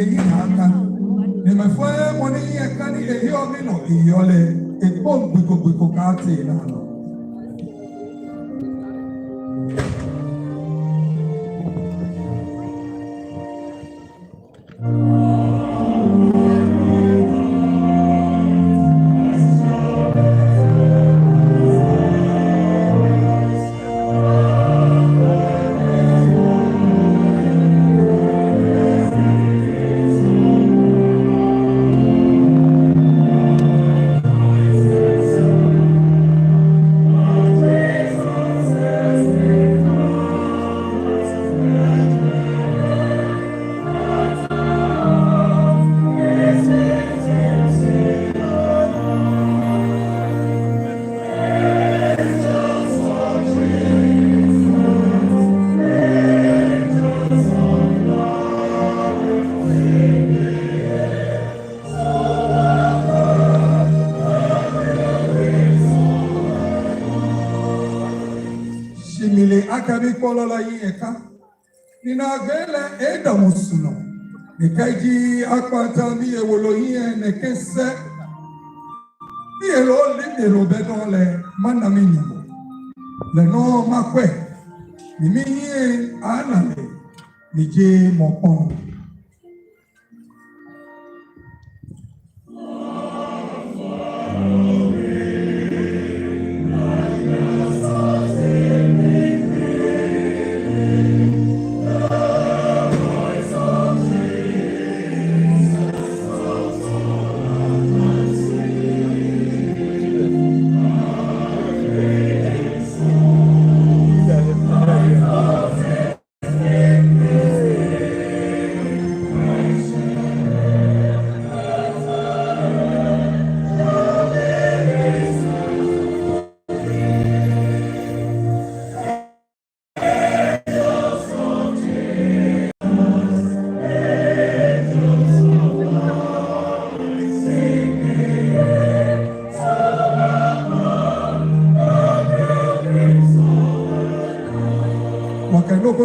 eyi aka ne mafua mo ne ye ka ni eyi o mi no iyole e bom gbiko ka te na no akabi polola yeka nina gele edamusuno nikaji akwata mi ewolo yin nekese mi elo linde robedo le manami nyamo le no makwe ni mi yin anale ni je mopon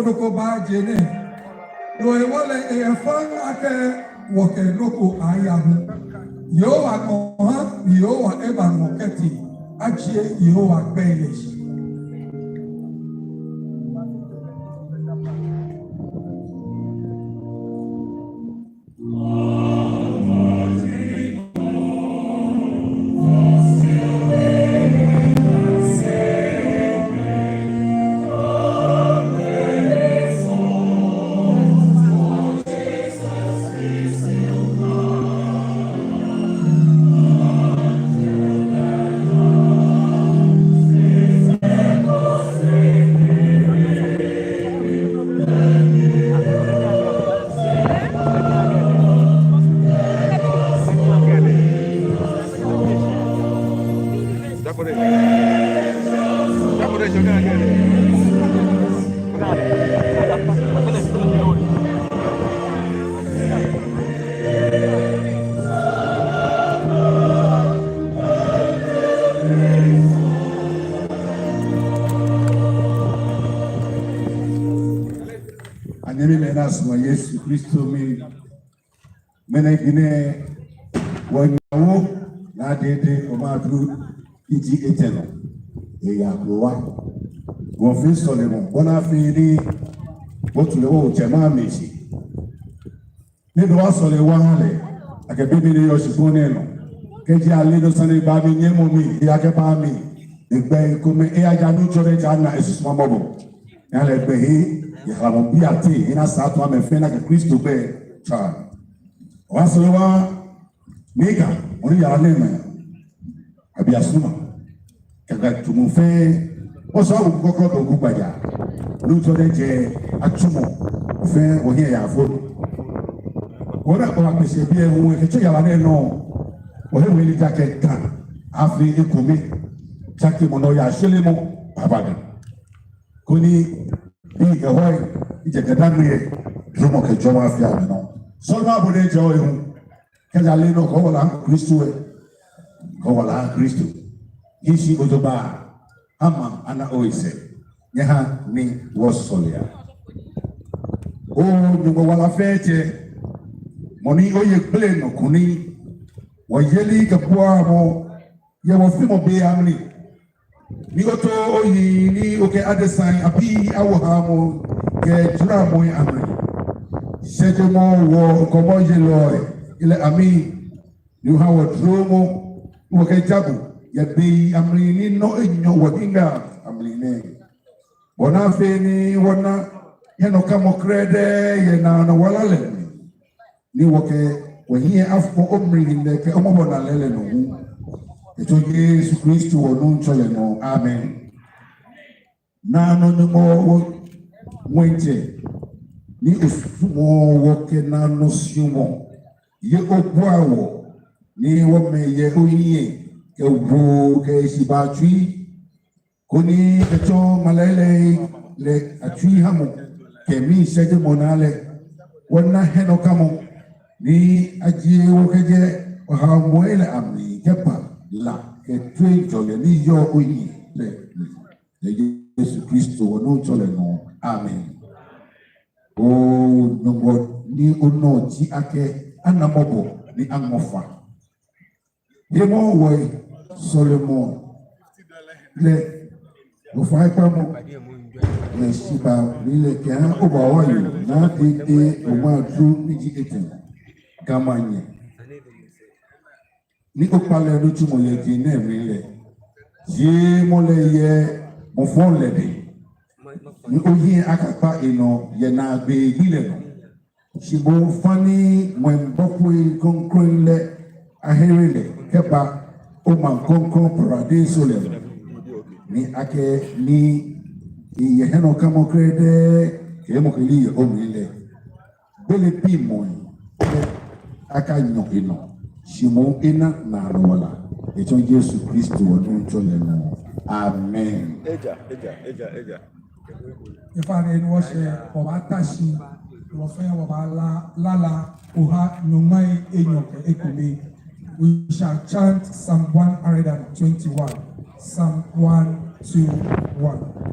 Noko ba jene no e wole e fan ake woke noko ayahu yo wa ko ha yo wa e ba moketi achie yo wa pelesh Yesu Kristo mi menegine wanyawo Naa Dedei Omaedru iji eteno ya klowa won fi solemo bona fi ni botulewo jema meji ni do wa sole wa hale ake bibi ni yo sifone no keji ale do sane ba mi nyemo mi ya ke ba mi egbe ko me e aja nu chore jana esusmo mobo ya le gbe hi ya mo bi ati ina sa to ame fe na ke Kristo be cha wa sole wa niga oni ya le me abi asuma kaga tumu fe o so ko koko to gbaja lu chore je atumo fe o he ya fo ora ko ma se bi ehun e che ya la no o he weli jacket kan afi ekomi chaki mo no ya shele mo babaga koni bi ga hoy ije ga dan me jomo ke jomo afia me no so ma bo de jo ehun ke ja le no ko wala Kristo e ko wala Kristo isi ojoba ama ana oise nyaha ni wosolia o nyugo wala fete Money oye play no kuni. Wajeli kapua mo. Ya wafimo be amni. Ni oto oyi ni oke adesign api awaha mo. Ke jura mo amni. Sete mo wo komo jelo ile ami. Ni hawa dromo. Wake jabu. Ya be amni ni no enyo wakinga amni ne. Wana feni wana yeno kamo krede yena na walale ni wake wahie afko omri ndeke omobona lele no eto Yesu Kristo wonu nchole no amen na no nyumo mwenche ni osumo woke na no siumo ye ogwawo ni wome ye oyiye ke wo ke sibatwi koni eto malele le atwi hamo kemi seje monale wana heno kamo ni aji wokeje ha moele amni kepa la ke twe jole ni yo oyi le Yesu Kristo wono jole no amen o nongo ni ono ti ake anamobo ni amofa demo wo Solomon le o fa pamo Shiba Lile Kiana Obawayo, Naa Dedei Omaedru PG18, Gamanye. Ni Opale Lutu Moye Gine Rile, Ye Mole Ye Mofon Lede, Ni Oye Akapa Eno, Yena Be Gile, Shibo Fani Mwembokwe Konkrole Aherile, Kepa Oman Konkron Paradiso Level, Ni Ake Ni Iye heno kamo krede kemo kili omile bele pimo aka nyokino shimo ina na rola eto Yesu Kristo wonu chole no amen eja ifane ni wo se o ba tashi wo fe wo ba lala oha nyomai enyoke ekumi. We shall chant Psalm 121. Psalm 121.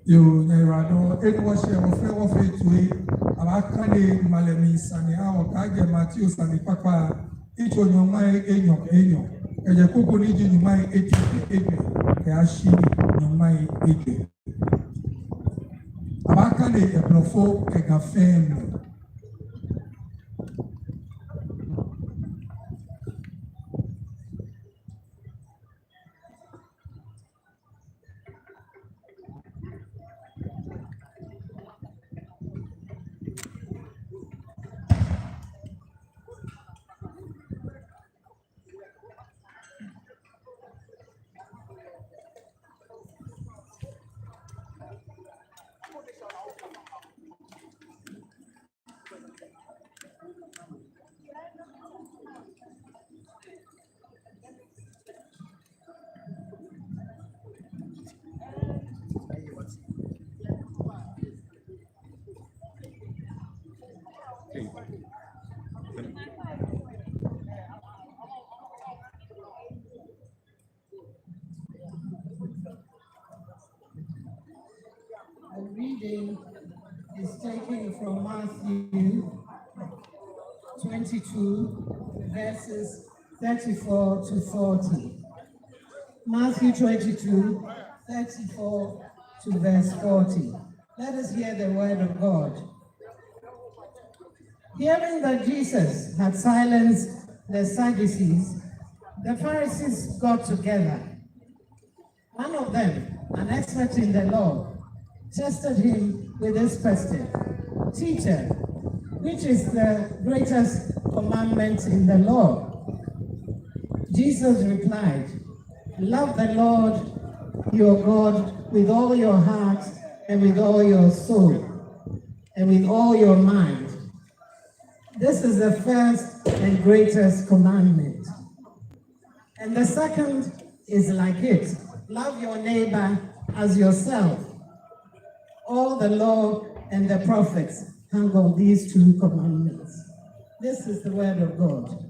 Yo, Nairado, it was a of it way. Abakane Malemi Sani, our Kage Matthew Sani Papa, each on your mind, Enyo, and the Coco Legion, you might 80, Kashi, your mind, 80. Abakane, a blofo, Kegafem. The reading is taken from Matthew 22, verses 34 to 40. Matthew 22, 34 to verse 40. Let us hear the word of God. Hearing that Jesus had silenced the Sadducees, the Pharisees got together. One of them, an expert in the law, tested him with this question: Teacher, which is the greatest commandment in the law? Jesus replied, love the Lord your God with all your heart and with all your soul and with all your mind. This is the first and greatest commandment. And the second is like it: love your neighbor as yourself. All the law and the prophets hang on these two commandments. This is the word of God.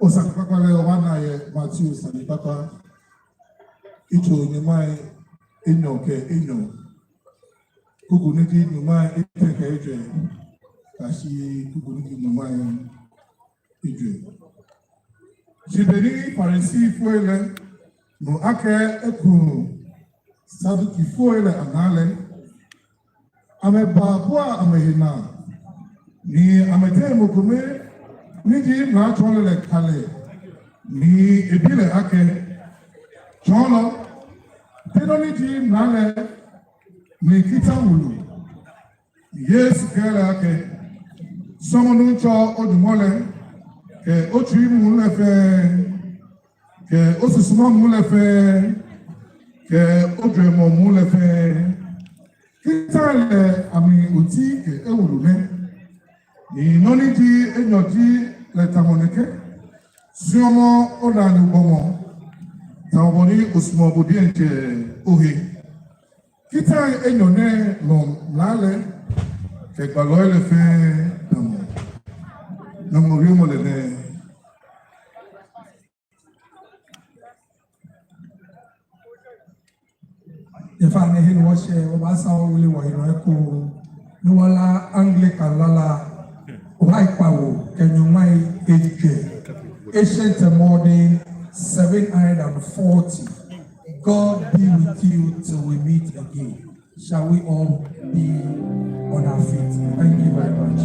Osakapakwa wana ye Matthew Sani Papa. Icho nyumai enyo ke enyo. Kukuniki nyumai eteke eje. Kashi kukuniki nyumai eje. Jibeni Pharisee fuele no ake eku Saduki fuele anale. Ame babua amehina. Ni amete mukume. Niji na chole le kale. Ni ebile ake. Cholo, tenoniji nale ni kita mulu. Yes, kele ake. Somonu cho odumole ke ochi mule fe ke osusuma mule fe ke odremo mule fe. Kita le ami uti ke ewulune. Ni noniji enyoji le tamoneke. Siomo odanu bomo. Tawoni usmo budienche uhi. Kita enyone no lale ke baloile fe namo rimo lene. If I may hear what she was really what you echo, no wala Anglican lala, white power, can you mind ancient and modern 740. God be with you till we meet again. Shall we all be on our feet? Thank you very much.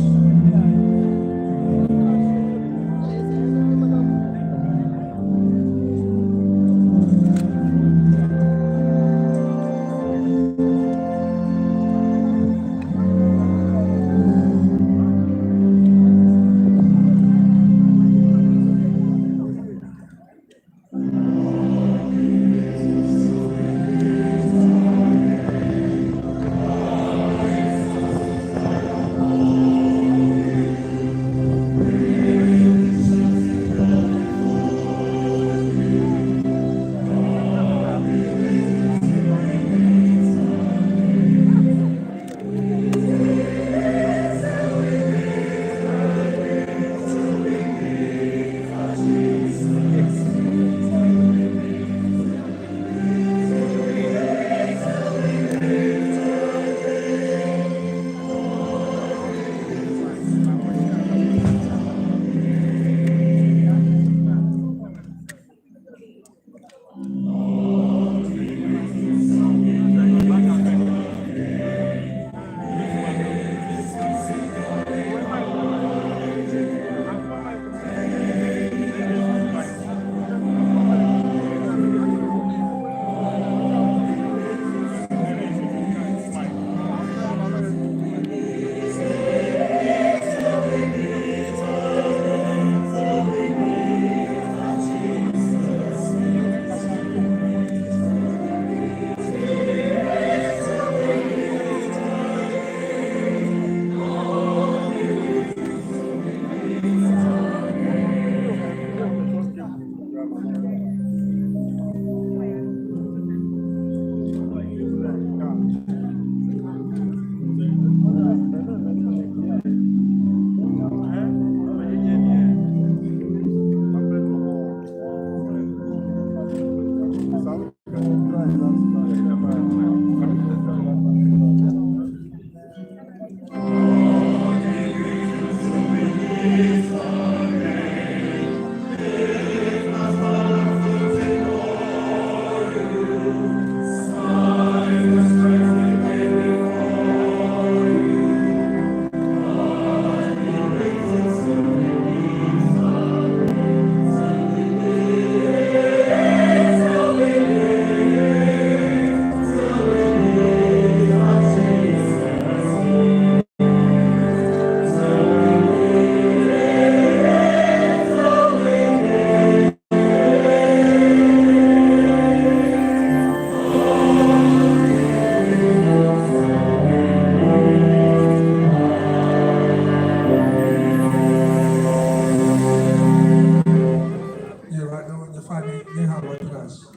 Ifeanyi, you have what to ask.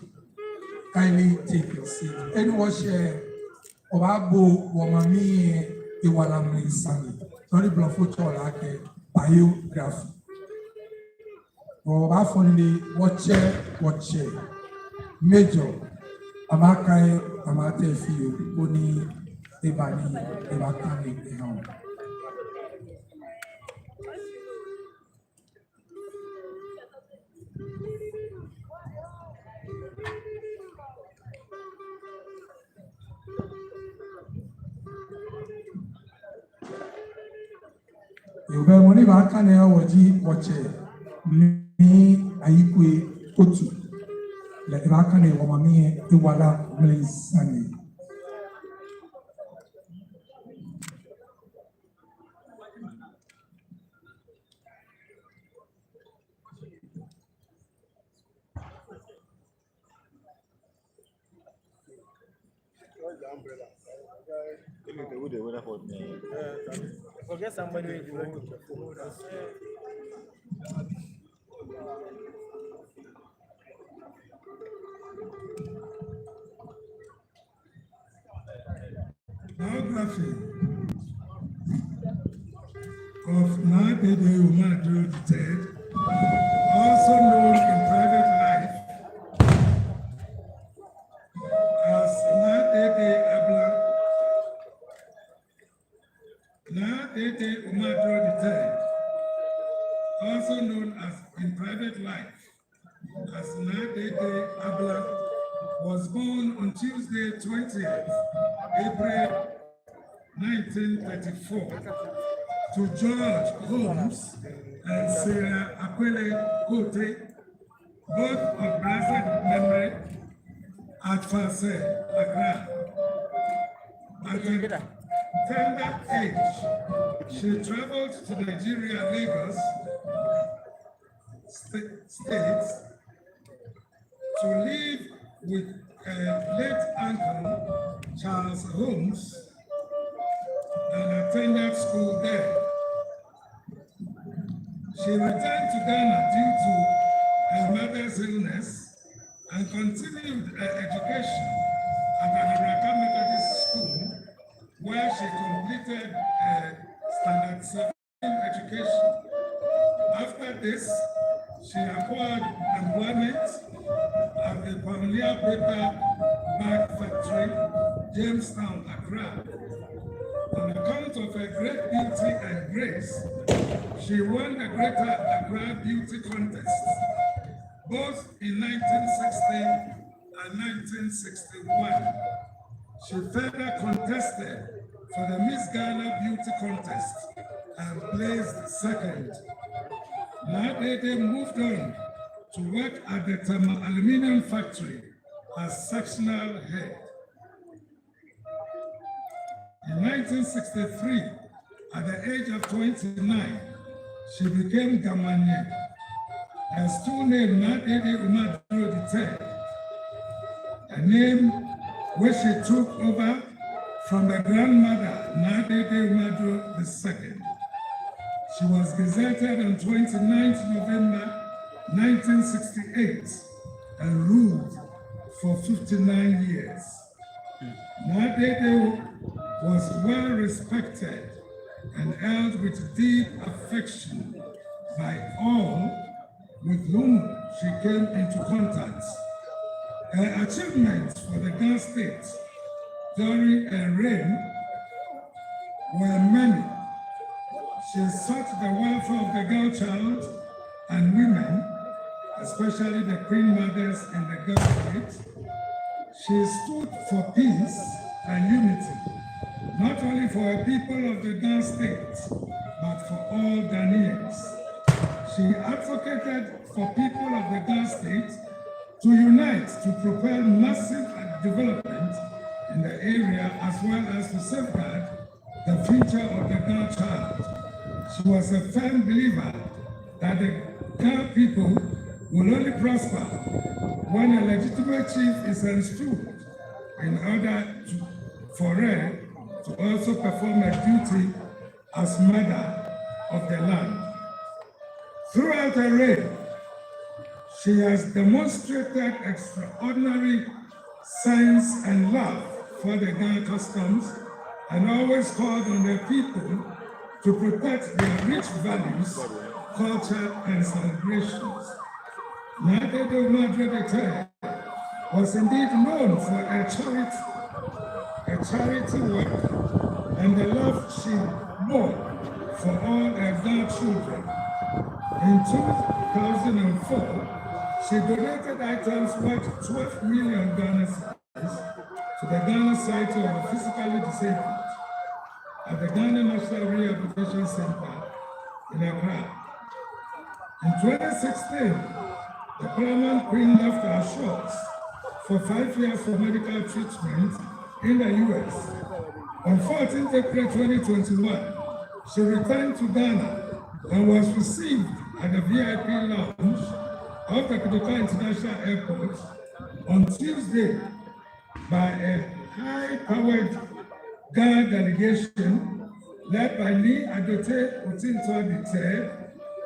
Kindly take your seat. Anyone share Obabo Wamami Iwalamri Sani. Sorry, Bluffo like biography. Obafoni watch Major Amakai Amate Fiyo Oni Ebani Ebakani Ehon. Yobe moni Bakane Waji Wache Ni Ayikwe Otu. Le Bakane Wamami Iwala Mlisani. Forget somebody who went to Biography of Naa Dedei Omaedru III, also known in private life as Naa Dedei Naa Dedei Omaedru III, also known as in private life as Naa Dedei Abla, was born on Tuesday, 20th April 1934 to George Holmes and Sarah Aquile Cote, both of blessed memory, at Farse, Accra. At a tender age, she traveled to Nigeria, Lagos States to live with her late uncle, Charles Holmes, and attended school there. She returned to Ghana due to her mother's illness and continued her education at an American Methodist school, where she completed her Standard 7 education. After this, she acquired employment at the Pioneer Paper Bag Factory, Jamestown, Accra. On account of her great beauty and grace, she won the Greater Accra Beauty Contest, both in 1960 and 1961. She further contested for the Miss Ghana Beauty Contest and placed second. Naa Dedei moved on to work at the Tama Aluminium Factory as sectional head. In 1963, at the age of 29, she became Mannye. Her school name, Naa Dedei Omaedru III, a name which she took over from her grandmother, Naa Dedei Omaedru II. She was gazetted on 29th November 1968 and ruled for 59 years. Naa Dedei was well respected and held with deep affection by all with whom she came into contact. Her achievements for the Ghana state during her reign were many. She sought the welfare of the girl child and women, especially the queen mothers in the Ghana state. She stood for peace and unity, not only for the people of the Ghana state, but for all Ghanaians. She advocated for people of the Ghana state to unite to propel massive development in the area, as well as to safeguard the future of the Ghana child. She was a firm believer that the Ghana people will only prosper when a legitimate chief is installed in order for her to also perform her duty as mother of the land. Throughout her reign, She has demonstrated extraordinary sense and love for the Ghana customs and always called on the people to protect their rich values, culture, and celebrations. Naa Dedei Omaedru was indeed known for her charity work and the love she bore for all her Ghana children. In 2004, she donated items worth 12 million Ghana cedis to the Ghana Society of the Physically Disabled at the Ghana National Rehabilitation Center in Accra. In 2016, the Paramount Queen left our shores for 5 years for medical treatment in the US. On 14th April 2021, she returned to Ghana and was received at the VIP lounge of the Kotoka International Airport on Tuesday by a high-powered Ghana delegation led by Naa Dedei Omaedru,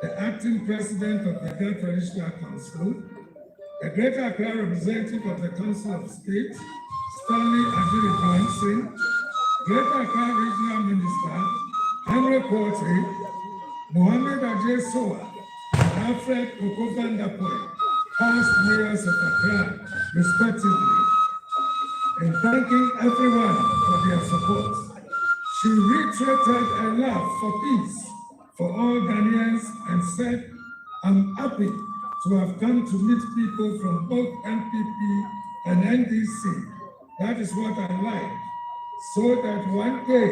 the acting president of the Ghana Traditional Council, the Greater Accra representative of the Council of State, Stanley Ajiri Johnson, Greater Accra Regional Minister, Henry Porte, Mohammed Ajay Soa, and Alfred Okobandapoy, past mayors of Accra, respectively. In thanking everyone for their support, she reiterated her love for peace for all Ghanaians and said, "I'm happy to have come to meet people from both NPP and NDC. That is what I like, so that one day,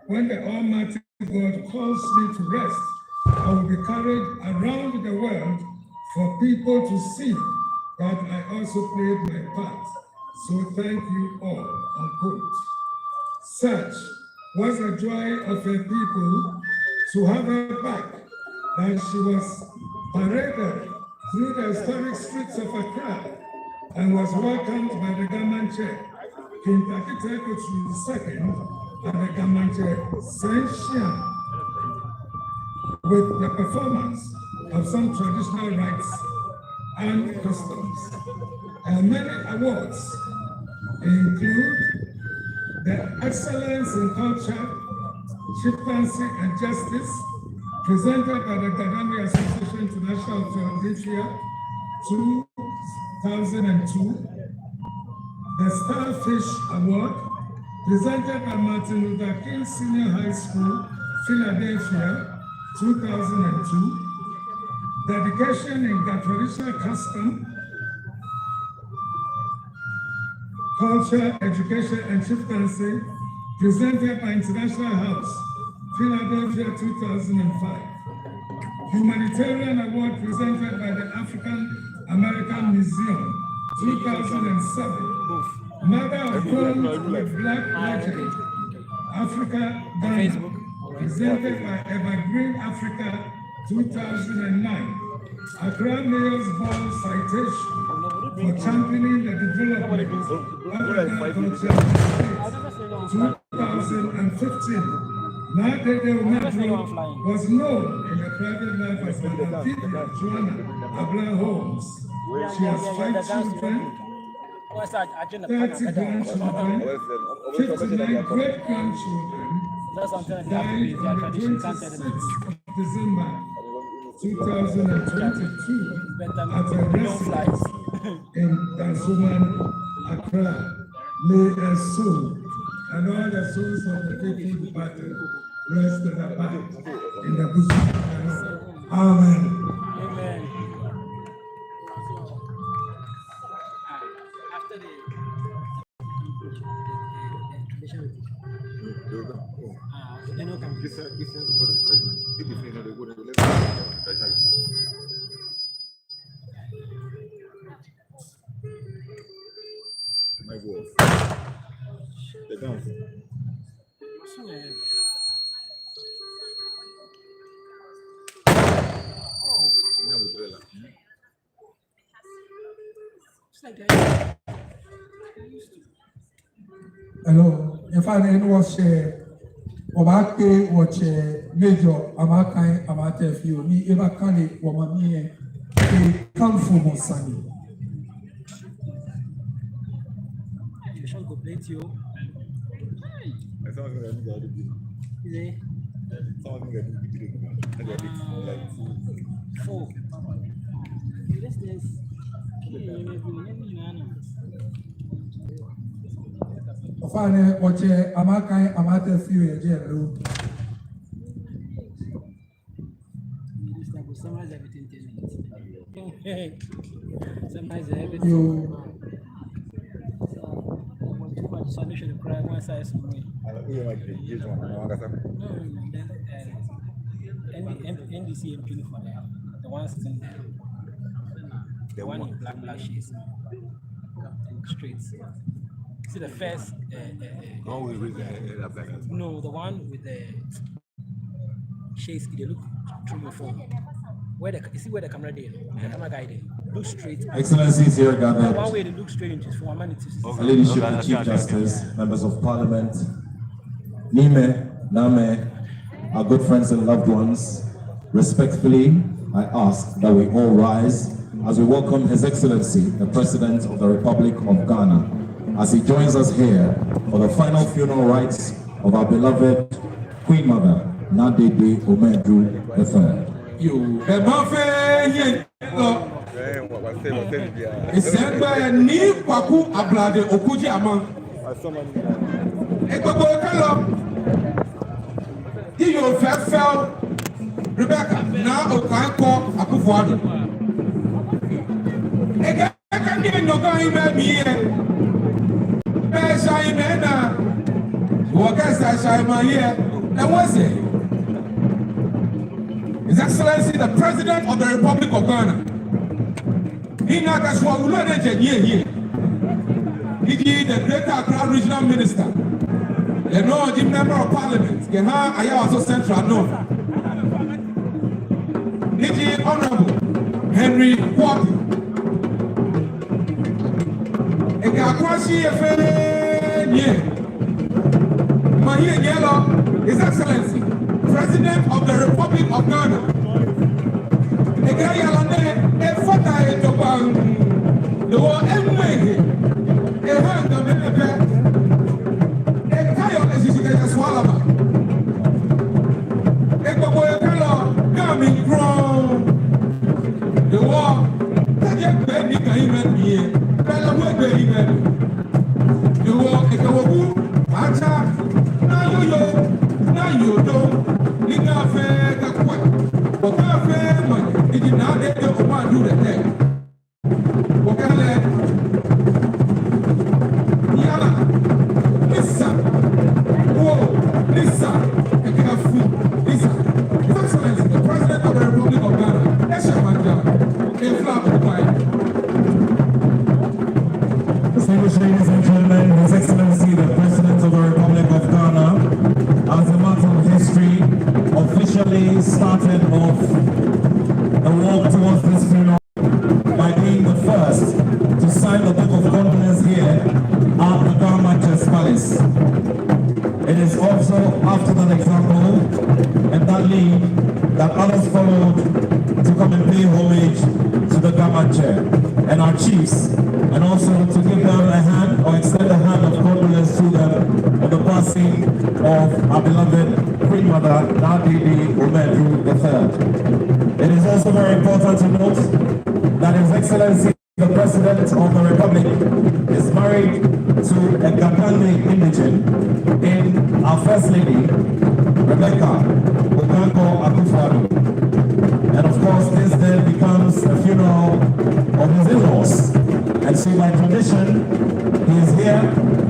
when the Almighty God calls me to rest, I will be carried around the world for people to see that I also played my part. So thank you all," unquote. Such was the joy of her people to have her back, that she was paraded through the historic streets of Accra and was welcomed by the Gamanche, King Takiteko II and the Gamanche Senshian, with the performance of some traditional rites and customs. And many awards include the Excellence in Culture, Chieftaincy and Justice, presented by the Gadami Association International of Philadelphia, 2002. The Starfish Award, presented by Martin Luther King Senior High School, Philadelphia, 2002. Dedication in Traditional Custom, Culture, Education and Chieftaincy, presented by International House, Philadelphia, 2005. Humanitarian Award presented by the African American Museum, 2007. Mother of Gold with Black Legend, Africa, Ghana, presented by Evergreen Africa, 2009. Accra Mayor's Ball Citation for championing the development of African culture in state, 2015. Naa Dedei Omaedru was known in her private life as Madam Vivian Joanna Abla Holmes. She has 5 children, 30 grandchildren, 59 great-grandchildren. She died on the 26th of December 2022 at a residence in Dansoman, Accra. May her soul and all the souls of the faithful departed rest and abide in the bosom of God. Amen. Amen. My voice. The dance. Hello, if I didn't watch Obake watch Major Amakai Amatefi, ni Eva Kani, Wamami, Kamfu Mosani. Ofane oche amakai amate fiu ya jelo. You NDC MP for the one sitting there, the one in black shades, straight. See the first. No, the one with the shades. They look through your phone. Where you see where the camera there? The camera guy there. Look straight. Excellencies here gathered. One way to look straight into his phone. Leadership and Chief Justice, members of Parliament, Nime, Name, our good friends and loved ones, respectfully, I ask that we all rise as we welcome His Excellency, the President of the Republic of Ghana, as he joins us here for the final funeral rites of our beloved Queen Mother, Naa Dedei Omaedru III. you Isemba ni kwaku ablade okuji ama. Egbogbo kalo. Iyo fefel Rebecca na okanko akufuado. Ega kan ni no gan ime miye. Be sha ime na. Wo ka sa sha ime here. And what's it? His Excellency the President of the Republic of Ghana. The Greater Accra Regional Minister, the Member of Parliament, the also Central North, the Honorable Henry Watt, His Excellency, President of the Republic of Ghana. The war anyway, a hand of the bed, a tire as you get a swallow. A boy, coming from the war, that young baby came in here, fell away, baby. The war is a woo, Acha, now you don't, Nina fair, the quack, but our fair money, it did not let the woman do the thing. Ladies and gentlemen, His Excellency the President of the Republic of Ghana, as a matter of history, officially started off the walk towards this funeral by being the first to sign the Book of Condolences here at the Ghana Palace. It is also after that example and that lead that others followed to come and pay homage to the Ghana chair and our chiefs, and also to give them a hand or extend a hand of condolence to them on the passing of our beloved Queen Mother, Naa Dedei Omaedru III. It is also very important to note that His Excellency the President of the Republic is married to a Ghanaian indigene in our First Lady, Rebecca Akufuado. And of course, this then becomes a funeral of his in-laws. And so by tradition, he is here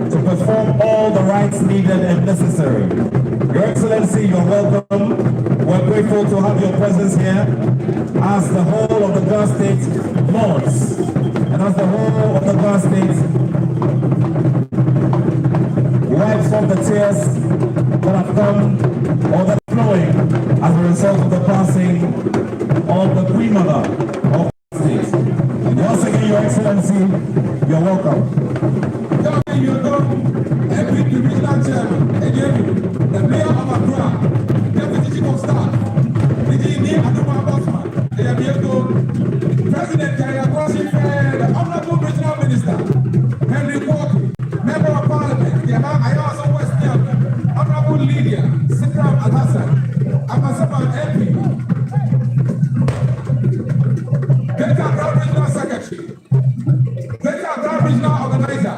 to perform all the rites needed and necessary. Your Excellency, you're welcome. We're grateful to have your presence here as the whole of the Ghana State mourns. And as the whole of the Ghana State wipes off the tears that have come or that are flowing as a result of the passing of the Queen Mother of the state. Once again, Your Excellency, you're welcome. Every divisional chairman, the mayor of Accra, deputy chief of staff, the President President Kariakoshi, the Honorable Regional Minister, Henry Walker, Member of Parliament, the Ayaso West Young, Honorable Lydia, Sikram Al-Hassan, Amasaman MP, Greater Accra Regional Secretary, Greater Accra Regional Organizer,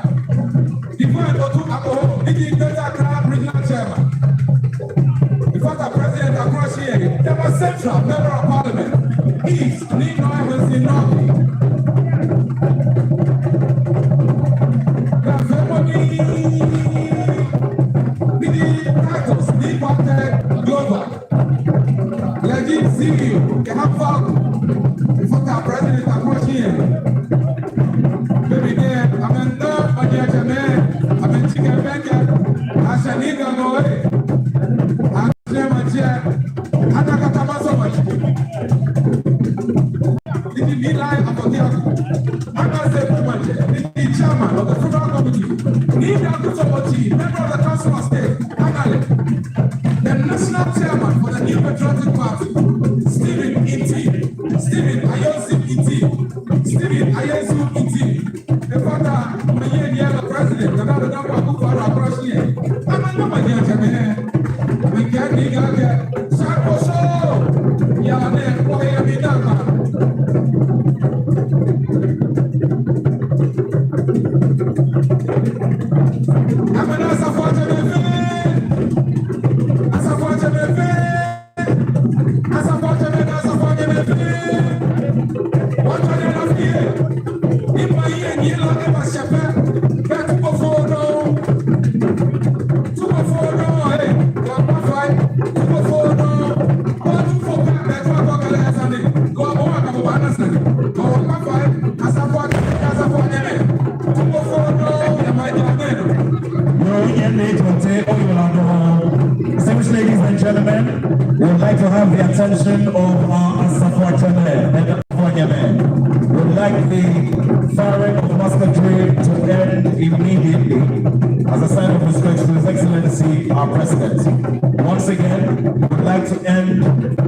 Divine Otu Akoho, Greater Accra Regional Chairman, the former President Accra Shie, Demo Central Member of Parliament, East, Nino Emerson North, titles, departed global. Legend CEO, Kehapal, the former President Accra Shie. Baby there, I'm in love, my dear Jaman, I'm in Chicken Bender, I shall need to know it. I'm chair, and I got so much. Did you need line of the I'm not saying much. The chairman of the federal committee, need to so much, member of the council of state, the national chairman for the New Patriotic Party, Stephen E.T., Stephen Ayosi E.T., Stephen Ayosu E.T., the father, Mannye, the president, the number of people across here. I'm a number of Jaman. We can't be got Sako Show. Yane, boy, I'm in that man. I'm an Asafo what are you not here? In my ear, you know, I'm a shepherd. Back to Buffalo. To Buffalo, hey. Go on, fight. To Buffalo. Go to Buffalo. That's what I'm going to say. Go on, I'm going to say. Go on, fight. As a boy, to Buffalo. Distinguished ladies and gentlemen, we would like to have the attention of our Asafo Chairman and Mannye. We would like the firing of musketry to end immediately as a sign of respect to His Excellency, our President. Once again, we would like to end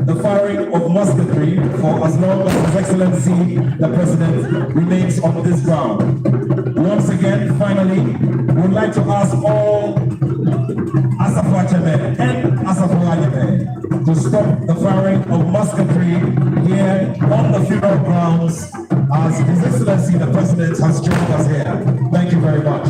the firing of musketry for as long as His Excellency, the President, remains on this ground. Once again, finally, we would like to ask all Asafo Chairman and Asafo Mannye to stop the firing of musketry here on the funeral grounds as His Excellency the President has joined us here. Thank you very much.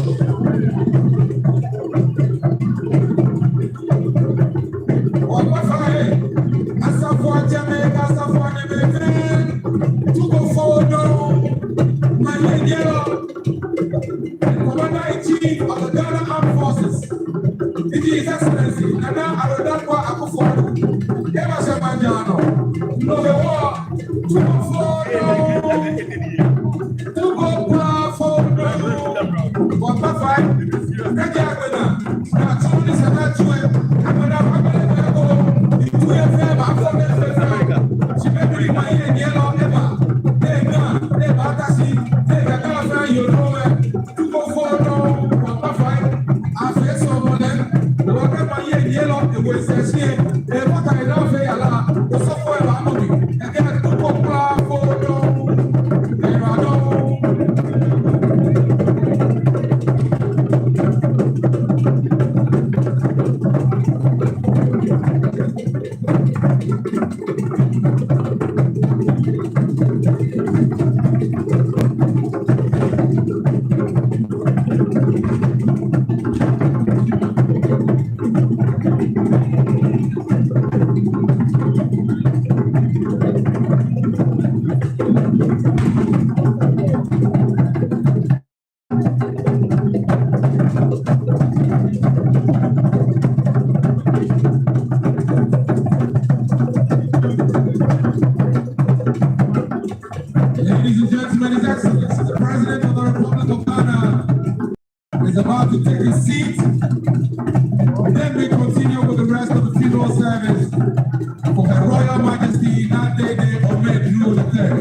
Commander-in-Chief of the Ghana Armed Forces, His Excellency, Nana Adodakwa Akufo-Addo, Eva Shemanjano, no the war, to go for what fight, Kajakana, not only Sanachue, she may bring my yellow Eva, they Batasi, they Ghana, you know, to go for what fight, I face over them, the water my yellow, the way says here, and what I love, the software I'm moving, and then to go for Ladies and gentlemen, His Excellency, the President of the Republic of Ghana is about to take his seat. Then we continue with the rest of the funeral service for Her Royal Majesty Naa Dedei Omaedru III.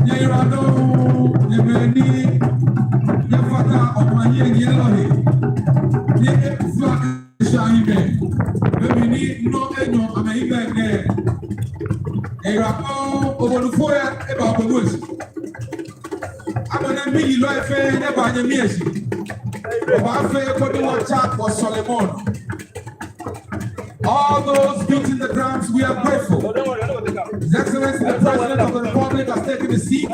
Yeyirado, Yemeni, Yefata, Mannye, Yelohe, Yefua, Shahime. We need no enyo, Ameibe, Iraqon Obonufoya eba Obonuesi. Abone mi lo efe neba anye miesi. Oba fe kodi wacha for Solomon. All those beating the drums, we are grateful. His Excellency the President of the Republic has taken a seat.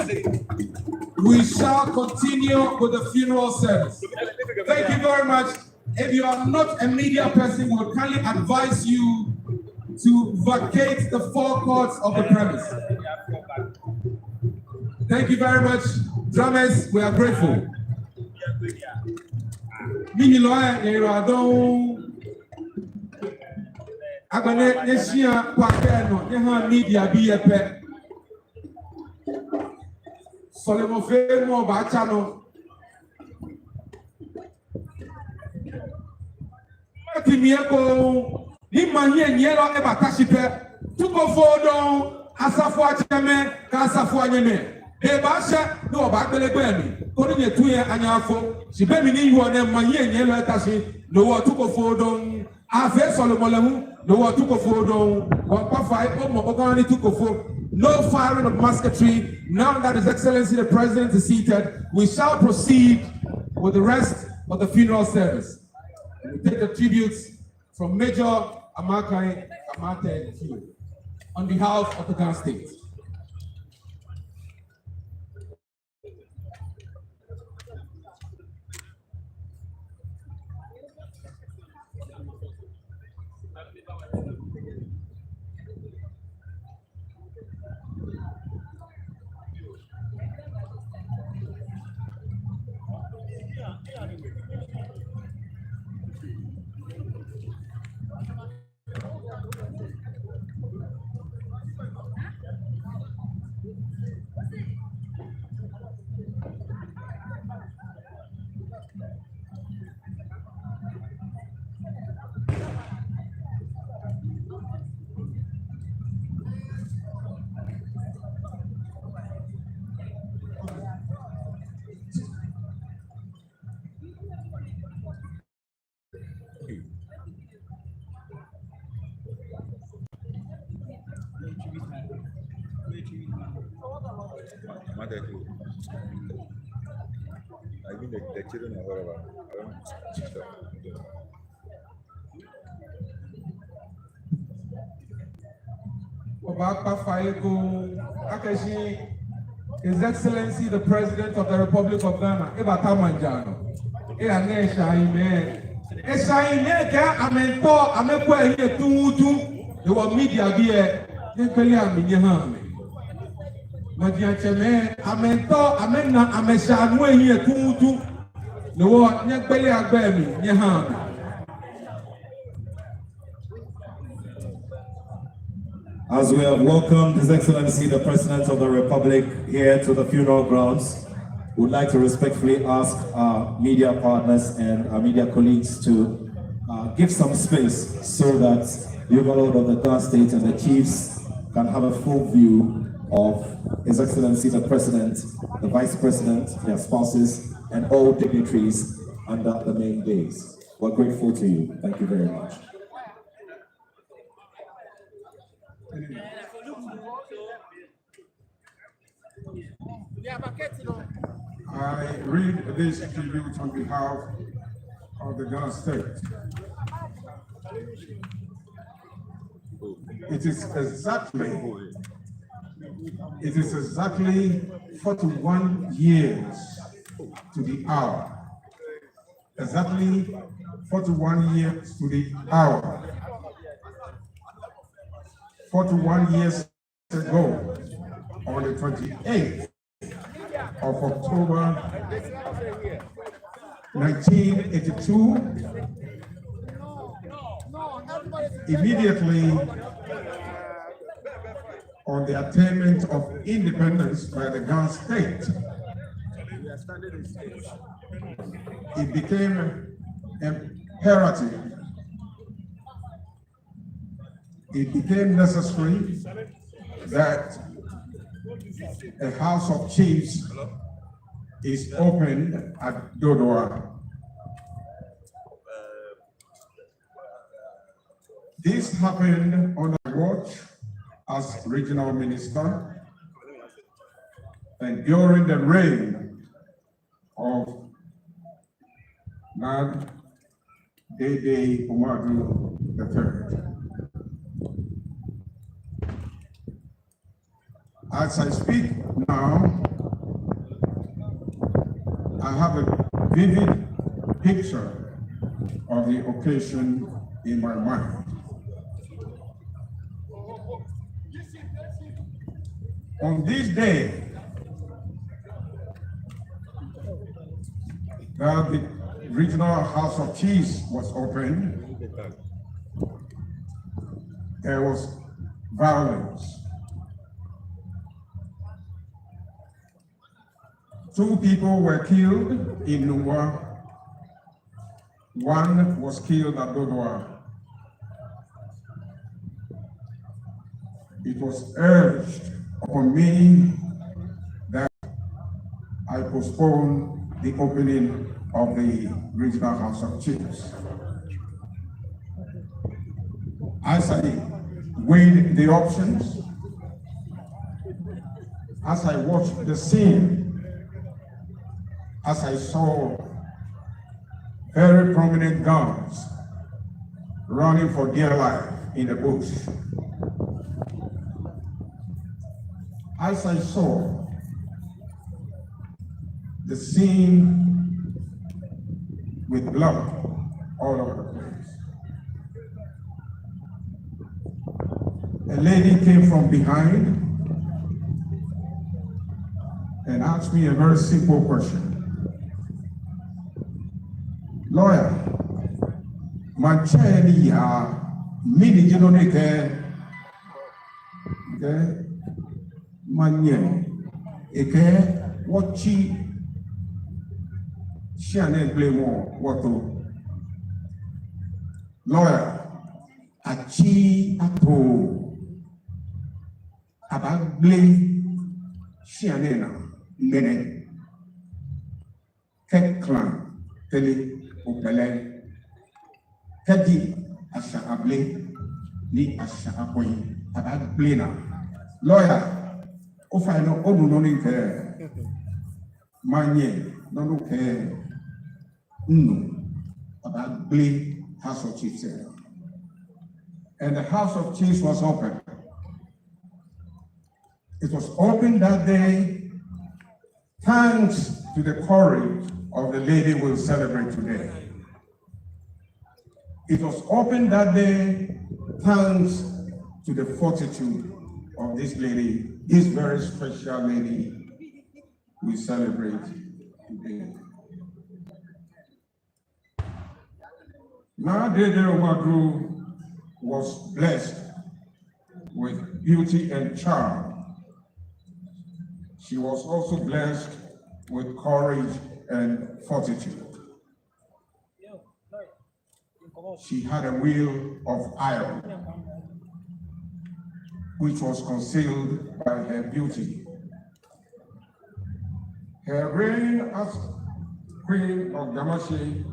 We shall continue with the funeral service. Thank you very much. If you are not a media person, we will kindly advise you to vacate the forecourts of the premise. Thank you very much. Drummers, we are grateful. Mini lawyer, Agane Neshia Pakeno, Yaha Media BFP. Solomon Femo Bachano. Timieko, ni Mannye Nyelo Eba Tashipe, Tuko Fodo, Asafo Acheme, Kasafo Anyeme. Ebasha, no Bagbelebemi, Korinye Tuye Anyafo, Shibemi you and Mannye Nyelo Tashi, no Tuko Fodo, Afe Solomon. No Tuko Fodo, no firing of musketry. Now that His Excellency the President is seated, we shall proceed with the rest of the funeral service. We take the tributes from Major Amakai Amate on behalf of the Ghana State. I mean, the children are whatever. His Excellency the President of the Republic of Ghana, Ebata Manjano. Amento, Amekwa here tu, you are media beer, Madiacheme, Amento, Amena, Ameshan, here tu, the war, Yakbeli Agbemi, Yaham. As we have welcomed His Excellency the President of the Republic here to the funeral grounds, we would like to respectfully ask our media partners and our media colleagues to give some space so that the overlord of the Ghana State and the chiefs can have a full view of His Excellency the President, the Vice President, their spouses, and all dignitaries under the main days. We're grateful to you. Thank you very much. I read this tribute on behalf of the Ghana State. It is exactly 41 years to the hour. Exactly 41 years to the hour. 41 years ago, on the 28th of October 1982, immediately on the attainment of independence by the Ghana State, it became imperative, it became necessary that a House of Chiefs is opened at Dodoa. This happened on the watch as regional minister, and during the reign of Naa Dedei Omaedru III. As I speak now, I have a vivid picture of the occasion in my mind. On this day, that the regional House of Chiefs was opened, there was violence. 2 people were killed in Nungwa. 1 was killed at Dodwa. It was urged upon me that I postpone the opening of the regional House of Chiefs. As I weighed the options, as I watched the scene, as I saw very prominent guns running for dear life in the bush, as I saw the scene with blood all over the place, a lady came from behind and asked me a very simple question. Lawyer, Manchani ya mini jinoneke Mannye eke wachi shiane blemo wato. Lawyer, achi ato abagle shiane na mene keklan tele opele kedi asha able ni asha apoyi abagle na. Lawyer, if I know all no need care, Mannye no care, no about Blake House of Chiefs, and the House of Chiefs was open. It was open that day, thanks to the courage of the lady we'll celebrate today. It was open that day, thanks to the fortitude of this lady, this very special lady we celebrate today. Naa Dedei Omaedru was blessed with beauty and charm. She was also blessed with courage and fortitude. She had a will of iron, which was concealed by her beauty. Her reign as Queen of Damashi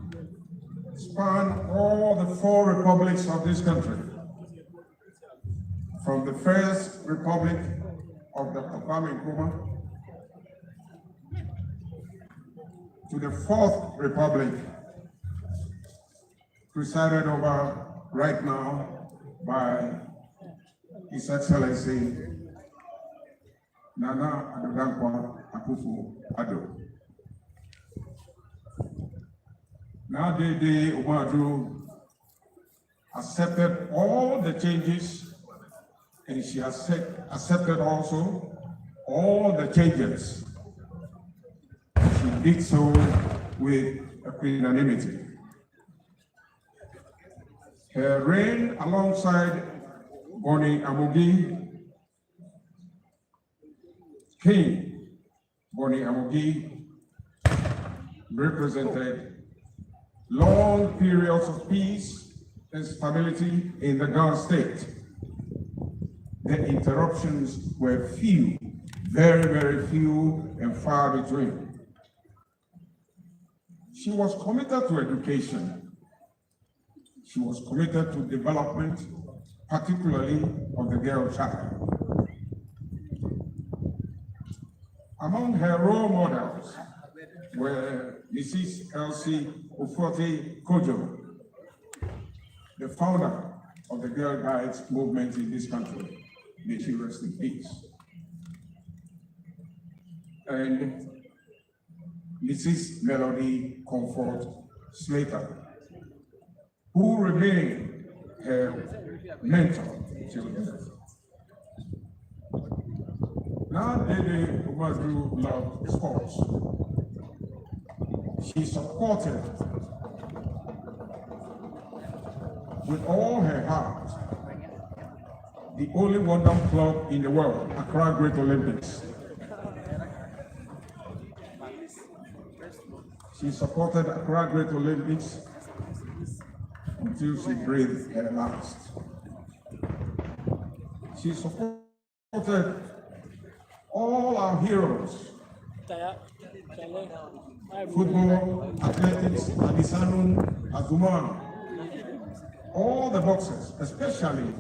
spanned all the 4 republics of this country, from the First Republic of the Kwame Nkrumah to the 4th Republic, presided over right now by His Excellency Nana Akufo-Addo. Naa Dedei Omaedru accepted all the changes, and she accepted also all the changes. She did so with equanimity. Her reign alongside Bonny Amogi, King Bonny Amogi, represented long periods of peace and stability in the Ghana state. The interruptions were few, very, very few and far between. She was committed to education. She was committed to development particularly of the girl child. Among her role models were Mrs. Elsie Ofote Kojo, the founder of the Girl Guides movement in this country. May she rest in peace. And Mrs. Melody Comfort Slater, who remained her mentor till death. Naa Dedei Omaedru loved sports. She supported with all her heart the only wonder club in the world, Accra Great Olympics. She supported Accra Great Olympics until she breathed her last. She supported all our heroes, football, athletics, Adisanun, Azuman, all the boxers, especially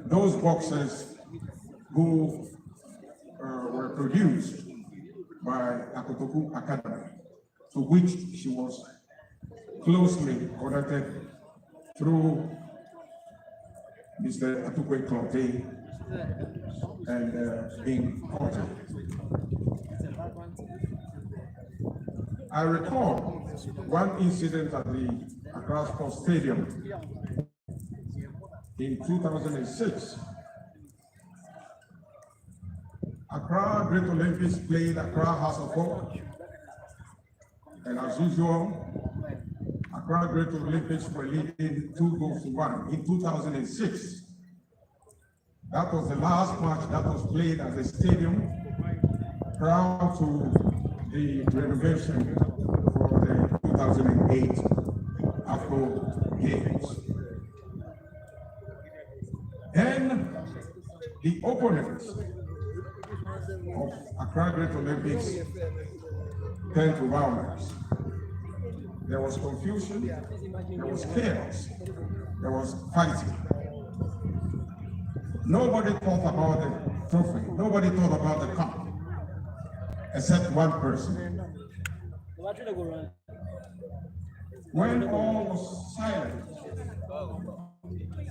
those boxers who were produced by Akotoku Academy, to which she was closely connected through Mr. Atukwe Clote and being courted. I recall one incident at the Accra Sports Stadium in 2006. Accra Great Olympics played Accra House of Folk, and as usual, Accra Great Olympics were leading 2-1 in 2006. That was the last match that was played at the stadium prior to the renovation for the 2008 Afro Games. Then the opponents of Accra Great Olympics turned to violence. There was confusion, there was chaos, there was fighting. Nobody thought about the trophy, nobody thought about the cup, except one person. When all was silent,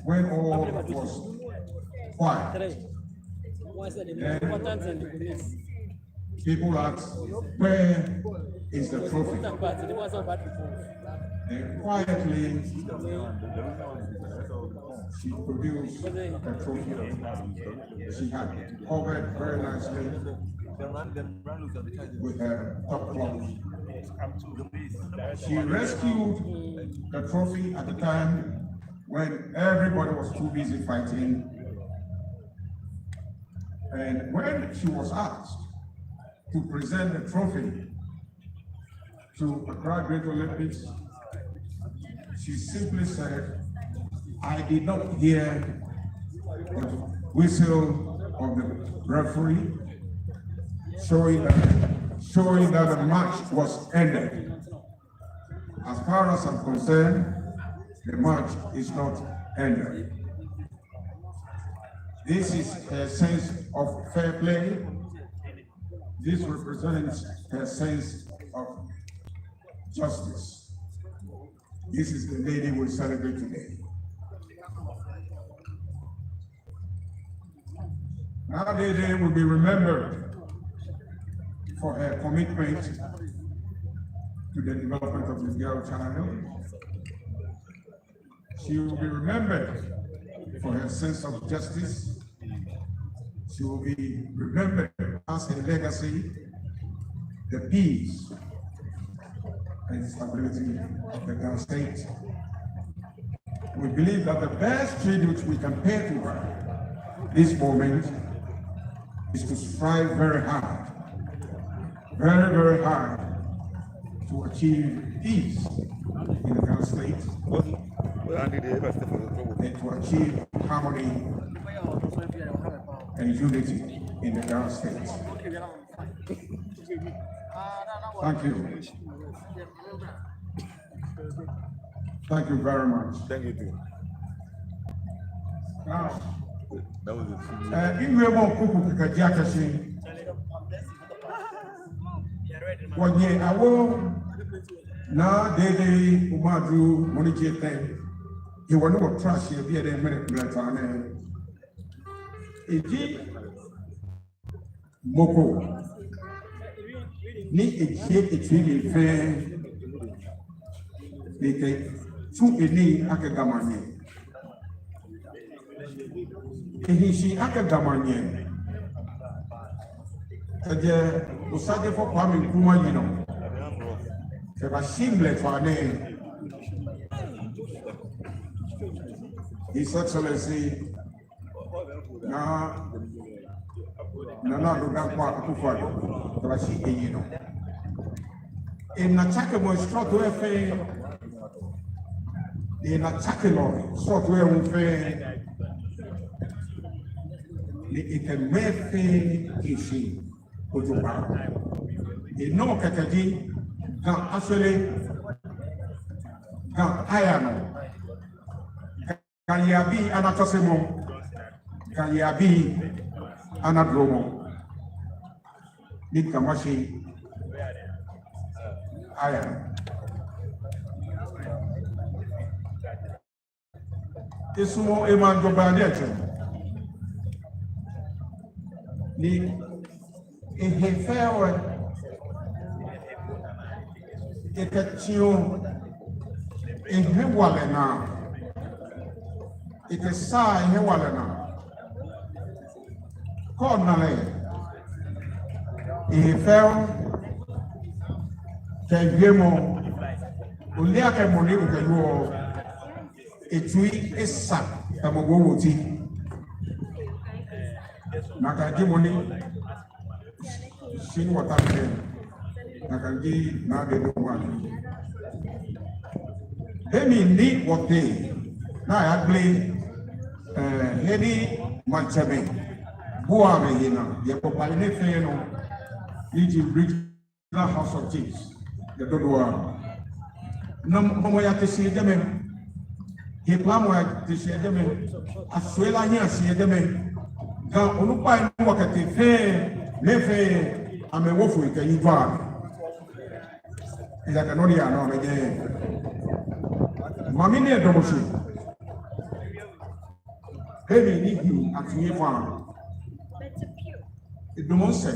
when all was quiet, then people asked, where is the trophy? And quietly, she produced the trophy. She had covered very nicely with her top cloth. She rescued the trophy at the time when everybody was too busy fighting. And when she was asked to present the trophy to Accra Great Olympics, she simply said, I did not hear the whistle of the referee showing that the match was ended. As far as I'm concerned, the match is not ended. This is her sense of fair play. This represents her sense of justice. This is the lady we celebrate today. Naa Dedei will be remembered for her commitment to the development of the girl child. She will be remembered for her sense of justice. She will be remembered as a legacy, the peace and stability of the Ghana state. We believe that the best tribute we can pay to her this moment is to strive very hard, very hard to achieve peace in the Ghana state and to achieve harmony and unity in the Ghana state. Thank you. Thank you very much. Thank you too. That was a few. Inwe mo kuku kikaji akasi. Wanye awo Naa Dedei Omaedru monije ten. He won no trash here be there minute tane. Eji moko ni eji etwi fe eke tu eni akagamanye. Ehishi akagamanye. Kaje usade for Kwame Nkrumah yino. Keba simple tane. His Excellency Nana Dedei Akufo-Addo Tabashi Eyino. In attack mo strut we fe. In attack lo strut we fe. Ni ikemefe ishi ojoba. Ino kakaji kan asole kan ayano. Kanyabi anatosemo, kanyabi anadromo. Ni kamashi aya. Isumo emanjo badeche. Ni ehefewe eketio ehewale na. It is sign he walana. Cornale. He fell. Kevemo. Uliake moni ukeluo. Etui esa. Tamogo wuti. Nakaji moni. Shin watamke. Nakaji Naa Dedei Omaedru. Emi ni wote. Na ya play Hedi Manchebe Boa Mehina Yakopalene Feno Egypt Regional House of Chiefs the Dodoa Nomo ya tesi edeme he plamo ya tesi edeme asuela nya si edeme ga onupa inu wakati fe lefe amewofu ikayidwa ila kanoni ya no meje mamine domoshi Reeby ni hiu atuye fa. Idumonse.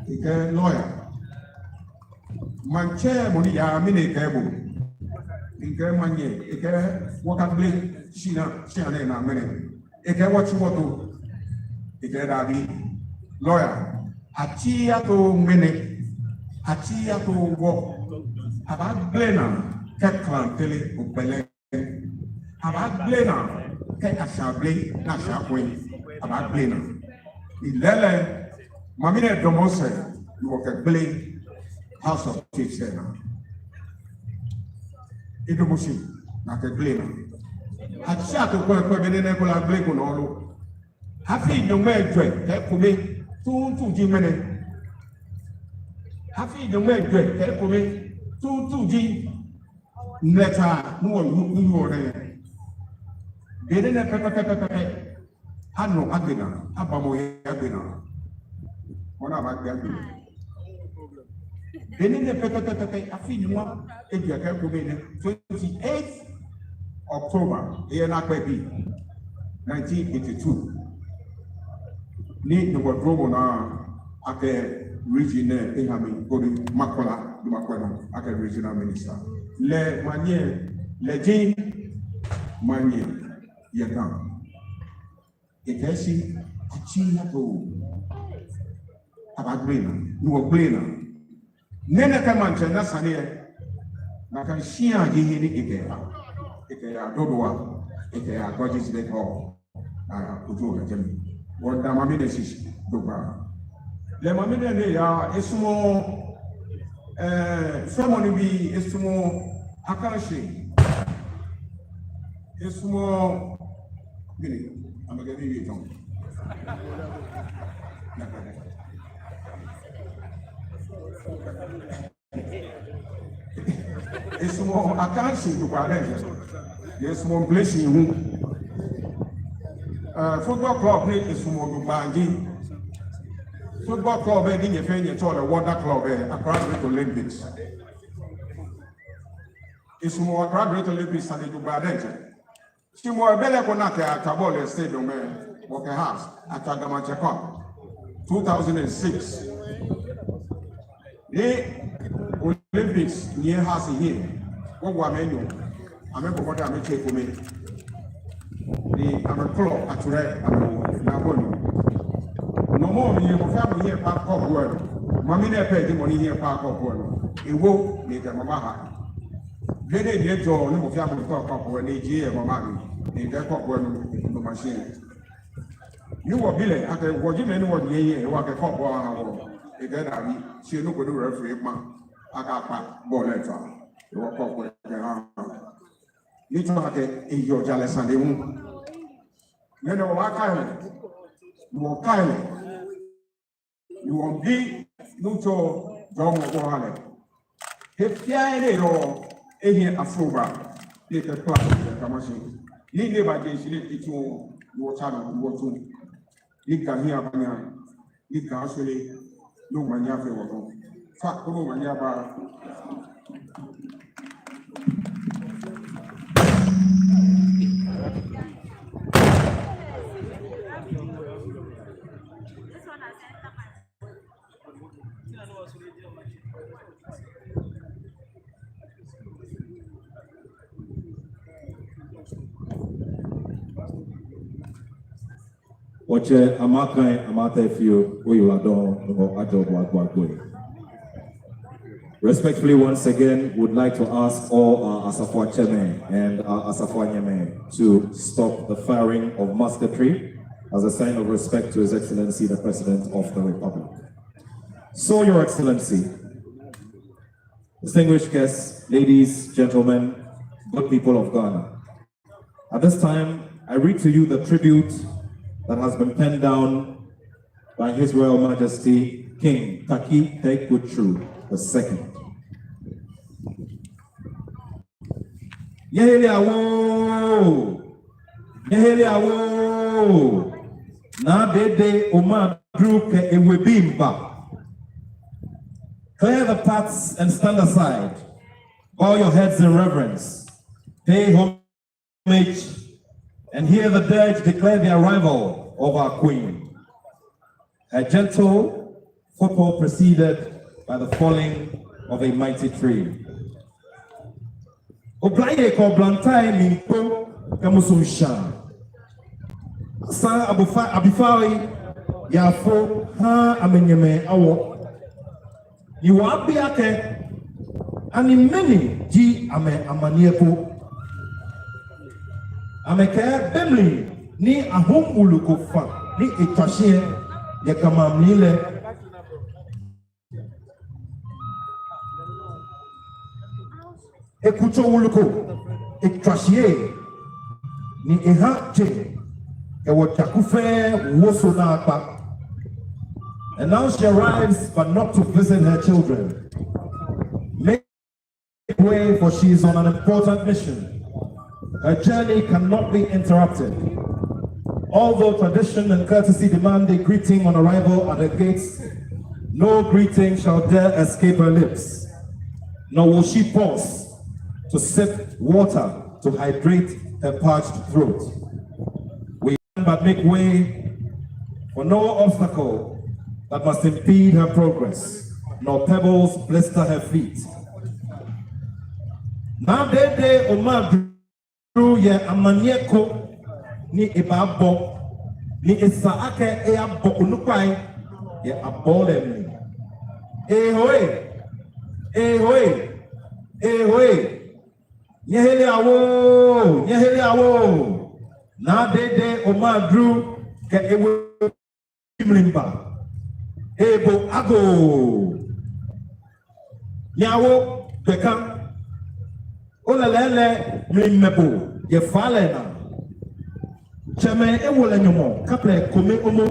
Ike lawyer. Manche moni ya mine kebo. Ike manye. Ike wakable shina na mene. Ike wachiwoto. Ike dadi. Lawyer. Achia to mene. Achia to wo. Aba blena. Keklan tele upele. About Blena, take a shably, not sharpway, about Blena. Ilele, Mamine Domose, you walk at Blay, House of Chiefs. Idomushi, not a Blena. Had shot to work with the Nicola Blake on all. Happy no man drink, help me, 2 minutes. Happy no man drink, help me, 2 G. Letter, no, you are there. Bene pepe hano agbena abamo agbena ona ba agbena bene pepe afinwa edu aka ko bene 28th October na kwebi 1982 ni no dromo na ake regional ehami gori makola du makola ake regional minister le Mannye le jin Mannye Yagan. It has seen China to about Blena, no Blena. Nene Kamancha, Nasania, Nakashia, Yini, Ikea, Dodoa, Ikea, Godis Lake Hall, Utu, Jimmy. What Damamides is Duba. Le Mamine, a small ceremony be a small Akashi. A small minute, I'm going to give you a tongue. A small, I can't see to balance. Yes, one place in who. Football club is from Banji. Football club, I think you told the water club across the Olympics. It's more graduate Olympics and the Dubai. She more better conacre at Tabole Stadium, Walker House, at Tagamachakon, 2006. The Olympics near house here. What were menu? I'm a what I'm a check for me. I'm a club at Red. No more, you have family here, park of world. Mammy paid the money here, park of world. It won't make a mama. They did your no family talk of when they hear mamma in their cop world in the machine. You were Billy at the Wajim anyone here, walk a cop or a good she look at the referee man. I got ball letter. You walk up with the you talk in your jealous and they won't. You know what kind? You are kind. You won't be neutral, John Mohamed. If you are here at Soba, take a class of the commercial. You never get it to water and water. You can hear Banya. You can actually look when you have a water. Fact, when you have a Oche amakai amatefio oyuladon or ajob. Respectfully, once again, would like to ask all our Asafwa chairmen and our Asafwa Nyeme to stop the firing of musketry as a sign of respect to His Excellency, the President of the Republic. So, Your Excellency, distinguished guests, ladies, gentlemen, good people of Ghana, at this time, I read to you the tribute that has been penned down by His Royal Majesty, King Taki Tekutru II. Naa Dedei Omaedru ke ewebimba. Clear the paths and stand aside. Bow your heads in reverence. Pay homage and hear the dirge declare the arrival of our Queen. Her gentle footfall preceded by the falling of a mighty tree. Obraye ko blantai minko kamusumsha. Sa abifari yafo ha amenyeme awo. Iwa biake ani many ji ame amanieko. Ameke bemli ni ahum ulukofa ni etwashie ye kamamnile. Ekucho uluko etwashie ni ehache ewo takufe woso na akpa. And now she arrives, but not to visit her children. Make way, for she is on an important mission. Her journey cannot be interrupted. Although tradition and courtesy demand a greeting on arrival at her gates, no greeting shall dare escape her lips, nor will she pause to sip water to hydrate her parched throat. We can but make way, for no obstacle that must impede her progress, nor pebbles blister her feet. Naa Dedei Omaedru ye amanyeko ni ibabo ni isaake e abo unukwai ye abolemi. Ehoe, ehoe, ehoe. Nyehele awo. Naa Dedei Omaedru ke ewe mlimba. Ebo ago. Nyawo beka. Olelele mlimebo ye falena. Cheme ewole nyomo kaple kome omo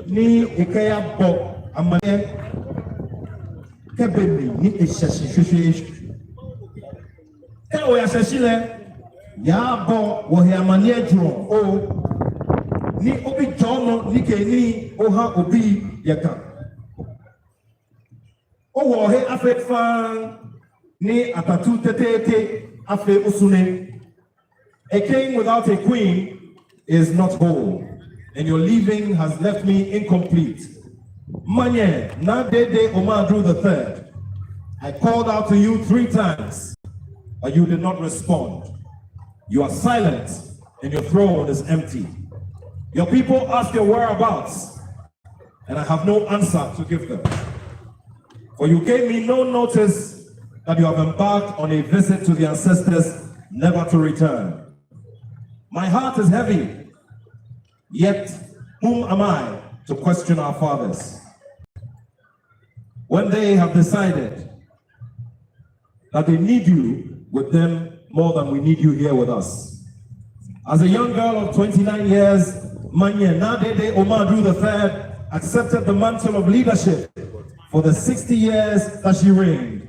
ni ikeya bo amane kebemi ni eshashi shushu. Ewo ya shashile Yabo Mannye Drum. Oh, ni obi jono ni keni oha obi yeka. Oh, wohe afe fan ni atatu tete afe usune. A king without a queen is not whole, and your leaving has left me incomplete. Mannye, Naa Dedei Omaedru III. I called out to you 3 times, but you did not respond. You are silent, and your throne is empty. Your people ask your whereabouts, and I have no answer to give them. For you gave me no notice that you have embarked on a visit to the ancestors, never to return. My heart is heavy, yet whom am I to question our fathers? When they have decided that they need you with them more than we need you here with us. As a young girl of 29 years, Mannye Naa Dedei Omaedru III accepted the mantle of leadership for the 60 years that she reigned.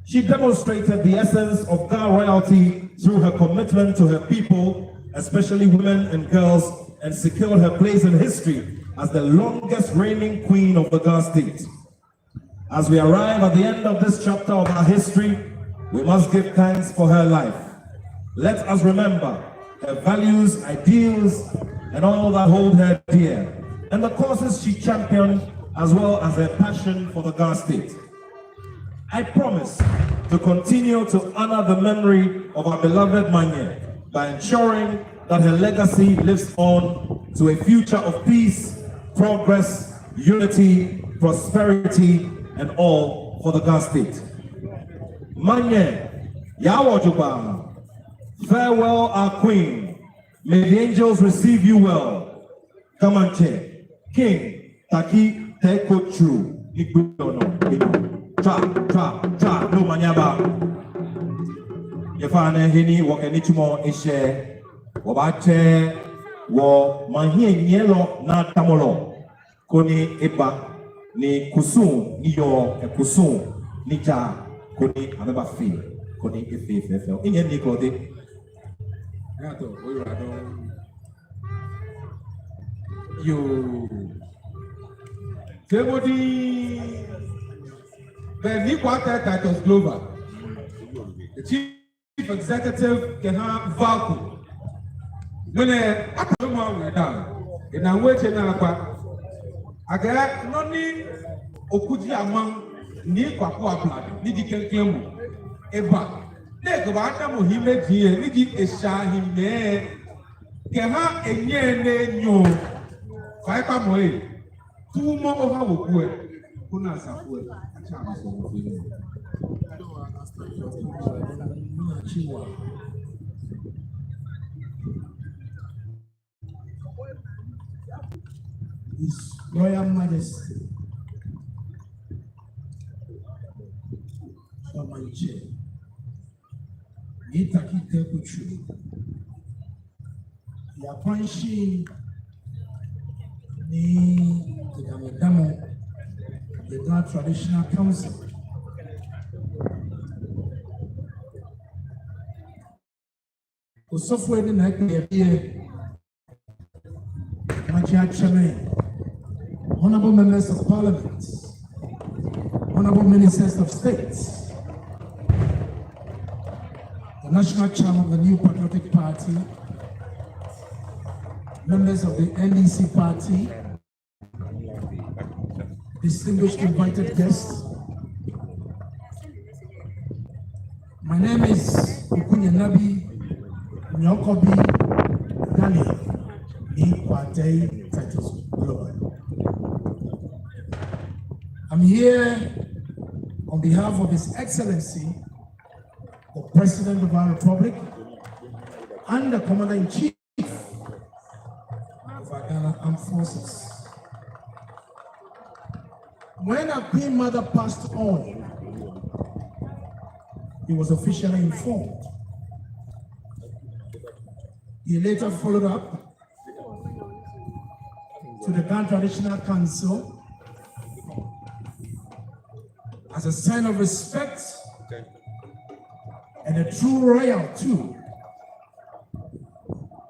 She demonstrated the essence of Ga royalty through her commitment to her people, especially women and girls, and secured her place in history as the longest reigning queen of the Ga state. As we arrive at the end of this chapter of our history, we must give thanks for her life. Let us remember her values, ideals, and all that hold her dear, and the causes she championed, as well as her passion for the Ga state. I promise to continue to honor the memory of our beloved Mannye by ensuring that her legacy lives on to a future of peace, progress, unity, prosperity, and all for the Ga state. Mannye, Yawajuba, farewell our queen. May the angels receive you well. Kamanche, King, Taki, Teko True, Tra, no manyaba. Yefane hini wakenichumo ishe, wabache, manhie nyelo na tamolo, koni eba, ni kusum, ni yo, kusum, ni ja, koni ameba fi, koni ife, inye ni klode. Gato, you Kebodi the Quarter Titus Glover, the chief executive Keha Valku. When I come on with that, and I'm waiting I get noni okuji among ni kwakwa blood, ni dikenklemu, eba. Nego bata muhime diye, ni di esha hime, Keha enye ne nyo, faipa moe. Two more over Wokue, Kuna Sapue, His Royal Majesty, Chair, Itaki Tekuchu, Yapanshi, the Ga Traditional Council. Software in Honorable Members of Parliament, Honorable Ministers of State, the National Chairman of the New Patriotic Party, members of the NDC Party, distinguished invited guests. My name is Okunya Nabi Nyokobi Daniel, Iiifinal Titus Global. I'm here on behalf of His Excellency, the President of our Republic, and the Commander-in-Chief of our Ghana Armed Forces. When our Queen Mother passed on, he was officially informed. He later followed up to the Ga Traditional Council as a sign of respect and a true royal too.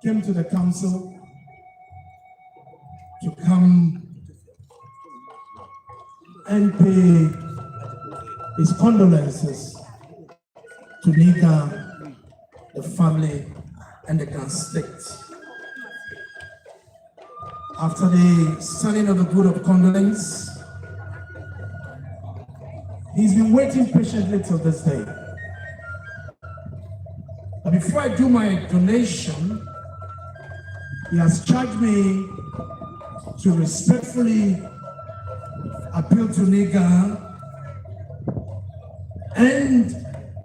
came to the council to come and pay his condolences to Nika, the family, and the conflict. After the signing of the vote of condolence, he's been waiting patiently till this day. But before I do my donation, he has charged me to respectfully appeal to Nika and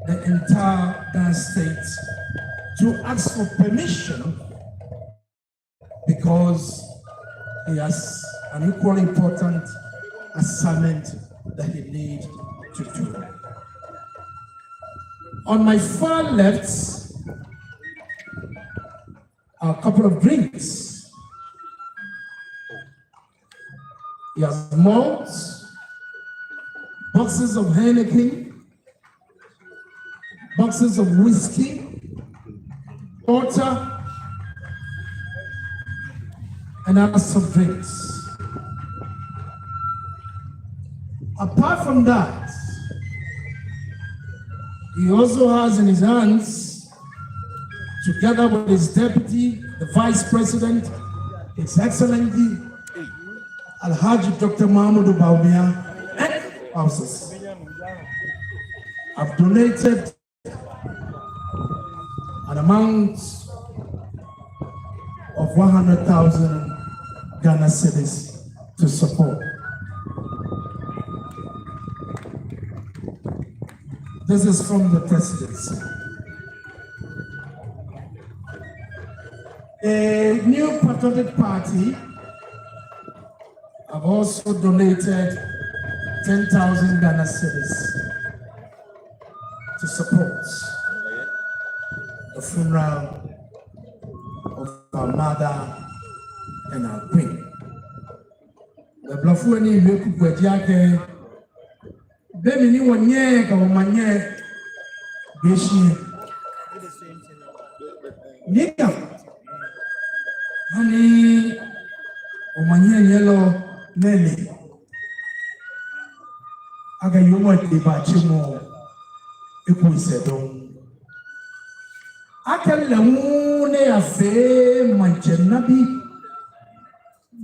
the entire Ghana state to ask for permission because he has an equally important assignment that he needs to do. On my far left are a couple of drinks. He has malts, boxes of Heineken, boxes of whiskey, water, and other soft drinks. Apart from that, he also has in his hands, together with his deputy, the vice president, His Excellency Alhaji Dr. Mahmoud Baumia, and spouses. I've donated an amount of 100,000 Ghana cedis to support. This is from the presidency. A new patriotic party have also donated 10,000 Ghana cedis to support the funeral of our mother and our queen. The Blafuani Meku Kwediake, baby, ni wanye ka wamanye beshi. Nika, hani wamanye yellow Nelly. Aga yomo tibachimo eku isedon. Akelle mune ya fe manchenabi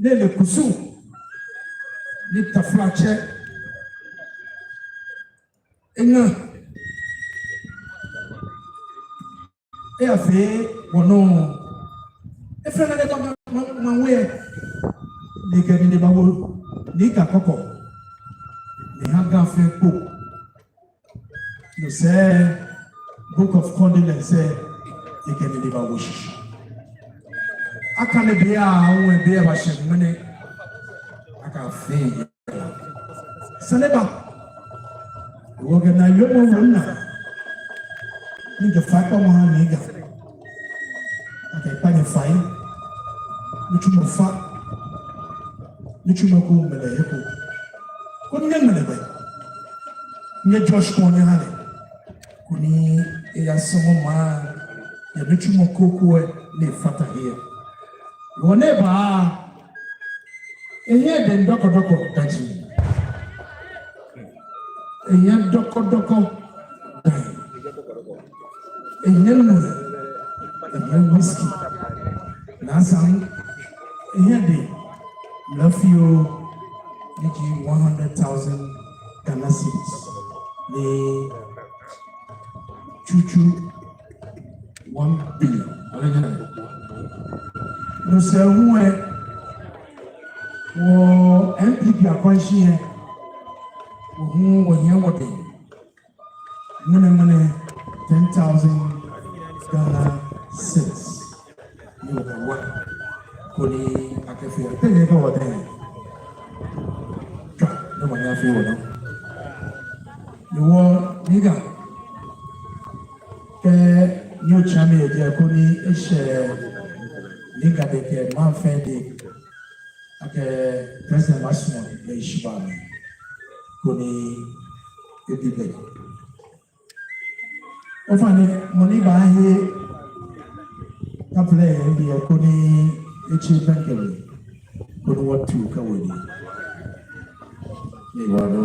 lele kusu ni taflache enga ya fe wono efena le ba mawe ni ke ni bawo ni ka koko ni hanga fe ko you say book of Condolences you can deliver wish. I can't be a be a machine money. I can't feel. Saneba, we're gonna look over now. Need the fact of my nigga. Okay, pay fine. Which you fat, which you go with the hippo. Couldn't get me the Josh Corner. Kuni ila somo ma ya bitu mokoko le fata here. Whenever enye den doko daji. Enye doko daji. Enye nure. Enye whiskey. Nasang enye de love you niki 100,000 Ghana cedis. Le Chuchu 1 billion. Nous serons au MPP à Conchien. Nous avons 10,000 Ghana cedis. Nous avons Koni Akafi. Tenez pas votre aide. Nous avons fait. Nous avons Niga. New chami eje kuni eshe Niga deke manfendi ake President Masmo le ishibami kuni edibe. Ofane moni bahi play the Kuni Ichi Pankele. Kuni what to Kawini. Iwano.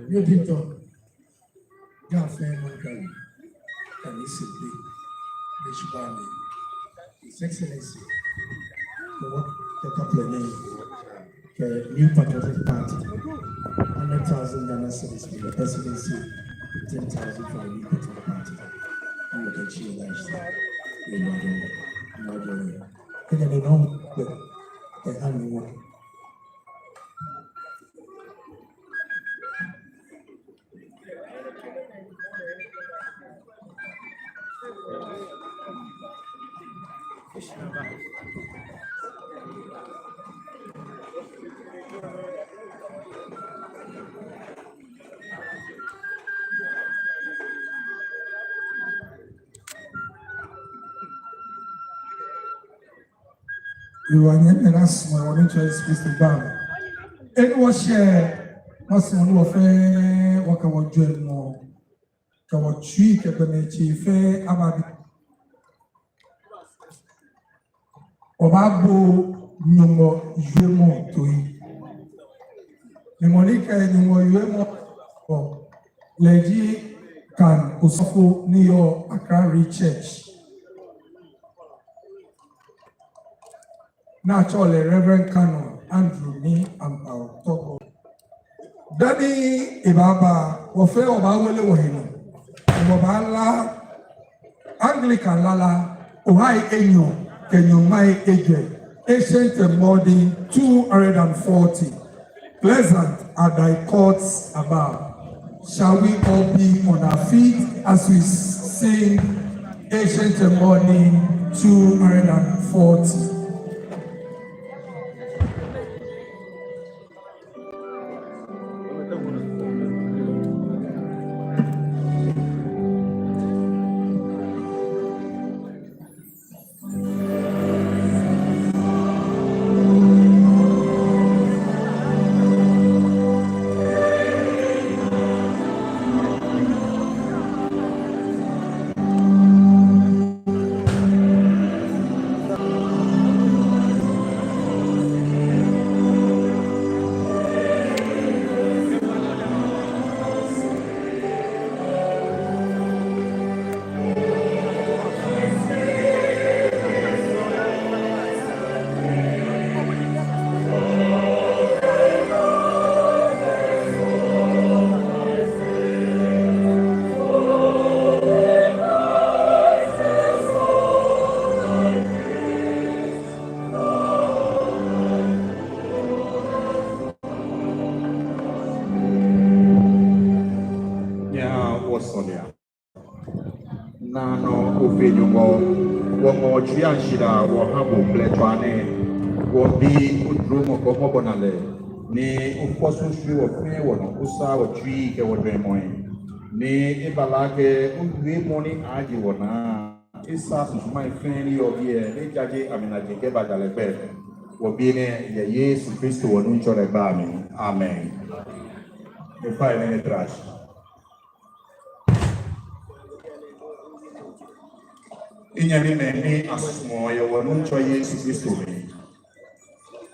You did not. Gaffney Monkey, and this is the Shibani, His Excellency, the couple name, the new patriotic party, 100,000 Ghana cedis for the presidency, 10,000 for the new patriotic party. You will get your lifestyle. You know, and then you know the animal. You are not as my own interest, Mr. Bam. It was share, was one of a Wakawa General, Kawachi, Kabanechi, Fair Abadi. Obabo, Numo, Yumo, to it. The Monica, Numo, Yumo, Lady Can Osofo, Neo, Accra Church. Naturally, Reverend Canon Andrew me and our Togo. Daddy Ibaba, Wafe Obawele Wahino, Wabala, Anglican Lala, Ohai Enyo, Kenyomai Eje, ancient and modern 240. Pleasant are thy courts above. Shall we all be on our feet as we sing ancient and modern 240? Shida will have a pletwane, will be good room of Gobonale, ne of course, you of fair one, Usa or tree, or Remoy, ne Ebalake, we morning Agiwana, Isa, my friend of year, they judge, I mean, I take about the bed, will be in the years of Christo and Uncho Rebami. Amen. The 5 minute trash. Inyamine asumo ya wanuncho Yesu Kristo ni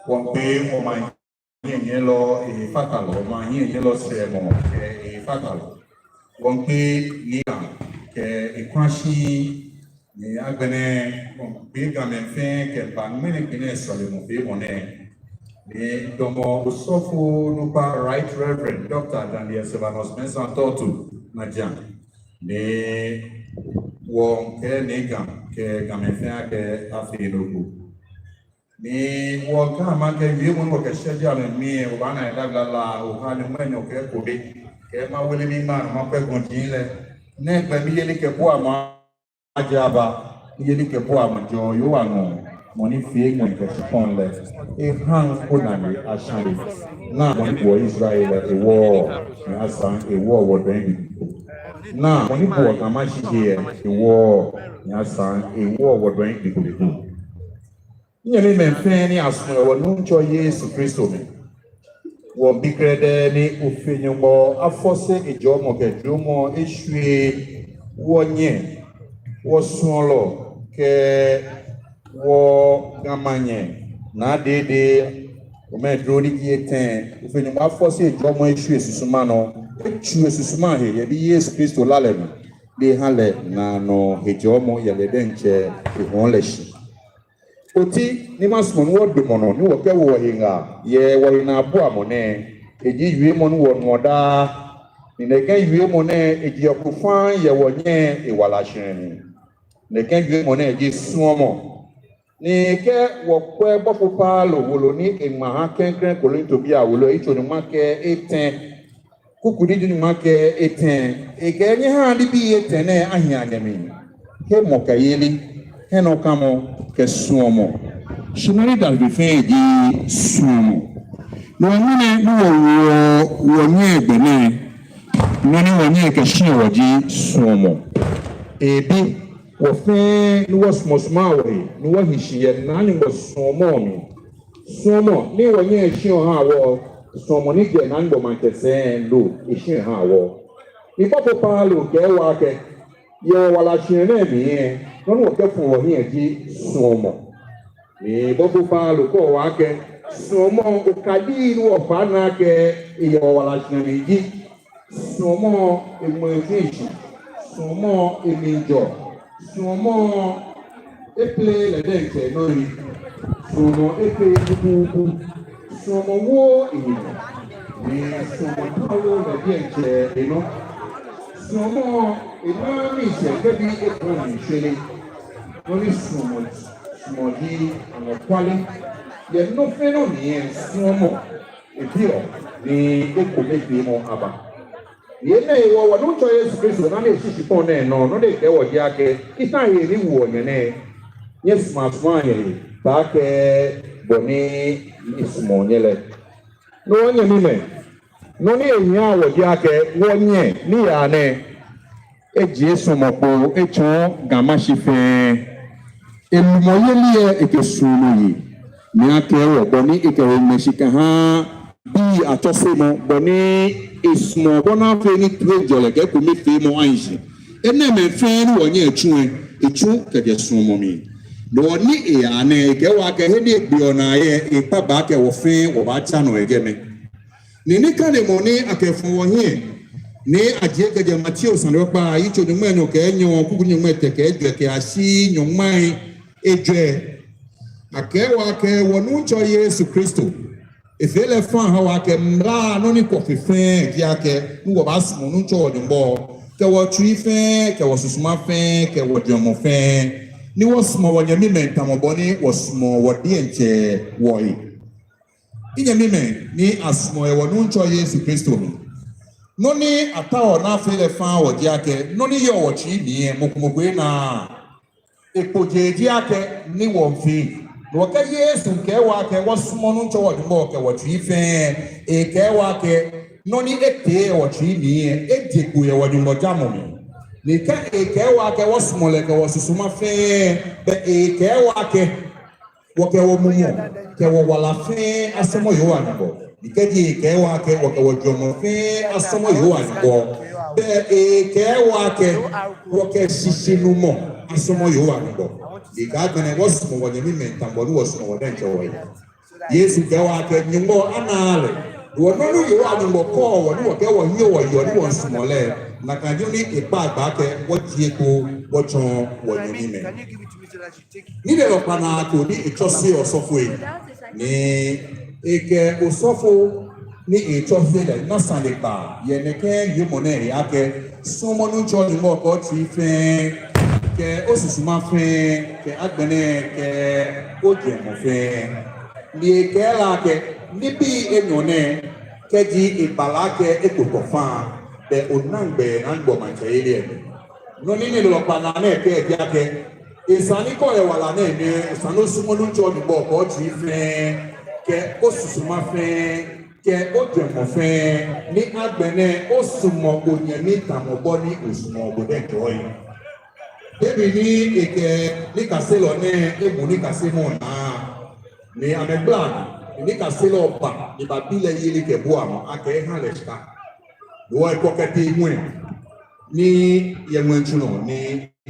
wampe oma yelo fatalo ma yelo semo fatalo wampe nia ke ikwashi Ni agbene big amenfe ke bangmene kine sole mo fe mone. Ni domo usofu nupa Right Reverend Dr. Daniel Sebanos Mensan Totu Najan. Ni won ke negam ke gamenfe ke afinoku. Ni wo kama ke yemo mo ke sheja le mi o bana edagala o hanu menyo ke kobe ke ma wele mi ma pe gonjile ne gbe mi yele ke bo ama ajaba yele ke bo ama jo yo anu mo ni fi mo ke pon le e han ko na ni ashari na mo ni bo Israel e wo ni asan e wo den na mo ni bo kama shi e wo ni asan e wo den bi Nyame memfen ni asono wo nuncho Yesu Kristo me. Wo bikrede ni ofenyumo afose ejomo kedromo ehwe wonye wo sonlo ke wo gamanye na Dedei Omaedru ni kieten ofenyumo afose ejomo ehwe susuma no echu susuma he ye bi Yesu Kristo lalemu de hale na no ejomo ye le denche ehon leshi. Oti ni masmo no domono ni wo ke wo hinga ye wo na abo amone eji yue mo no wo noda ni ne kan yue mo ne eji okufan ye wo nye iwala hyen ne kan yue mo ne eji suomo ni ke wo kwe bopopa lo wolo ni enma ha kenkren kolinto bia wolo icho ni make eten kukudi ni make eten ege ni ha di bi eten ne ahia nyame ke mokayeli he no kamo ke suomo shimari da bife di suomo no nyine no wo nye gbene no ni wo nye ke shi wo di suomo ebi wo fe no wo smosma wo no wo hishiye na ni wo suomo mi suomo ni wo nye shi o ha wo suomo ni je na ngo mankese lo ishi ha wo ni popo palo ke wa ke yo wala shine mi no wo ke fun wo nye di suomo ni bobo palo ko wa ke suomo okadi no fa na ke yo wala shine ji suomo emoji suomo eminjo suomo eple le denke no ri suomo epe kuku suomo wo ni suomo palo le denke no suomo imami se ke bi ekran shele no ni suomo Modi and Quali, there no feno ni suomo e pio ni ekomefimo aba. Yene wo no cho Yesu Kristo na ne sisi pone no de ke wo dia ke isa yeri wo nyene. Yes ma swanye ba ke boni ismo nyele. No nye mi me. No ni enya wo dia ke wo nye ni ya ne e Jesu mopo e cho gamashife Elumoyelie ekesuluyi ni akewo boni ekewo meshika ha bi atosemo boni ismo bona fe ni trejole ke ko mi fe mo anji ene me fe ni wonye echu ke de sumo mi do ni e ane ke wa ke he ni bi ona ye e pa ba ke wo fe wo ba cha no ege me ni ka ne mo ni akefun wonye ni aje ke je Matthew sanro pa yi cho ni mo enyo ke enyo kuku ni mo eteke ejo ke asi nyomai Eje akewa ke wonuncho Yesu Kristo efele fan ha wa ke mra no ni kofifen ki ake nuwo ba sumo nuncho odumbo ke wo tuifen ke wo susuma fen ke wo diomo fen ni wo sumo wo nyami mentamo boni wo sumo wo dienche wo yi inyami men ni asumo e wonuncho Yesu Kristo no ni atawo na fele fan wo di ake no ni yo wo chi ni mokumogwe na Ekojeji ake ni wonfi no ka Yesu nke wa ke wosumo no ncho wodimo ke wotuife ke wa ke no ni ete wotui ni ejeku ye wodimo jamomi ni ka ke wa ke wosumo le ke wosusuma fe be ke wa ke wo ke wo mumo ke wo wala fe asemo yo anbo ni ke di ke wa ke wo ke wojomo fe asemo yo anbo be ke wa ke wo ke sisinumo asomo yo anbo the God when was mo wonye mi mentambo no was no wonye nche wo Yesu ke wa ke nyimbo anale Wọ́n náà yóò wà ní wọ́n kọ́ wọ́n ní wọ́n kẹ́ wọ́n yíyọ wọ́n yọ ní wọ́n sùmọ́lẹ̀ nàkàdé ní ìpa àgbà kẹ wọ́n ti epo wọ́n tán wọ́n yẹn ní mẹ́. Nílẹ̀ lọ́pàá náà kò ní ìtọ́sí ọ̀sọ́fọ̀ yìí ní ike ọ̀sọ́fọ̀ ní ìtọ́sí rẹ̀ náà sàlẹ̀ pa yẹnìkẹ́ yóò mọ̀ náà yà kẹ́ sọmọnú jọ ní wọ́n kọ́ ti fẹ́ kẹ́ ó sì sùn máa fẹ́ kẹ́ agbẹ̀nẹ̀ kẹ́ ó jẹ̀ mọ̀ fẹ́ ní ike la kẹ́ níbi ènìyàn náà kẹ́jì ìbàlá kẹ́ èkótó fún un bẹ́ onangbe nangbọ̀ màjẹ̀ yìí rẹ̀ nọ́ní ní lọ́pàá náà náà kẹ́ ẹ̀dí akẹ́ ìsàníkọ̀ ẹ̀wà là náà ní ìsànósúmọ́nú jọ nígbọ̀ ọ̀kọ́ tì í fẹ́ kẹ́ ó sùsùmá fẹ́ kẹ́ ó jẹ̀mọ̀ fẹ́ ní agbẹ̀nẹ́ ó sùmọ̀ òyìn ní tàmọ̀bọ́ ní òsùmọ̀ ògbódẹ̀ jọ yìí. Débi ní ìkẹ́ níkàsí lọ ní ègbò níkàsí mọ̀ náà ní amẹ́gbẹ́ níkàsí lọ bà ìbàbílẹ̀ yìí ní kẹ̀bú àmọ́ akẹ́ hàn lẹ̀ ṣá. Wọ́n ẹ̀kọ́ kẹ́tẹ́ ìwọ̀n ní yẹ̀wọ̀n ìtúnà ní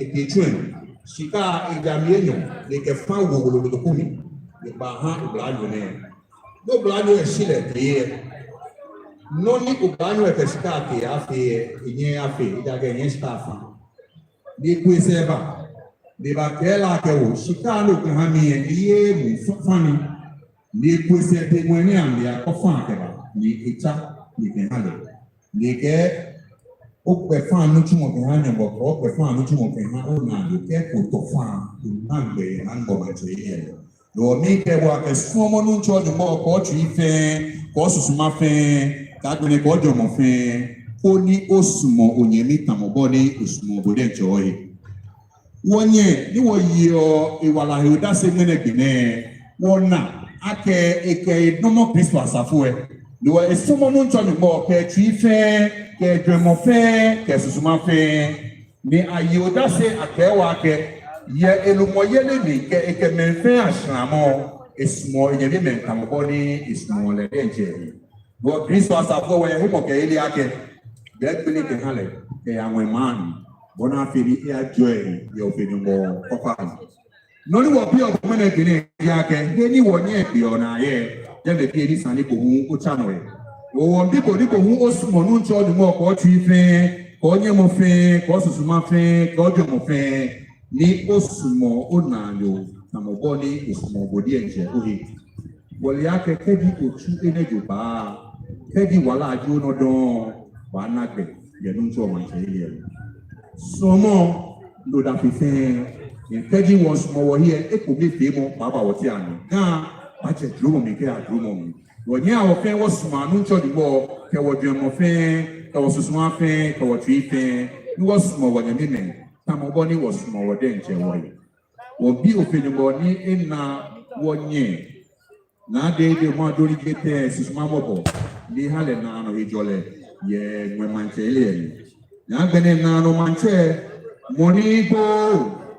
ètè ìtúnà sika ìdàmìẹ́yàn ní kẹfà wòwòlòdòkùnmi nípa hàn ìbùránù náà. N'obùránù ẹ̀ sílẹ̀ kéye nọ́ní ìbùránù ẹ̀fẹ̀ sika àkè àfẹ́ ìyẹn àfẹ́ ìdàgẹ̀ ìyẹn sika àfà ní ikú ẹsẹ̀ ẹ̀bà nípa kẹ́lá kẹwò sika lókè hàn mí ẹ̀ iye mú fani ní ikú ẹsẹ̀ ẹ̀dẹ̀gbọ̀n ní àmì àkọ́fà àkẹ́bà ní ìta ní kẹ́hálẹ̀. Nìkẹ́ ó pẹ̀ fún àánú tí mo fi hàn yàn bọ̀ kọ́ ó pẹ̀ fún àánú tí mo fi hàn ó nà nìkẹ́ kò tọ̀ fún àánú náà gbẹ̀ hàn bọ̀ màtò yìí yẹn. Lọ́wọ́ mi kẹ́ wọ akẹ́sùn ọmọ ní ntọ́ ọdún mọ́ ọkọ̀ ọ̀tún yìí fẹ́ kọ́ sùsùmá fẹ́ kágbẹ́ni kọ́ jọmọ̀ fẹ́ kó ní ó sùmọ̀ ònyẹ̀mí tàmọ̀bọ́ ní òsùmọ̀ òbòdè jọ yìí. Wọ́n yẹ níwọ̀n yìí ọ ìwàlà ìwòdásẹ́ gbẹ́nẹ́gbẹ́nẹ́ wọ́n nà akẹ́ ẹ̀kẹ́ ìdánmọ́ kristu àsàfù ẹ̀. Lọ́wọ́ ẹ̀sùnmọ́ ní ntọ́ ọdún mọ́ ọkẹ́ tù yìí fẹ́ kẹ́ jọmọ̀ fẹ́ kẹ́ sùsùmá fẹ́ ní ayé ìwòdásẹ́ àkẹ́wà akẹ́ yẹ elumọyẹlẹ mi kẹ ekemẹfẹ aṣanamọ esumo enyẹbi mẹntamọbọ ní esumo lẹdẹ njẹ wọ kristu asafo wọ ẹhìn mọkẹ ilé akẹ bẹẹ gbélé kẹhàn lẹ kẹ àwọn ẹmánu bọnà afẹni ẹ adjọ ẹ yẹ òfin mọ kọfà nọni wọ bí ọgbọn mẹnẹ gbélé ẹ akẹ ẹ ní wọ nyẹ ẹbí ọ̀nà ayẹ jẹbẹ bí ẹni sani kò hun ó tsànù ẹ wọ bí kò ní kò hun ó sùmọ ní ntọ́ ni mọ kọ́ tu fẹ́ kọ́ nyẹ mọ fẹ́ kọ́ sùsùmá fẹ́ kọ́ jọ mọ fẹ́ ní osùmọ̀ ọ̀nàlò àmọ̀bọ́ ní osùmọ̀ òbòdì ẹ̀jẹ̀ òye wọlé akẹ́kẹ́ bí òtú ẹnẹ́jọ bá kẹ́dí wàhálà àjọ ọ̀nàdán wàá nàgbẹ̀ yẹnu tó ọmọ ìṣẹ̀lẹ̀ yẹn sọmọ lọ́dà fífẹ́ kẹ́dí wọn sọmọ wọ̀nyí ẹ ẹ̀kọ́ mi fèé mọ́ pàápàá wọ́n ti àná gán àjẹ dúró mọ̀ mi kẹ́ àdúró mọ̀ mi wọ̀nyí àwọn fẹ́ wọ́n sọmọ àánú tó dìbò kẹwọ́ dùnmọ̀ fẹ́ kẹwọ́ sọsọmọ fẹ́ kẹwọ́ tù ìfẹ́ ní wọ́n sọmọ wọ̀nyí mímẹ́ tamọbọ ní wọsùmọ wọdẹ nkyẹn wọyẹ obi òfìnìbọ ní ẹnà wọnyẹ Naa Dedei Omaedru gbẹtẹ sísúmọ bọbọ ní halẹ nànà ìjọlẹ yẹ gbẹmànkyẹ ilẹ yẹ nàgbẹnẹ nànà mànkyẹ mọní gbọọ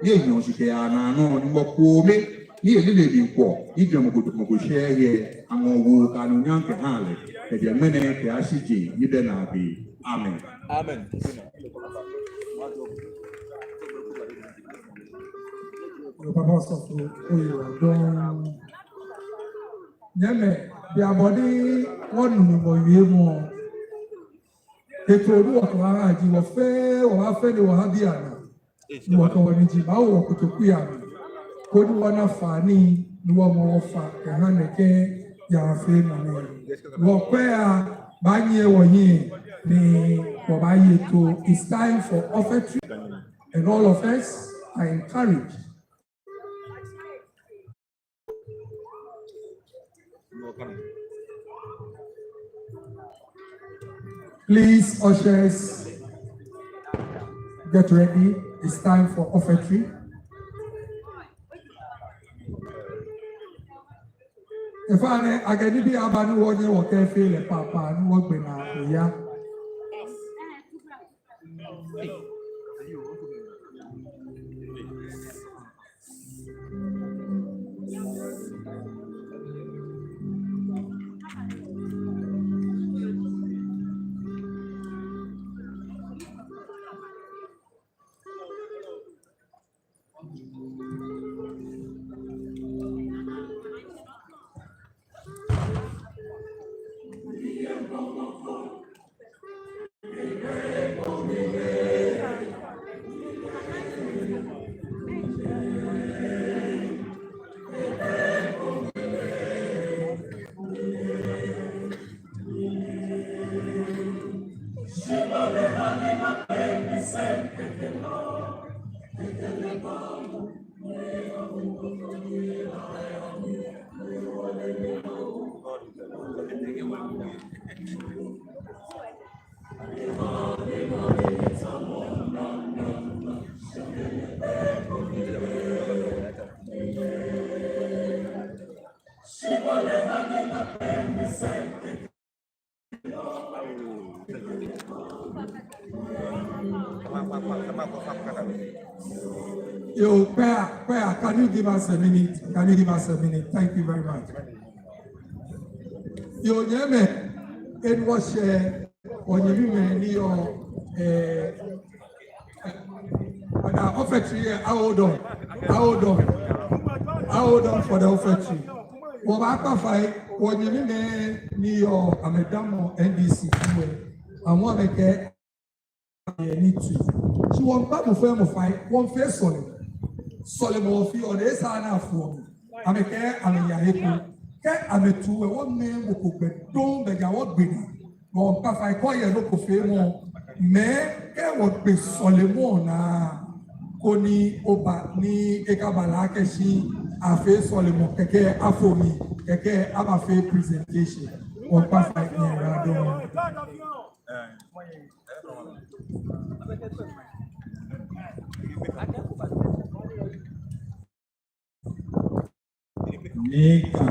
ní èyàn òṣìṣẹ ànànà nígbà kòmé ní èlélẹ ní nkọ ní ìjọba mọkòṣẹ yẹ àwọn owó kanu nyankẹ hàn lẹ ẹdẹ mẹnẹ kẹ aṣíjì yídẹ nàbẹ amen. Amen. Baba sọ̀tò oyè ọ̀dọ́. Nyẹ́mẹ̀ bí abọ́dé wọ́n nù mí wọ̀ yé mu ọ́. Ètò olúwọ̀kọ̀ ara àjì wọ̀ fẹ́ wọ̀ wá fẹ́ ni wọ̀ á bí àná. Ìwọ̀kọ̀ wọ̀ ní jì máa wọ̀ kòtòkú yà mí. Kó ní wọ́n náà fà á ní ni wọ́n mọ̀ wọ́n fà ẹ̀hán nìkẹ́ yàrá fẹ́ nà mí. Wọ̀ pẹ́ à bá yẹ wọ̀ yín ni wọ̀ bá yẹ tó. It's time for offertory and all of us are encouraged. Please, ushers, get ready. It's time for offertory. If I get to be a man who wants to feel a papa and work with her, Yo, Pea, can you give us a minute? Can you give us a minute? Thank you very much. Yo, Yeme, it was when you mean your offertory, hold on for the offertory. Well, after fight, when you mean your Amedamo NDC, and one make need to. She won't come to firm of fight, one face on it. Solomon fi on the side of me. I'm a care, I'm a yahiku. Care, I'm a two, one man who could don't beg our bidding. Bon, pas fait quoi, il y a d'autres faits, mais qu'est-ce que peut Solomon na koni oba ni ekabala keshi a fait Solomon quelqu'un a fourni, quelqu'un a fait présentation. On pas fait rien. Nika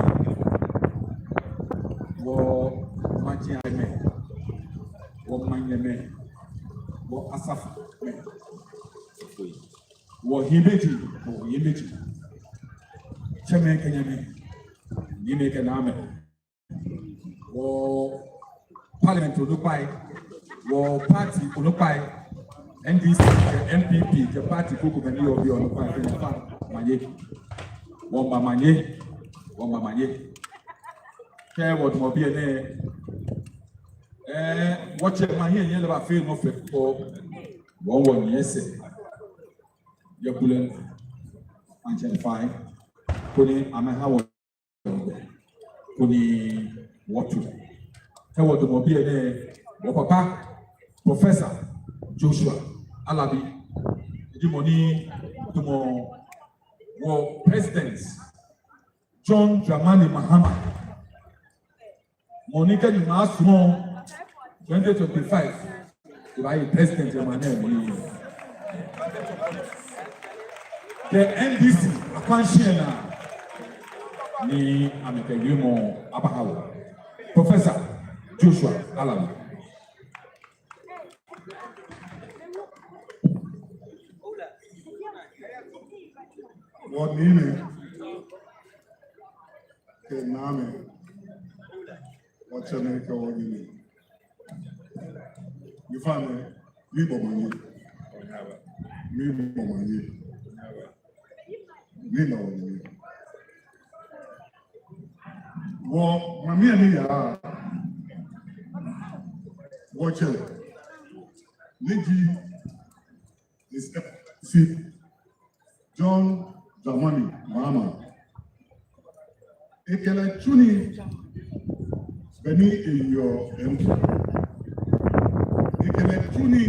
wo Mannye me wo Mannye me wo Asaf me wo Hibeji Cheme Kenya me Nime Kename wo Parliament Onupai wo Party Onupai NDC NPP the party Koko Meni Obi Onupai Kenya Mannye Womba Mannye. Care what more be there. Watch it, my here, never feel no flip for 1 yes. You're pulling and 5. Putting I'm a how putting water. Care what more be there. Papa, Professor Joshua Alabi, Jimoni, Tumo. War presidents John Dramani Mahama Monica Nimasmo 2025 by President Emmanuel. The NDC Akwanshena ni Amekayumo Abahawa Professor Joshua Alabi. What meaning? Name. What's your name? What you mean? You found me? Me Mannye. Me no one. Well, Mami and ya. Watch it. Niji is see John Dramani Mahama. Ekele Chuni Beni Eyo MP. Ekele Chuni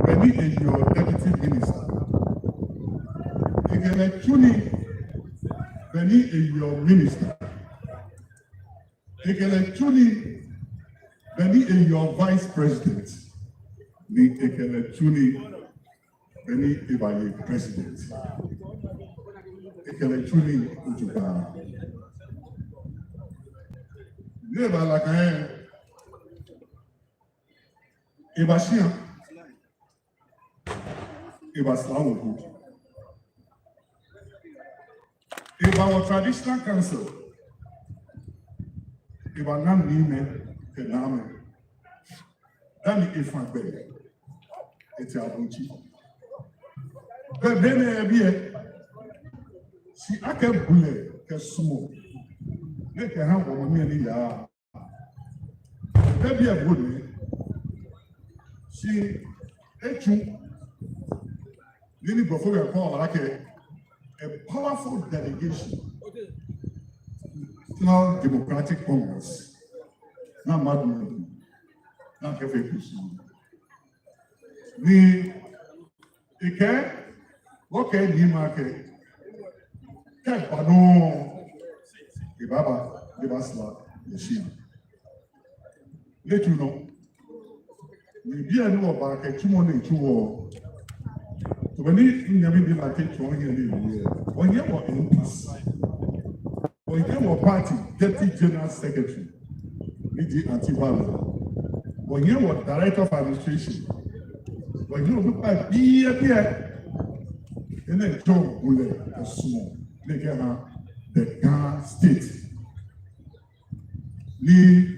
Beni Eyo Deputy Minister. Ekele Chuni Beni Eyo Minister. Ekele Chuni Beni Eyo Vice President. Ni Ekele Chuni Beni Ebaye President. Ekele Chuni Ujuba. Neba la kae. Ebashia. Ebaslawu. Eba our traditional council. Eba nam nime kename. Dani Iiifinal. Eti abunchi. Bene ebie. Si ake bule ke sumo. Neke ha wo mi ni ya. maybe a good she etu nini before we call like a powerful delegation National Democratic Congress na madman na kefe kusi ni ike woke ni make ke pano ibaba ibasla yeshia let you know ni bia ni oba ke tumo na tuwo to beni nyame bi la ke tuwo here ni onye wo MPs onye wo party deputy general secretary BD anti-violence onye wo director of administration onye wo pa bia ene to gule osumo make ha the Ghana state ni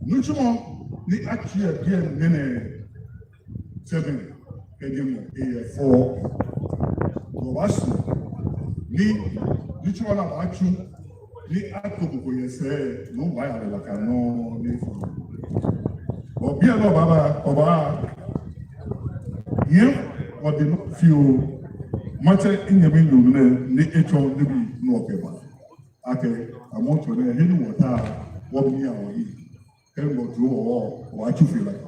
nuchumo ni actually again nene 7 kedimu A4 wasu ni nuchumo na wachu ni akoko yese no wa ya la kano ni obi elo baba oba yen o de no feel much in the window ni echo ni no okeba ake amonto na hinu wota wo mi awon yi can go through or what you feel like.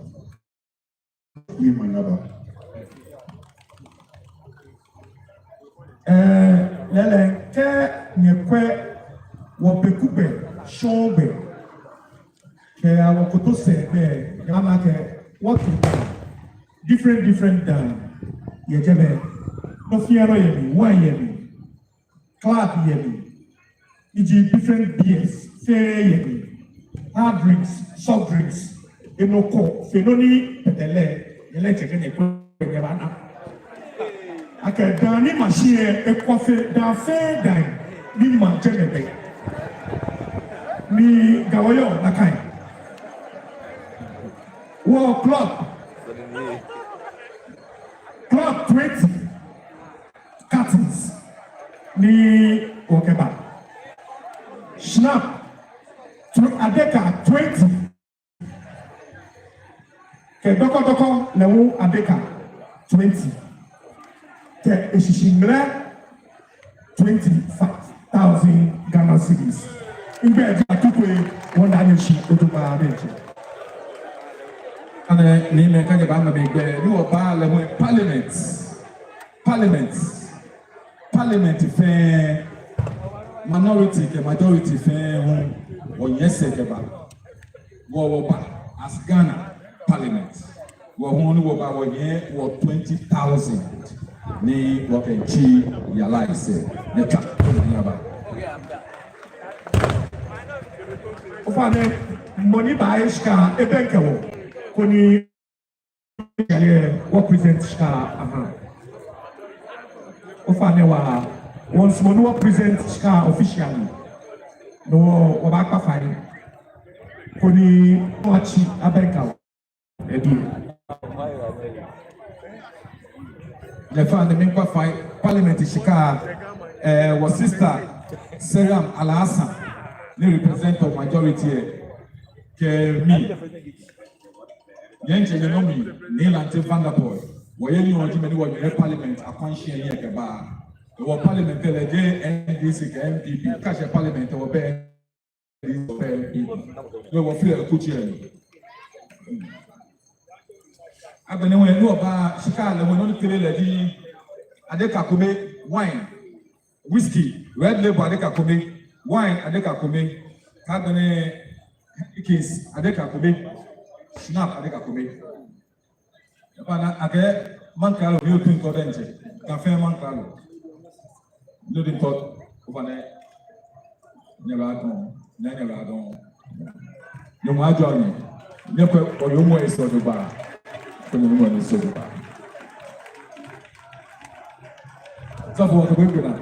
Me, my neighbor. Lele, ke nyekwe wopekube shombe ke awokoto sebe gama ke what different yejebe no fiero yemi wine yemi club yemi iji different beers fair yemi hard drinks, soft drinks, enoko, fenoni, petele, cheke ne kwenye bana. Ake dani machine ekwafe da fe dai ni manjenebe ni gawayo nakai. War club 20 cartons ni okeba. Snap Adeka 20. Ke doko lewu Adeka 20. Ke Eshishimre 25,000 Ghana cedis. Imbe atukwe wanda nyeshi otuba abenche. Ane ni me kanye ba mabegbe ni oba lewu parliament fe minority ke majority fe won oyese keba wo ba as Ghana parliament wo hunu wo ba wo ye wo 20,000 ni wo kenchi yala ise ne ka ni aba Ofane money ba iska ebenkewo koni yale wo present ska aha Ofane wa once money wo present ska officially no wabaka fine koni wachi abenka ebi le fa de min kwa fine parliament shika was sister Seram Alhassan ni represent of majority ke mi yenche no mi ni lante Vanderpool wo ye ni oji me ni wo ye parliament akwanhye ni ke ba wo parliament le je NDC ke MPP ka she parliament wo be no wo free akuchi ni abene wo ni oba shika le wo no tele le di Adeka Kome wine whiskey red label Adeka Kome wine Adeka Kome kadene case Adeka Kome snap Adeka Kome bana ake mankalo mi open ko denje ka fe mankalo no din tot obane nyaba don no ma joni ne ko oyo mo eso do ba ko mo mo eso do ba so for the people na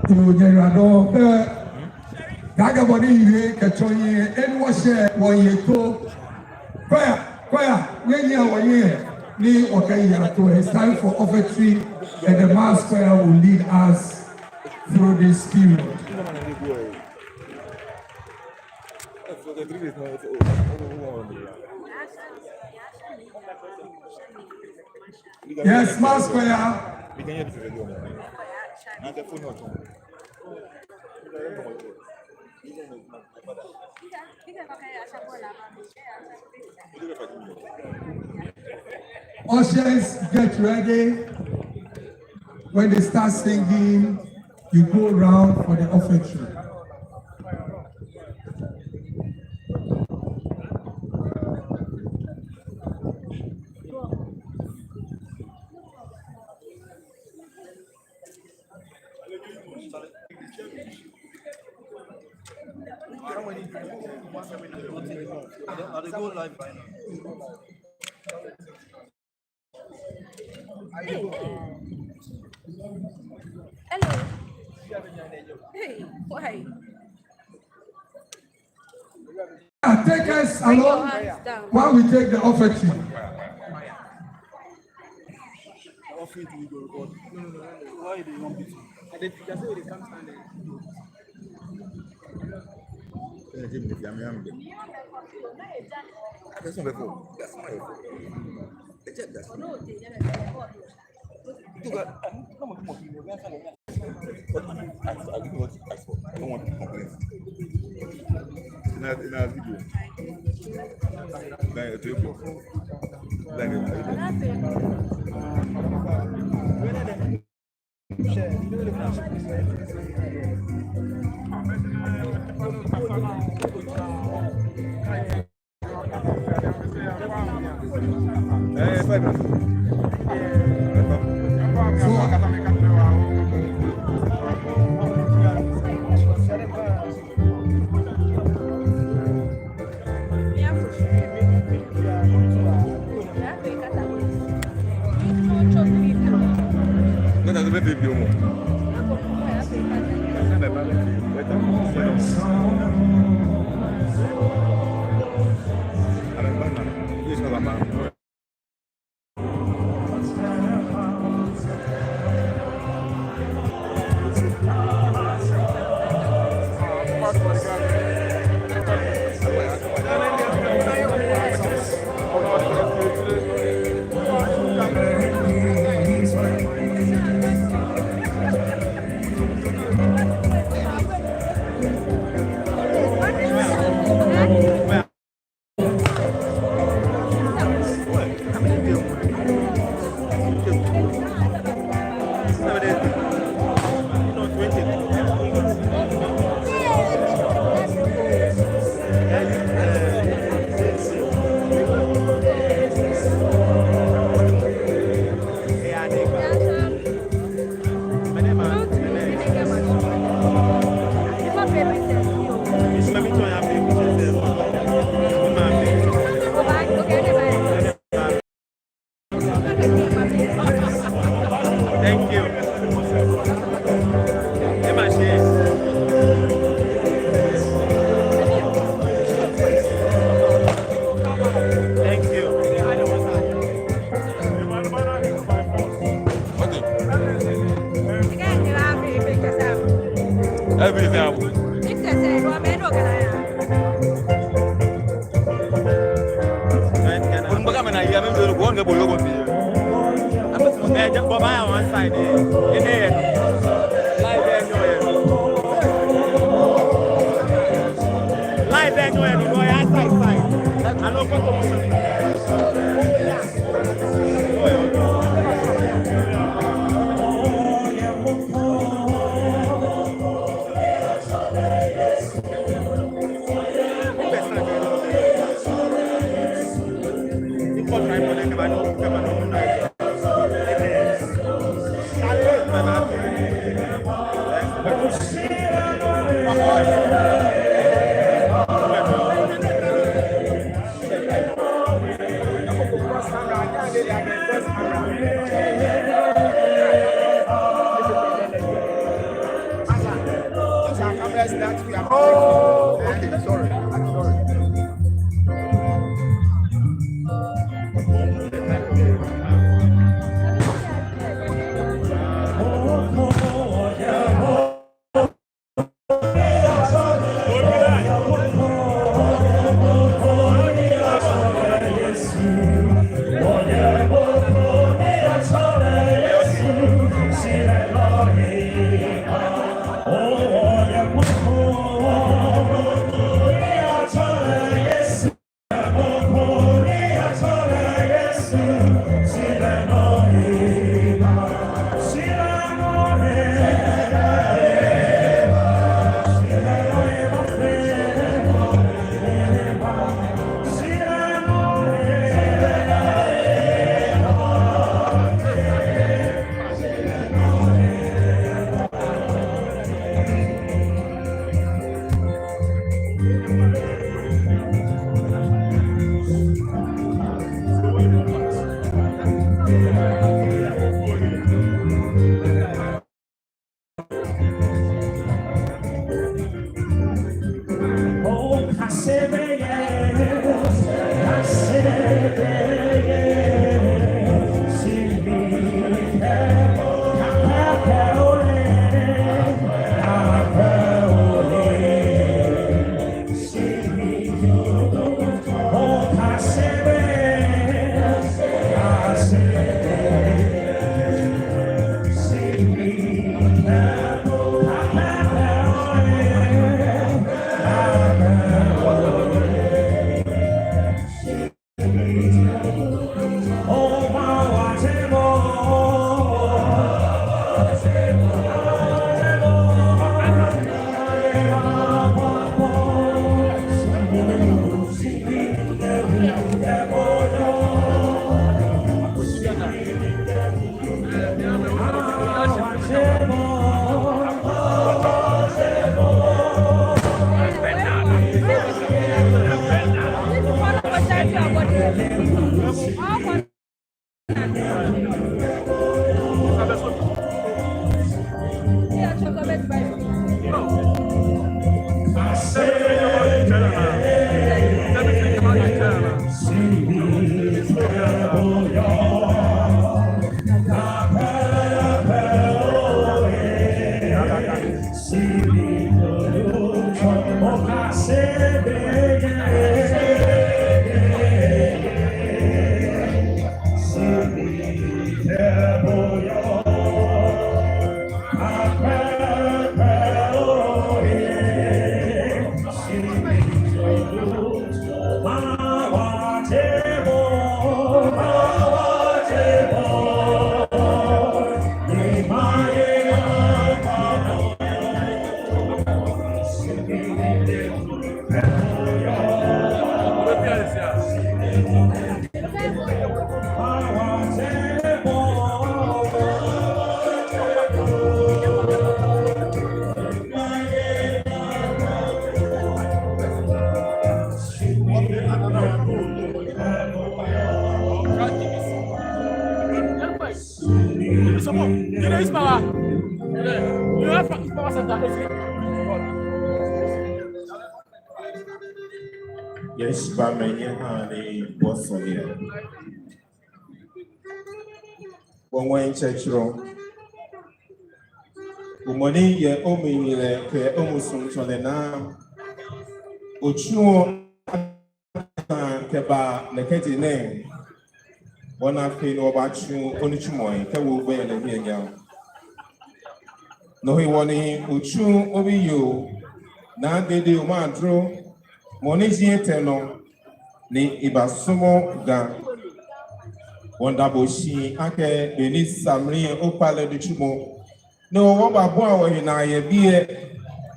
to generado daga body ire kechonye enu wose woyeto Choir, when you are here, it's time for offertory, and the mass choir will lead us through this period. Yes, Mass Choir. Ushers, get ready. When they start singing, you go around for the offertory. Hello. Hey, why? Take us along while we take the offertory. Why do you want me to? I did just say they come stand there. I don't want to complain. In a video. Like a table. Like Yes, Mannye honey, what's on here? One way in church room. Umoni ye omi le ke omusun chole na ochuo keba neketi ne wana fe no ba chu onichumoy ke wo gbe le bi enya no he woni ochu obi yo Naa Dedei Omaedru moni jiete no ni ibasumo ga wonda boshi ake beni samri opale du chumo no wo ba bo awon na ye bie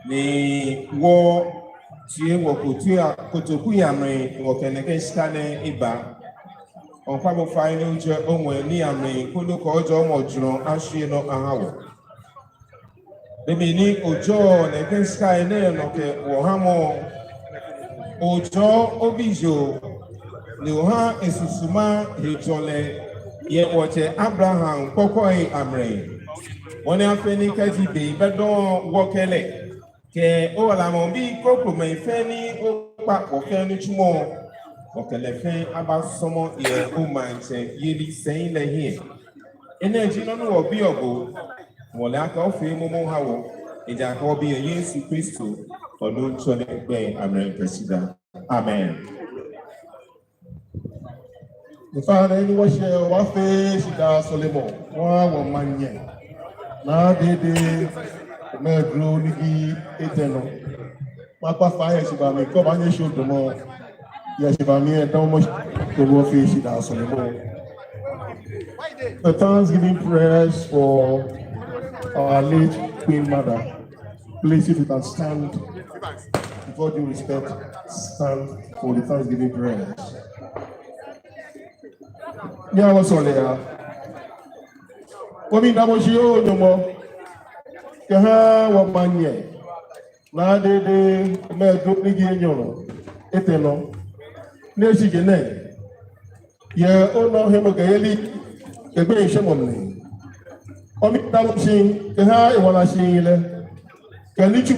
ni wo tie wo kotoku ya no wo keneke skane iba on pa bo fa ni uje onwe ni ame kodo ko ojo mo juro ahwe no ahawo bebi ni ojo ne ken sky ne no ke wo ha mo ojo obijo ni wo ha esusuma hejole ye woche Abraham kokoi amre woni afeni kaji be bedo wokele ke o la mo bi koko me feni o pa o feni chumo okele fe abasomo ye o manche yeli sein le here energy no no obi ogo wole aka ofe momo hawo eja aka obi Yesu Kristo onu nchole gbe amre president amen. The father any wash your face Solomon wa Mannye Naa Dedei Omaedru nigi eteno. Mapa fire shibami ko banye show domo. Ya shibami e domo to fish da solemo. The Thanksgiving prayers for our late Queen Mother. Please, if you can stand, before due respect, stand for the Thanksgiving prayers. Yeah, what's all there? What mean that was you no more? Kaha wa Mannye. Naa Dedei Omaedru nigi enyono. Eteno. Neshi gene. Ye ono hemo gayeli. Kebe ishemomne. Omi dawo shin. Kaha iwala shin ile. Kanichu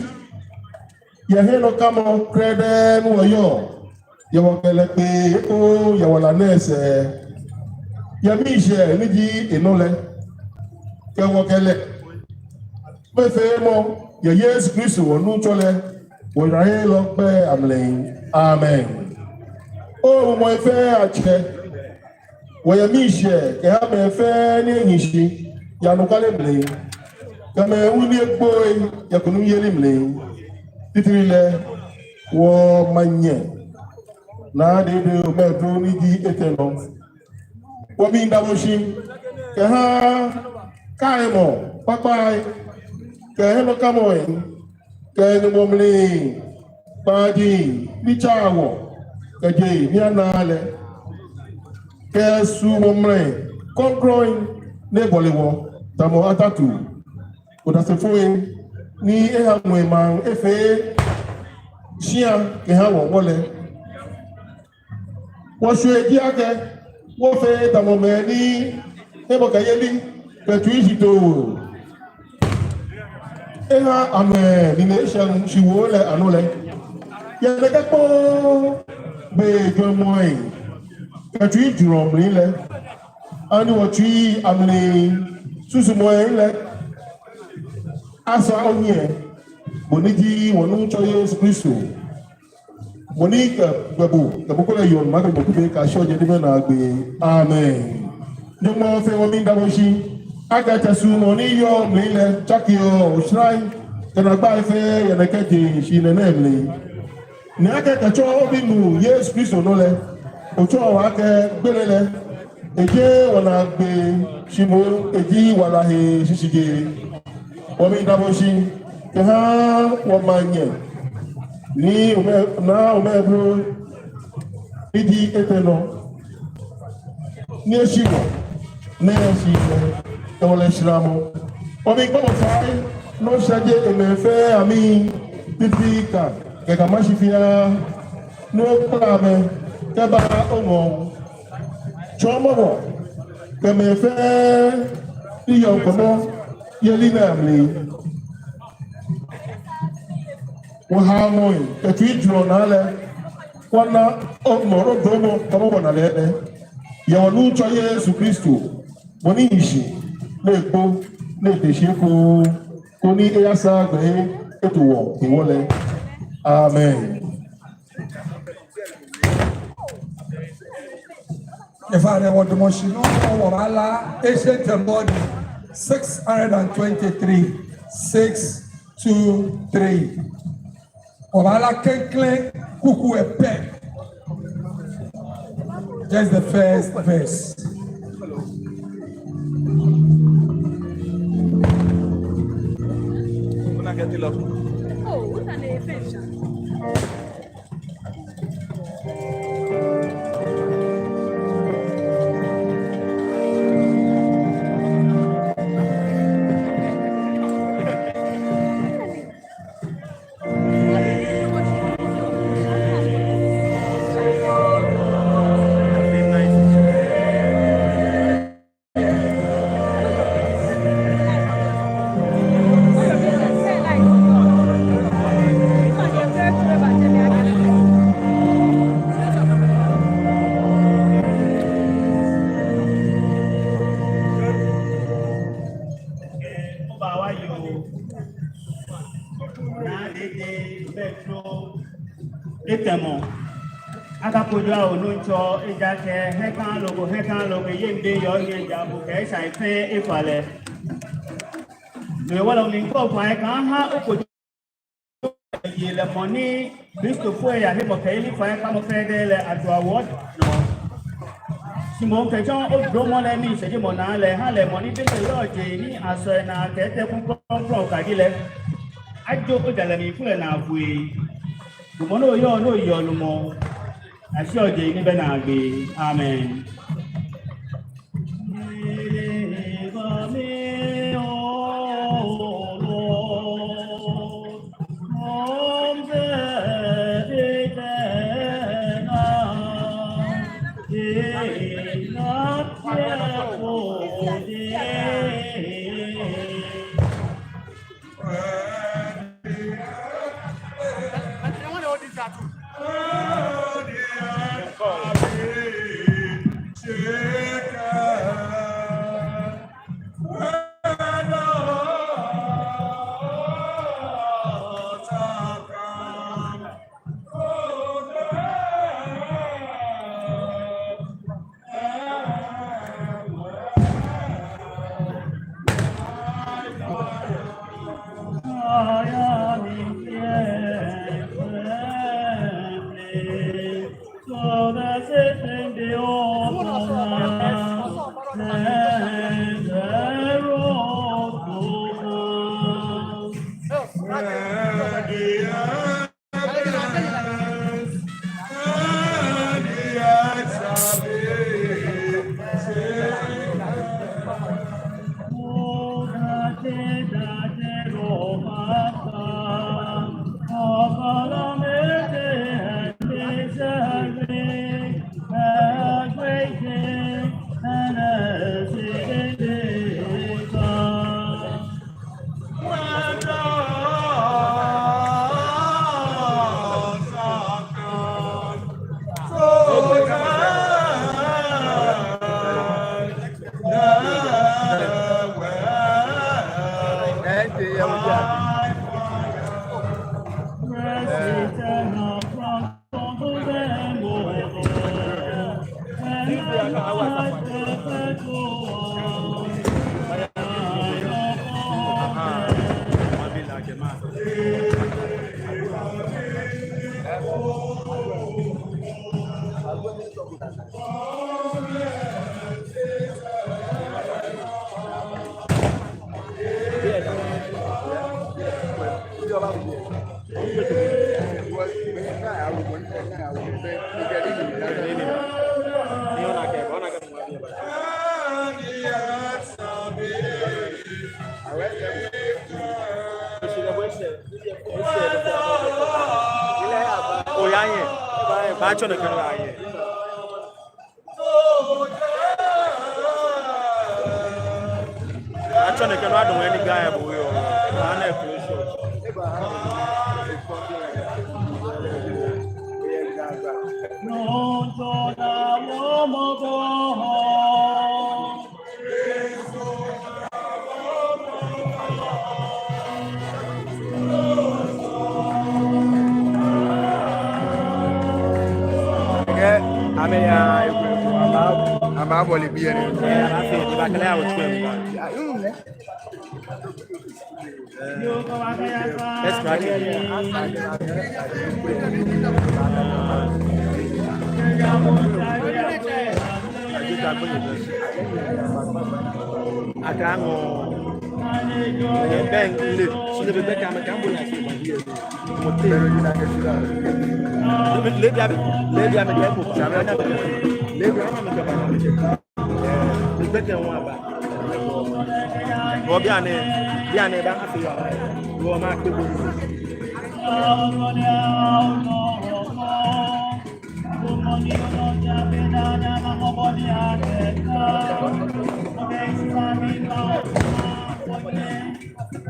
yaheno kama krede muwayo yawakele pe o yawala nese yamishe niji inole kewakele mefemo ya Yesu Kristo wonu chole woraye lo pe amen amen o mo efe ache wo yamishe ke ha me fe ni enyishi yanukale ble kama wuni egbo yakunu yeli mle titrile wo Mannye Naa Dedei Omaedru nigi eteno wo mi ndamoshi ke ha kaimo papa ke helo kamo ke ni momle padi ni chawo ke je ni anale ke su momle konkroin ne bolewo tamo atatu Odasefoe ni eha mwema efe shia ke ha wole wo shwe ji ake wo fe tamome ni ebo kayeli ke tuishito eha ame ni nation shiwole anole ya le ko be jomoy ke tuijuro mrile ani wo tui amni susumoy le asa onye moniji wonu cho Yesu Kristo monika babu ko le yon ma ko be ka shoje de na gbe amen nimo fe wo mi ndamoshi aga tasu moni yo mile chakio shrine kana gba fe yana keje shi ne nemle ni aga ta cho bi mu Yesu Kristo no le o cho wa ke gbelele eje wona gbe shimo eji wala he shishige Omi ndamoshi kaha wa Mannye ni Naa Omaedru nigi eteno ni eshiwo ne eshiwo ewole shiramo omi gbọmọ fai no shaje emefe ami titika keka mashifia no plame keba omo chomo kemefe iyo komo Yelina mli wahamoi etwijro nale wana omoro domo kama wana lele ya wanucho Yesu Kristo wani ishi lekpo letesheko koni eyasa gbe etuwo iwole amen. If I were the machine, ancient body 623 623. Obala kenkle kuku epe. Just the first verse. Oh, what an invention. Akapoja onuncho ejake hekan logo yembe yo yenja buke sai fe ifale So what only go by can the money this to put a him of any fire come of at your word. Simon Pejon of Bromon means a Monale, Hale, money been a lot, Jamie, as I get the from Cadile. I joke with the full enough way. The mono yo no yolumo. I saw Jamie Benagi. Amen.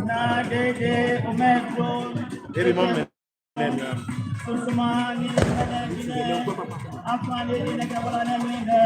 Naa Dedei Omaedru. Every moment. Susumani afani ile kabla na minde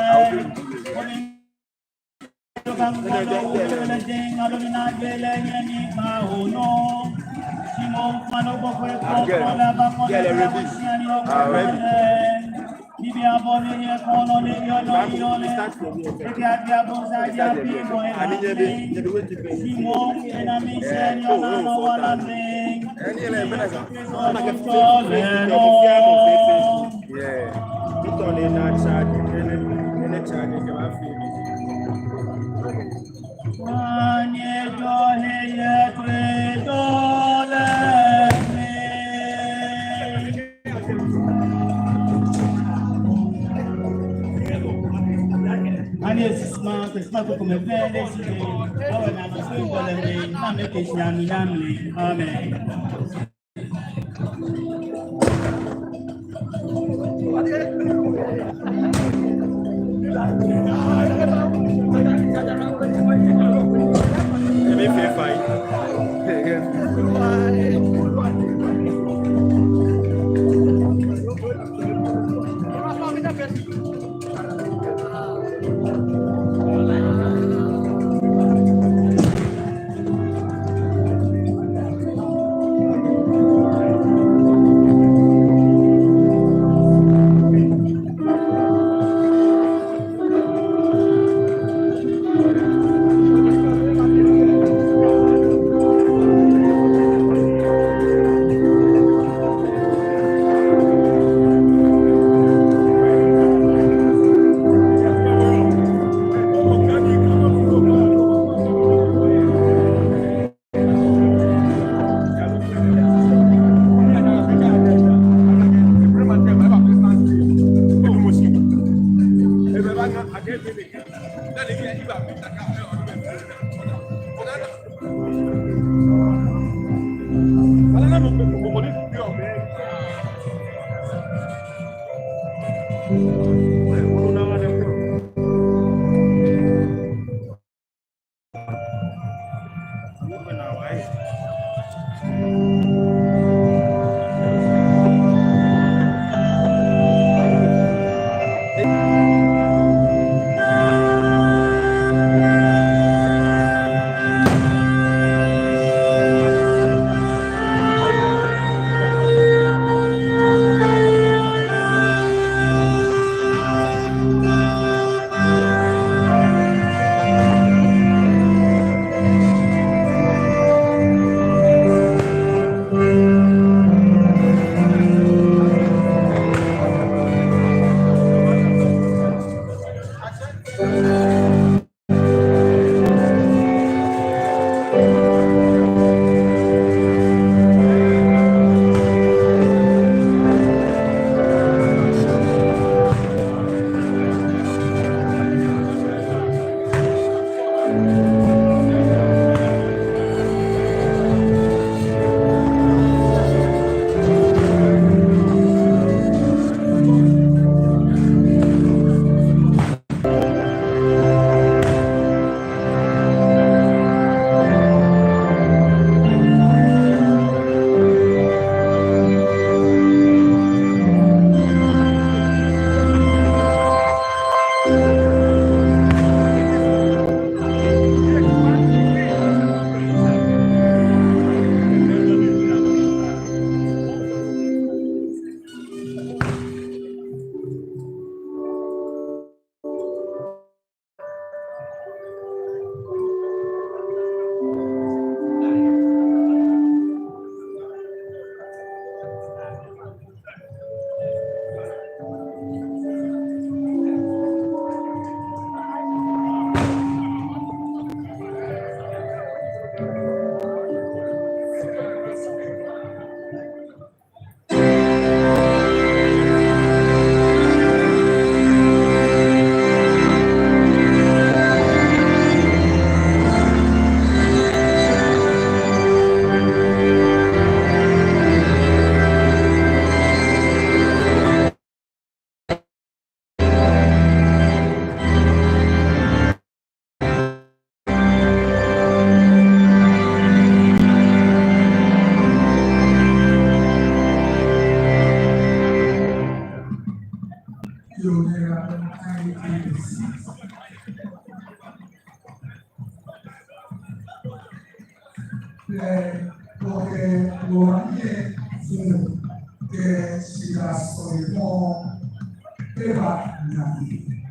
Eva Nani.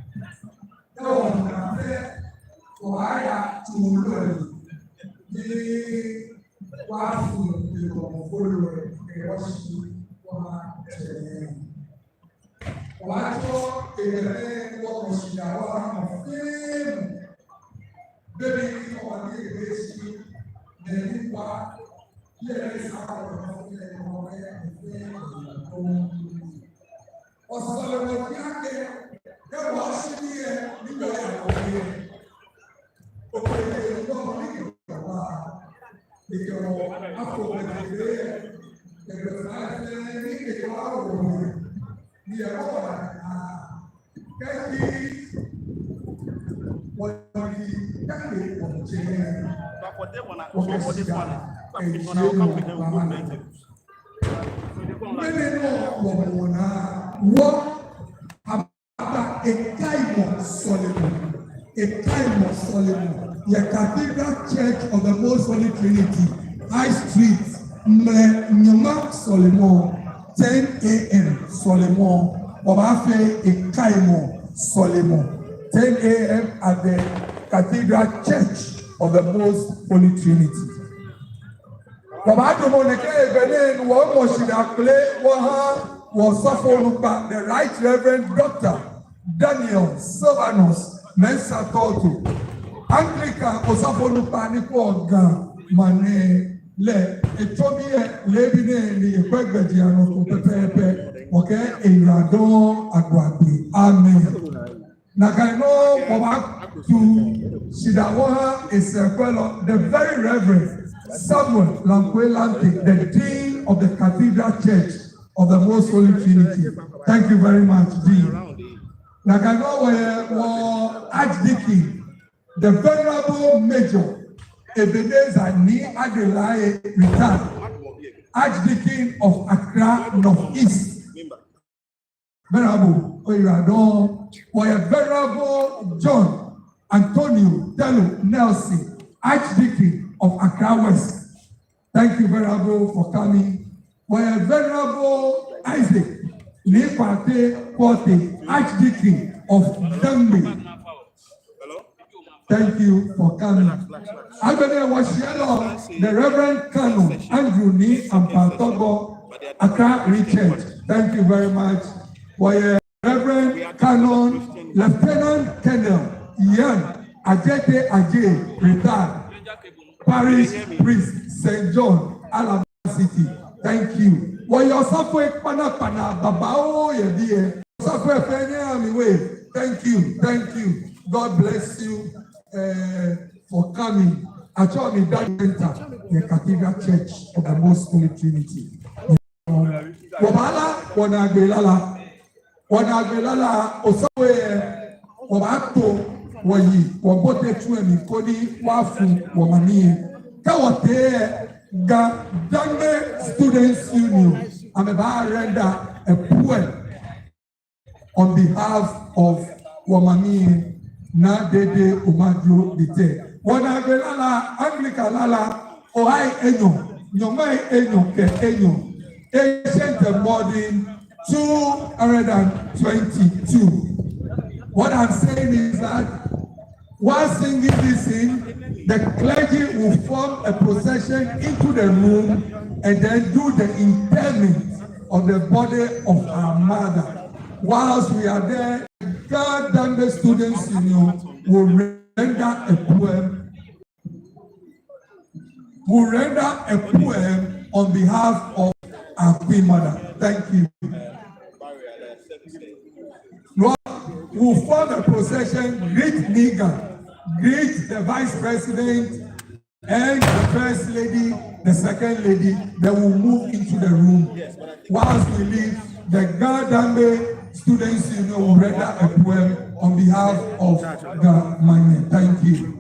No, Ohaya to learn the wafu the follower the worship Wacho ele considerava firme bebê com a igreja de língua que ele estava o Salomão que eu acho que é liberado porque ele não liga para que eu aproveitei que eu falei que claro e agora que the Cathedral Church of the Most Holy Trinity, High Street, Nyama Solomon, 10 a.m. Solomon, Obafe Ekaimo Solomon, 10 a.m. at the Cathedral Church of the Most Holy Trinity. The Right Reverend Dr. Daniel Sylvanus Mensa Toto, Anglican Osafolupa Nipo Mannye le etobie lebine ni ekwegbeji ano pepepe okay irado agwabi amen na kaino go back to Sidawoha Esekwelo, the very Reverend Samuel Lankwelante, the Dean of the Cathedral Church of the Most Holy Trinity. Thank you very much, Dean. Na kaino Archdeacon, the Venerable Major Ebenezer Ni Adelaide retired, Archdeacon of Accra Northeast. Venerable Oyradon, Venerable John Antonio Delo Nelson, Archdeacon of Accra West. Thank you, Venerable, for coming. Venerable Isaac Lepate Porte, Archdeacon of Dambi. Thank you for coming. Agbede Washielo, the Reverend Canon Andrew Ni and Pantogo, Accra Rites. Thank you very much. Reverend Canon Lieutenant Colonel Ian Ajete Aje, retired, Parish Priest St. John, Alabama City. Thank you. Your software pana babao ye software anyway. Thank you. Thank you. God bless you. For coming. Actually, that center, the Cathedral Church of the Most Holy Trinity. Wanagbelala, Osawe, Obato, Wayi, Wabote Tuemi, Kodi, Wafu, Wamani, Kawate, Dange Students Union, I'm about to render a poem on behalf of Wamani. Naa Dedei Omaedru Rites. Wanagbelala, Anglican Lala, Ohai Enyo, Nyomai Enyo Ke Enyo, Ancient and Modern 222. What I'm saying is that while singing this hymn, the clergy will form a procession into the room and then do the interment of the body of our mother. Whilst we are there, God and the students will render a poem on behalf of our Queen Mother. Thank you. Lord, we'll form a procession, greet Niga, greet the Vice President and the First Lady, the Second Lady, then we'll move into the room. Whilst we leave, the Gardambe students will render a poem on behalf of the Mannye. Thank you.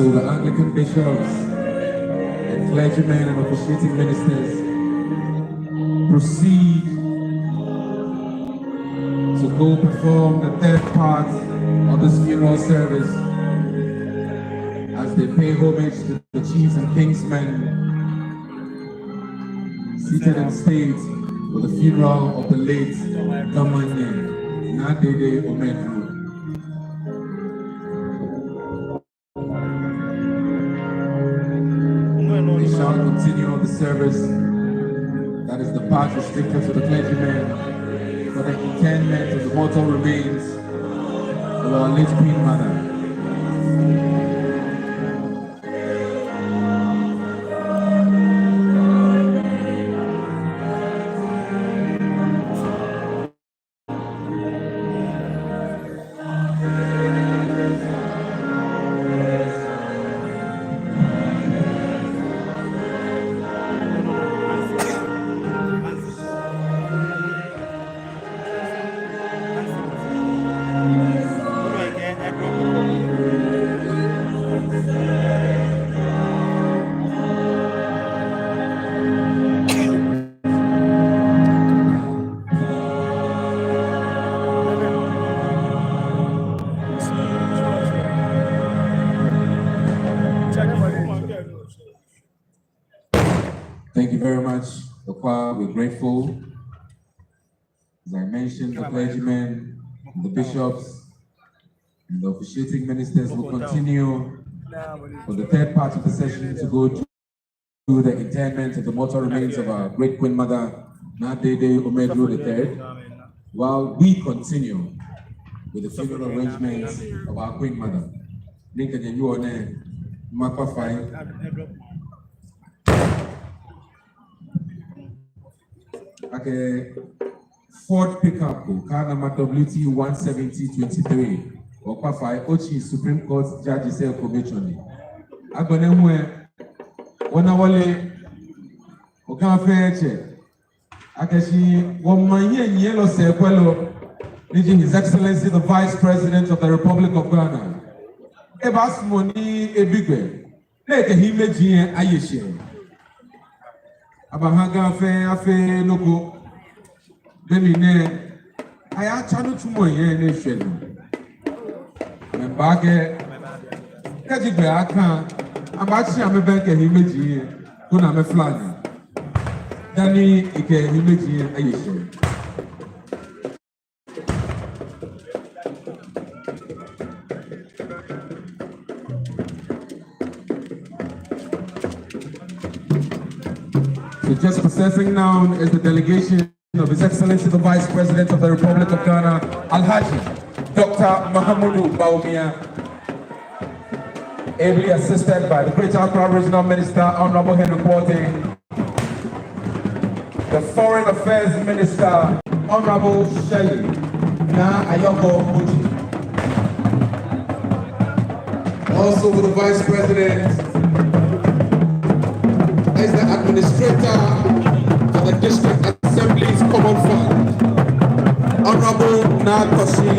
Also, the Anglican bishops and clergymen and officiating ministers proceed to go perform the third part of this funeral service as they pay homage to the chiefs and kingsmen seated in state for the funeral of the late Mannye, Naa Dedei Omaedru. They shall continue on the service. That is the part restricted to the clergymen for the interment of the mortal remains of our late Queen Mother. Thank you very much, the choir. We're grateful. As I mentioned, the clergymen, the bishops, and the officiating ministers will continue for the third part of the session to go to the interment of the mortal remains of our great Queen Mother, Naa Dedei Omaedru III, while we continue with the funeral arrangements of our Queen Mother. Okay, Ford pickup, car number WT 17023, Okafai, Ochi Supreme Court Judge Isel Commission. Agbonemwe, Wanawale, Okafe, Akashi, Wamanye Yellow Sequelo, His Excellency the Vice President of the Republic of Ghana. Ebas Moni Ebigwe, Leke Himeji Ayeshe. Abahaga afe logo bemi ne aya chanu tumo yen ne hwelu me bage kajigbe aka abachi amebenke himeji ko na me flani dani ike himeji ayeshe. So just processing now is the delegation of His Excellency the Vice President of the Republic of Ghana, Alhaji Dr. Mahamudu Bawumia, ably assisted by the Greater Accra Regional Minister, Honorable Henry Porte, the Foreign Affairs Minister, Honorable Shelley Na Ayoko Muji. Also with the Vice President is the Administrator of the District Assembly's Common Fund, Honorable Naa Dedei.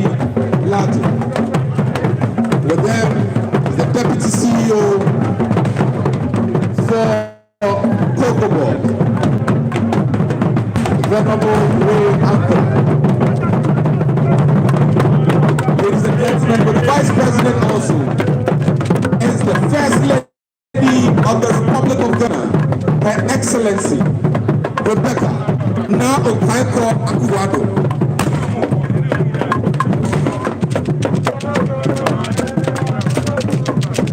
With them is the Deputy CEO for Kokobo, Venerable Ray Uncle. Ladies and gentlemen, with the Vice President also is the First Lady of the Republic of Ghana, Her Excellency Rebecca Naa Dedei.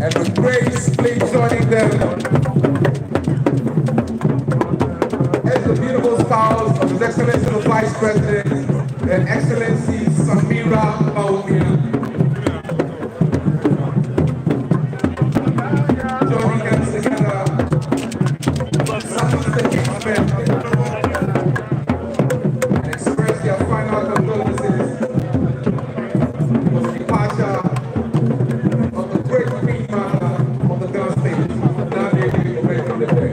And with grace, please joining them as the beautiful spouse of His Excellency the Vice President, Her Excellency Samira Bawumia. Joining hands together. And express their final condolences for the departure of the great Queen Mother of the Ghana State, Naa Dedei Omaedru III.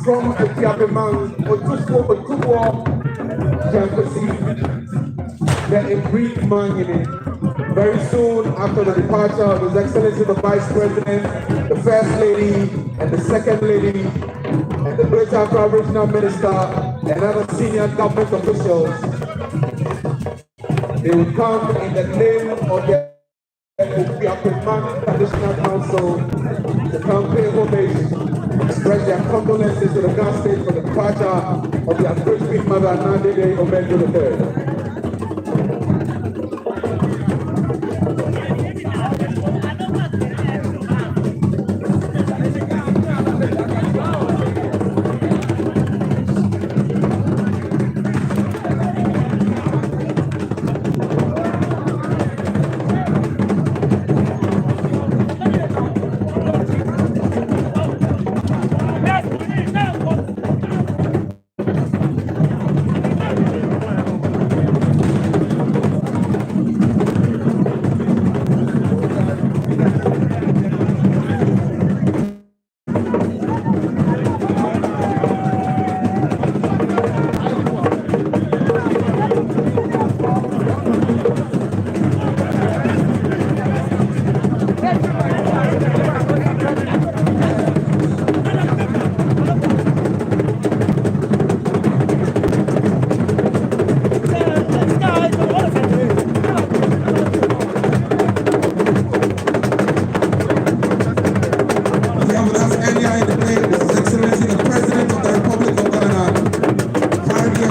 from Etiapemang, Otubo, the Iiifinal Mannye. Very soon after the departure of His Excellency the Vice President, the First Lady, and the Second Lady, and the Greater Accra Regional Minister, and other senior government officials, they will come in the name of the Iiifinal Traditional Council to come pay homage, express their condolences to the Ghana State for the departure of their great Queen Mother, Naa Dedei Omaedru III.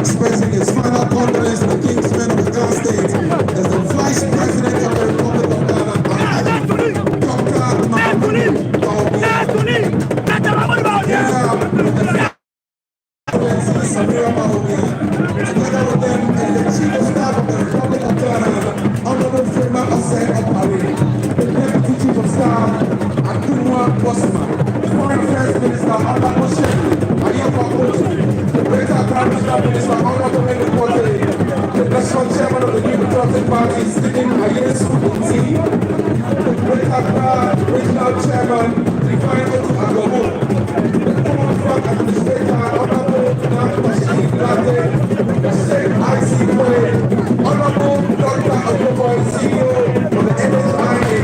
Expressing his final condolence to the Kingsmen of the Ghana State as the Vice President of the Republic of Ghana, Dr. Mannye. Together with them and the Chief of Staff of the Republic of Ghana, Honorable Freeman Osei Opari, the Deputy Chief of Staff, Akunwa Bosman, Foreign Affairs Minister, Honorable Sheikh Ayekwa Otu, the Greater Accra Regional Minister, Honorable Reeby, the National Chairman of the New Patriotic Party, Stephen Ayesu Uti, the Greater Accra Regional Chairman, Divine Otu Agogo, the Common Front Administrator, Honorable Naa Dedei, the Sheikh I.C. Boy, Honorable Dr. Agogo, CEO of the NHIA,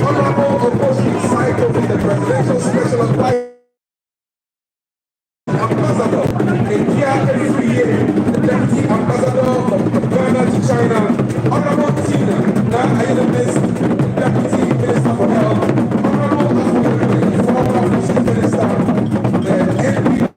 Honorable Oboshi Saito, the Presidential Special Advisor, Ambassador, India every year, the Deputy Ambassador from Ghana to China, Honorable Tina, now Deputy Minister for Health, Honorable African, former Chief Minister, the NP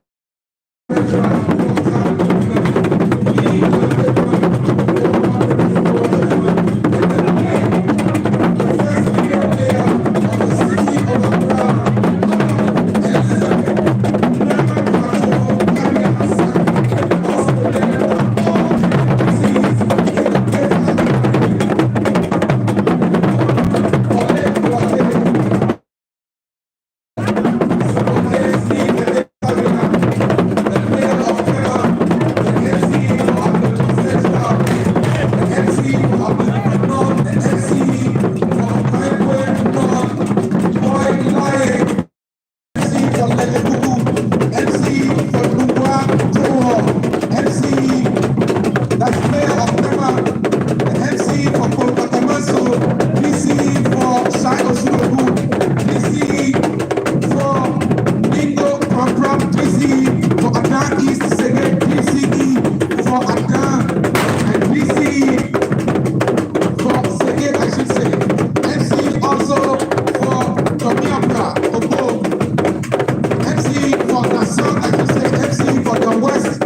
West,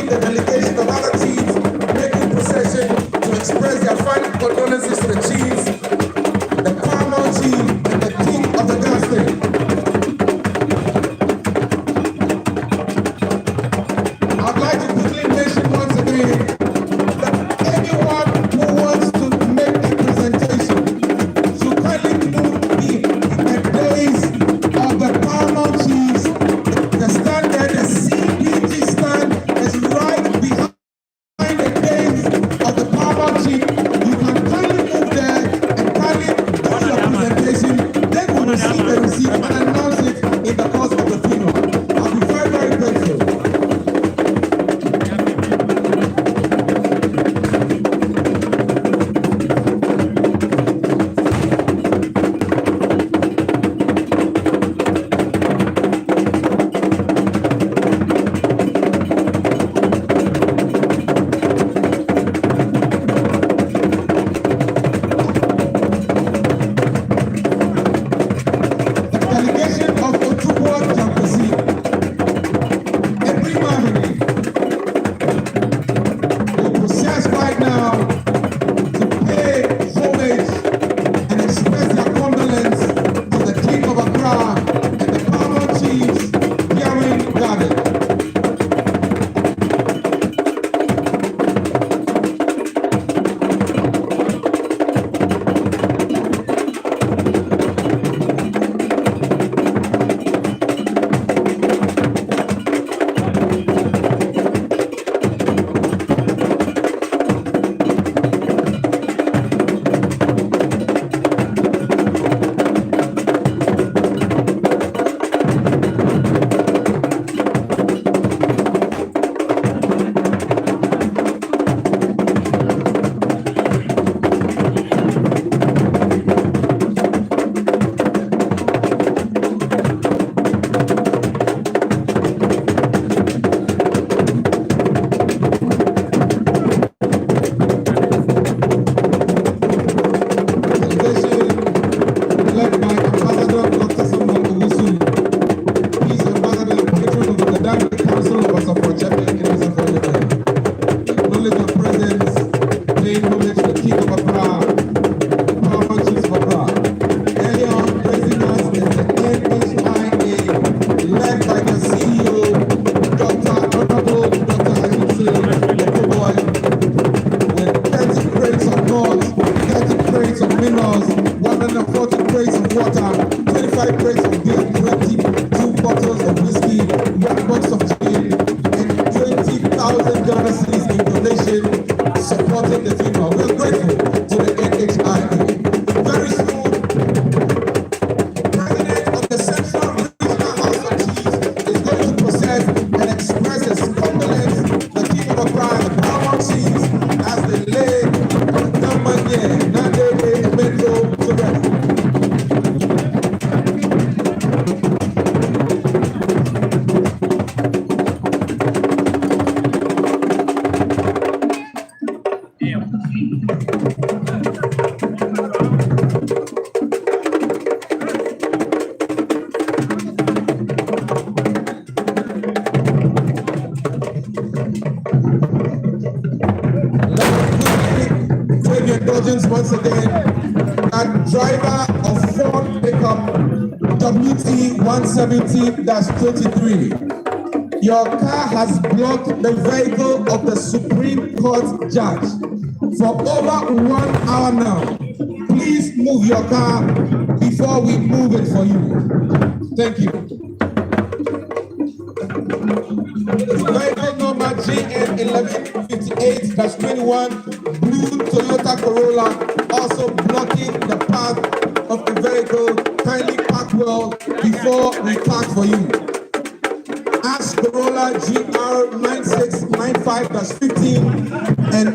the delegation of other chiefs making procession to express their final condolences to the chiefs, the paramount chief, and the king of the gospel. I'd like to quickly mention once again that anyone who wants to make a presentation should kindly move the days of the paramount chiefs. The stand there, the CPG stand is right behind the days of the paramount chief. You can kindly move there and kindly do your presentation. Then we'll receive the receipt and announce it in the course of the funeral. I'll be very, very grateful. Delegation of Otubo Jambuzi, every family will process right now to pay homage and express their condolence to the King of Accra and the paramount chiefs here in Garden. Delegation led by Ambassador Dr. Samuel Owusu. He is Ambassador and patron of the Dynamic Council of Asafo-Achebe in Asafo-Achebe. Acknowledge your presence, paying homage to the King of Accra, the paramount chiefs of Accra. Earlier on, praising us is the NHIA, led by the CEO, Dr. Honorable Dr. Ayuso Okoboy, with 30 crates of gold, 30 crates of minerals, 140 crates of water, 25 crates of beer, 22 bottles of whiskey, 1 box of gin, and 20,000 Ghana cedis in donation supporting the funeral. We're grateful to the NHIA. Very soon, President of the Central Regional House of Chiefs is going to process and express his condolence to the King of Accra and the paramount chiefs as they lay Mannye, Naa Dedei Omaedru to rest. With your indulgence once again, that driver of Ford pickup WT-170-23, your car has blocked the vehicle of the Supreme Court judge for over 1 hour now. Please move your car before we move it for you. Thank you. Vehicle number GN1158-21, blue Toyota Corolla, also blocking the path of the vehicle. Kindly park well before we park for you. Ash Corolla GR9695-15 and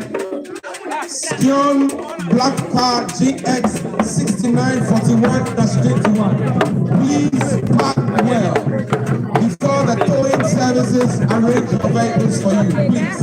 Skion Black Car GX6941-21. Please park well before the towing services arrange your vehicles for you, please.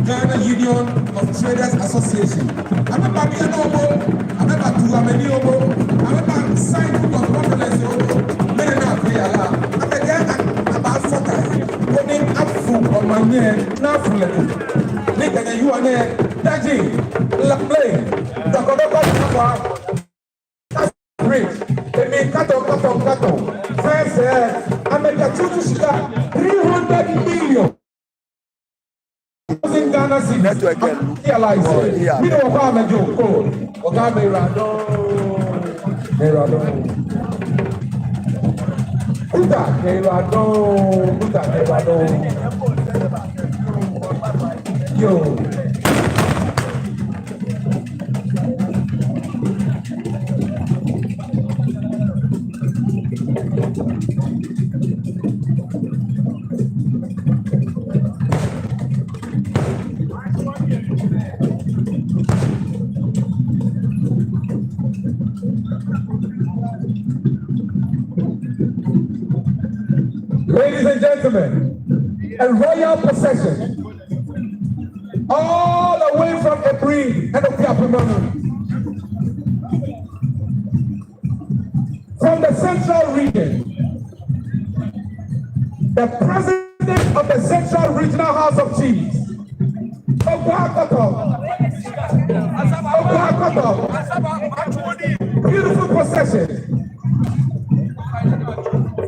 Ghana Union of Traders Association. I'm a baby Obo, I'm a Tuameni Obo, I'm a sign of Condolences Obo, Mena Fiala, I'm a girl about Fota, running up from Mannye, now from Nick and you are there, Daji, La Play, the Kodoka, Bridge, they mean Kato. First, I'm a Katutu 300 million. In Ghana City, network realize we don't have a joke. Ogame Radon. Kuta Radon. Yo. Ladies and gentlemen, a royal procession all the way from Reeby and Opiapimanu, from the central region, the president of the Central Regional House of Chiefs, beautiful procession,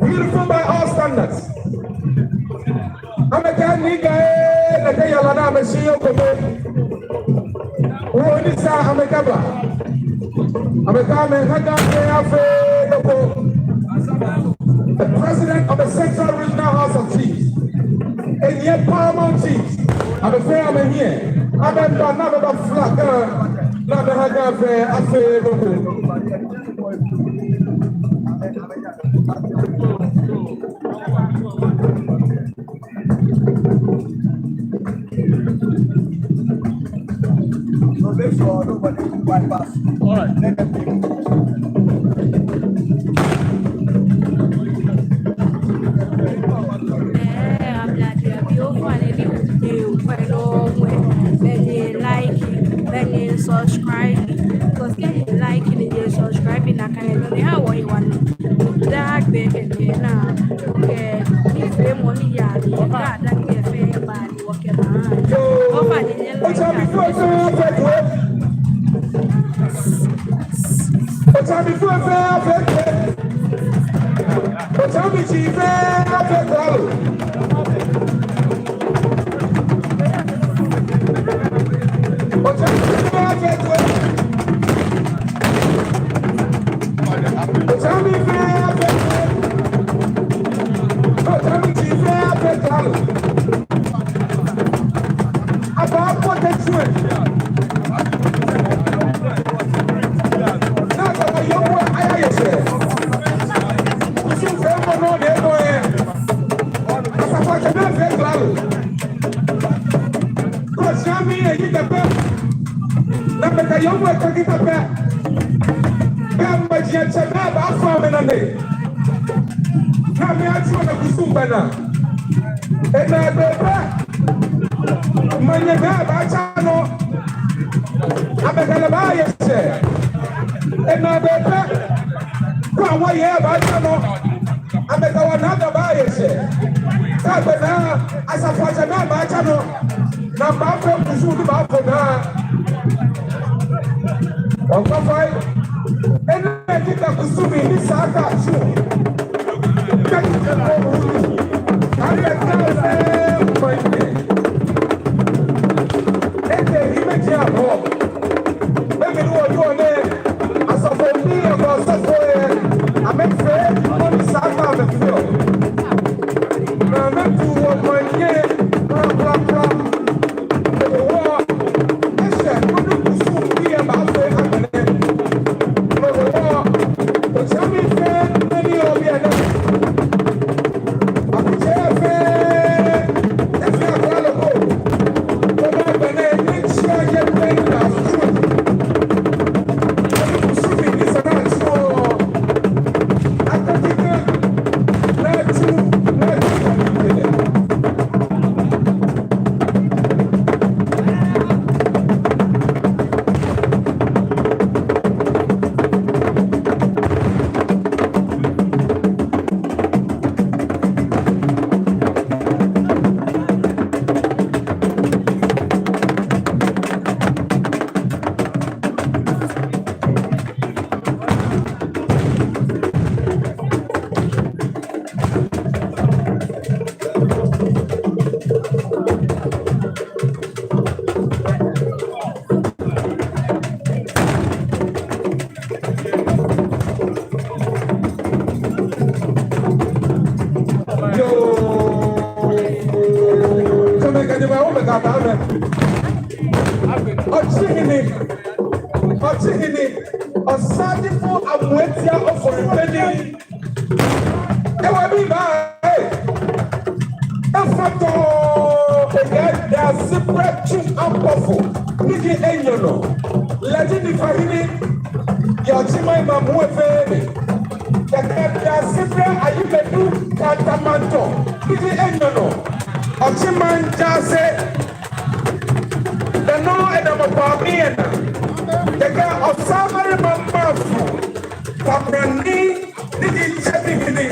beautiful by all standards. I'm a nigga, a day alana, machine, I'm a gaba. I'm a the president of the Central Regional House of Chiefs, and yet Paramount Chiefs. I'm afraid I'm here. I'm a flag, not the Hagafe, I So make sure nobody can bypass. All right, let them be. Subscribe because getting liking and subscribing I can know how you want that baby now okay if they money yeah that get fair bad working on over the Agadame. Ochihini, Osadifo Amwetia of Foripeni. Ewa Biba, Efato, again, they are separate chum and powerful. Niki Enyono, Legend Fahini, Yochima Mamuefe, they are separate, Ayubedu, Kantamanto, Niki Enyono, Ochiman Jase. The no and I'm a Bamiana. The guy of Samari Mammafu. Pabrani, did Chebini.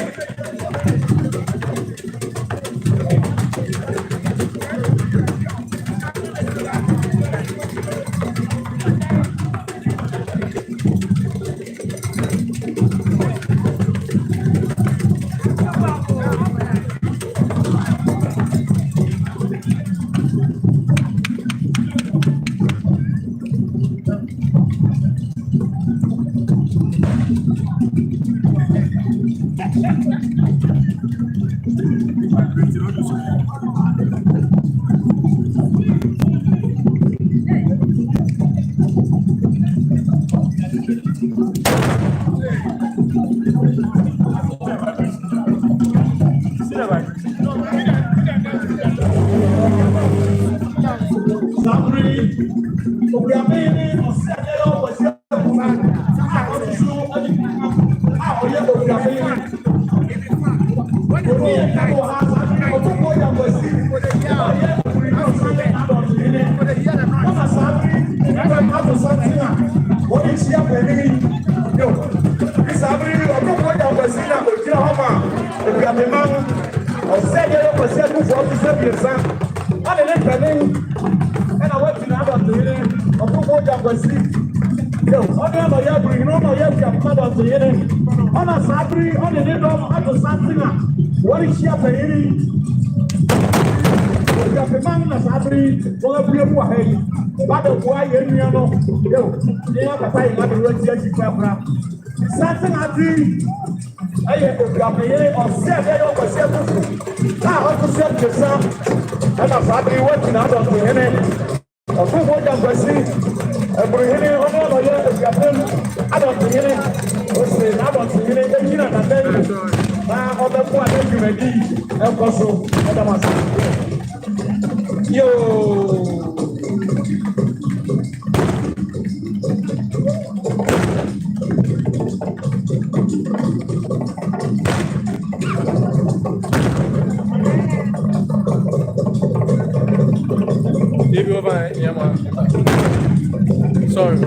Sorry.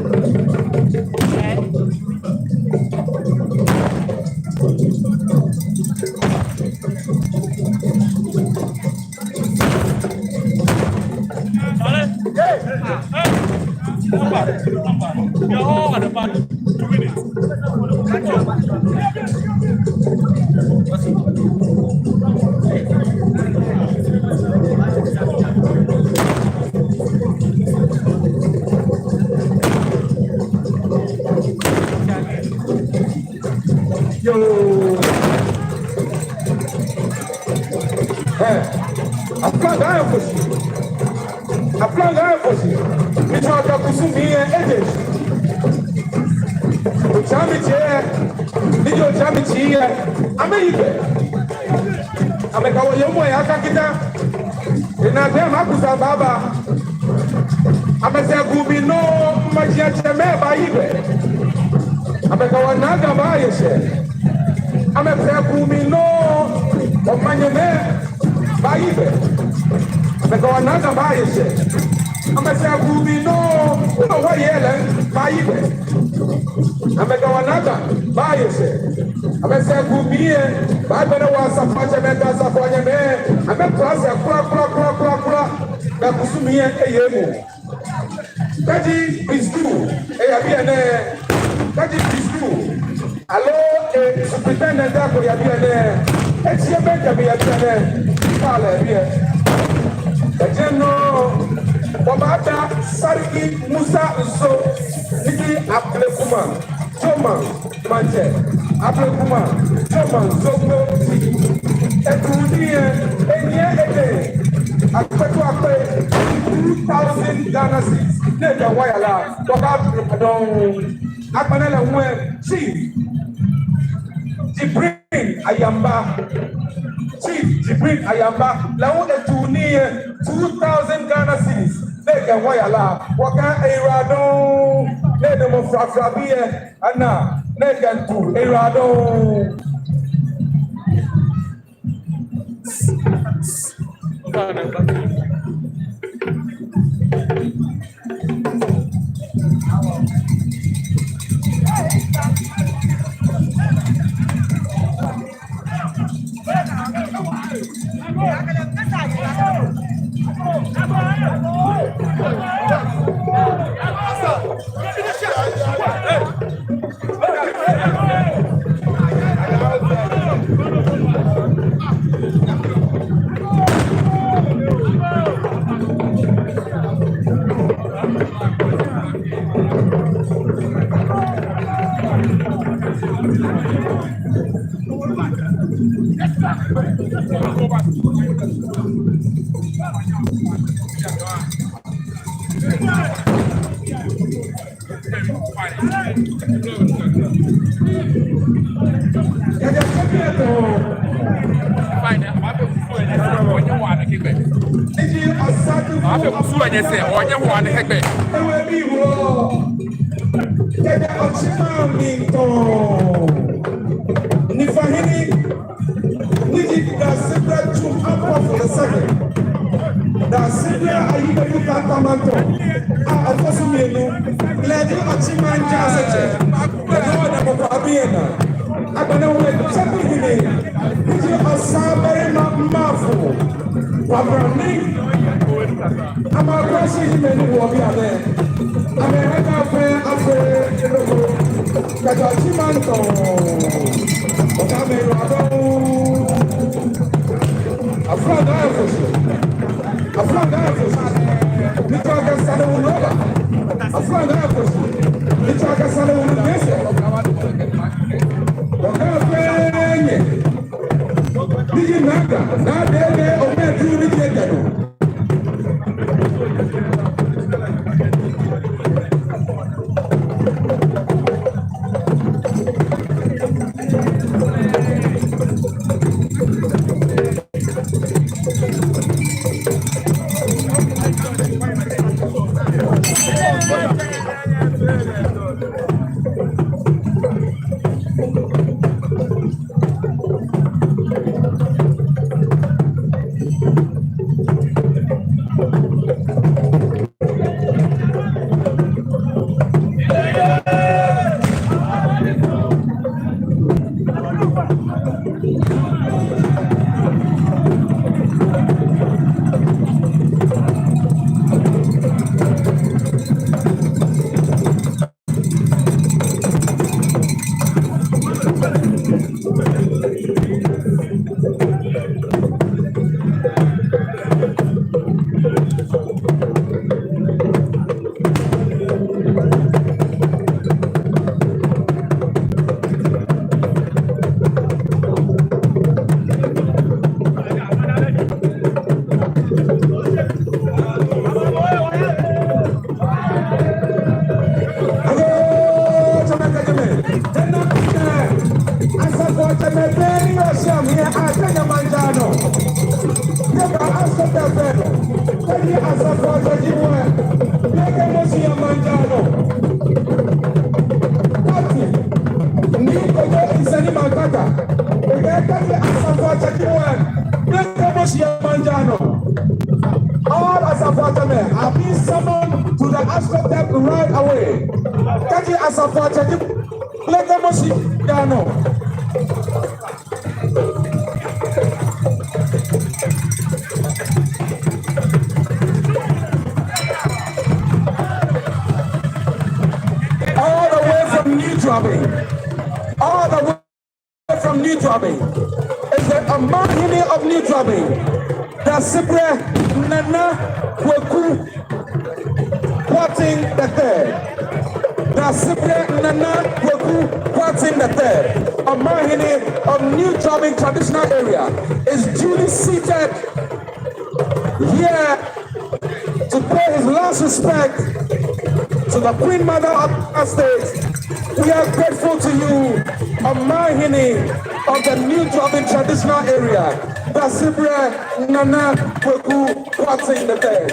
You're all at the back. 2 minutes. Mannye, Ghana cities. Name your wire. Akpanela Chief Jibrin Ayamba. Chief Jibrin Ayamba. Lawu etuni 2,000 Ghana cities. Name your wire. Waka Erado. Name mo frafrabie. Ana. Name tu Erado. Naa Dedei Omaedru All Asafoatame are being summoned to the Ascotep right away. Kaki Asafoatame, let them see Gano. All the way from New Drumming, all the way from New Drumming is the Mannye of New Drumming. The Cyprian Nana Kweku Quating the third. The Cyprian Nana Kweku Quating the third. A Mannye of New Drumming traditional area is duly seated here to pay his last utmost respect to the Queen Mother of our state, we are grateful to you, Omahini of the New Dublin traditional area, Basibre Nana Kweku Kwate the third.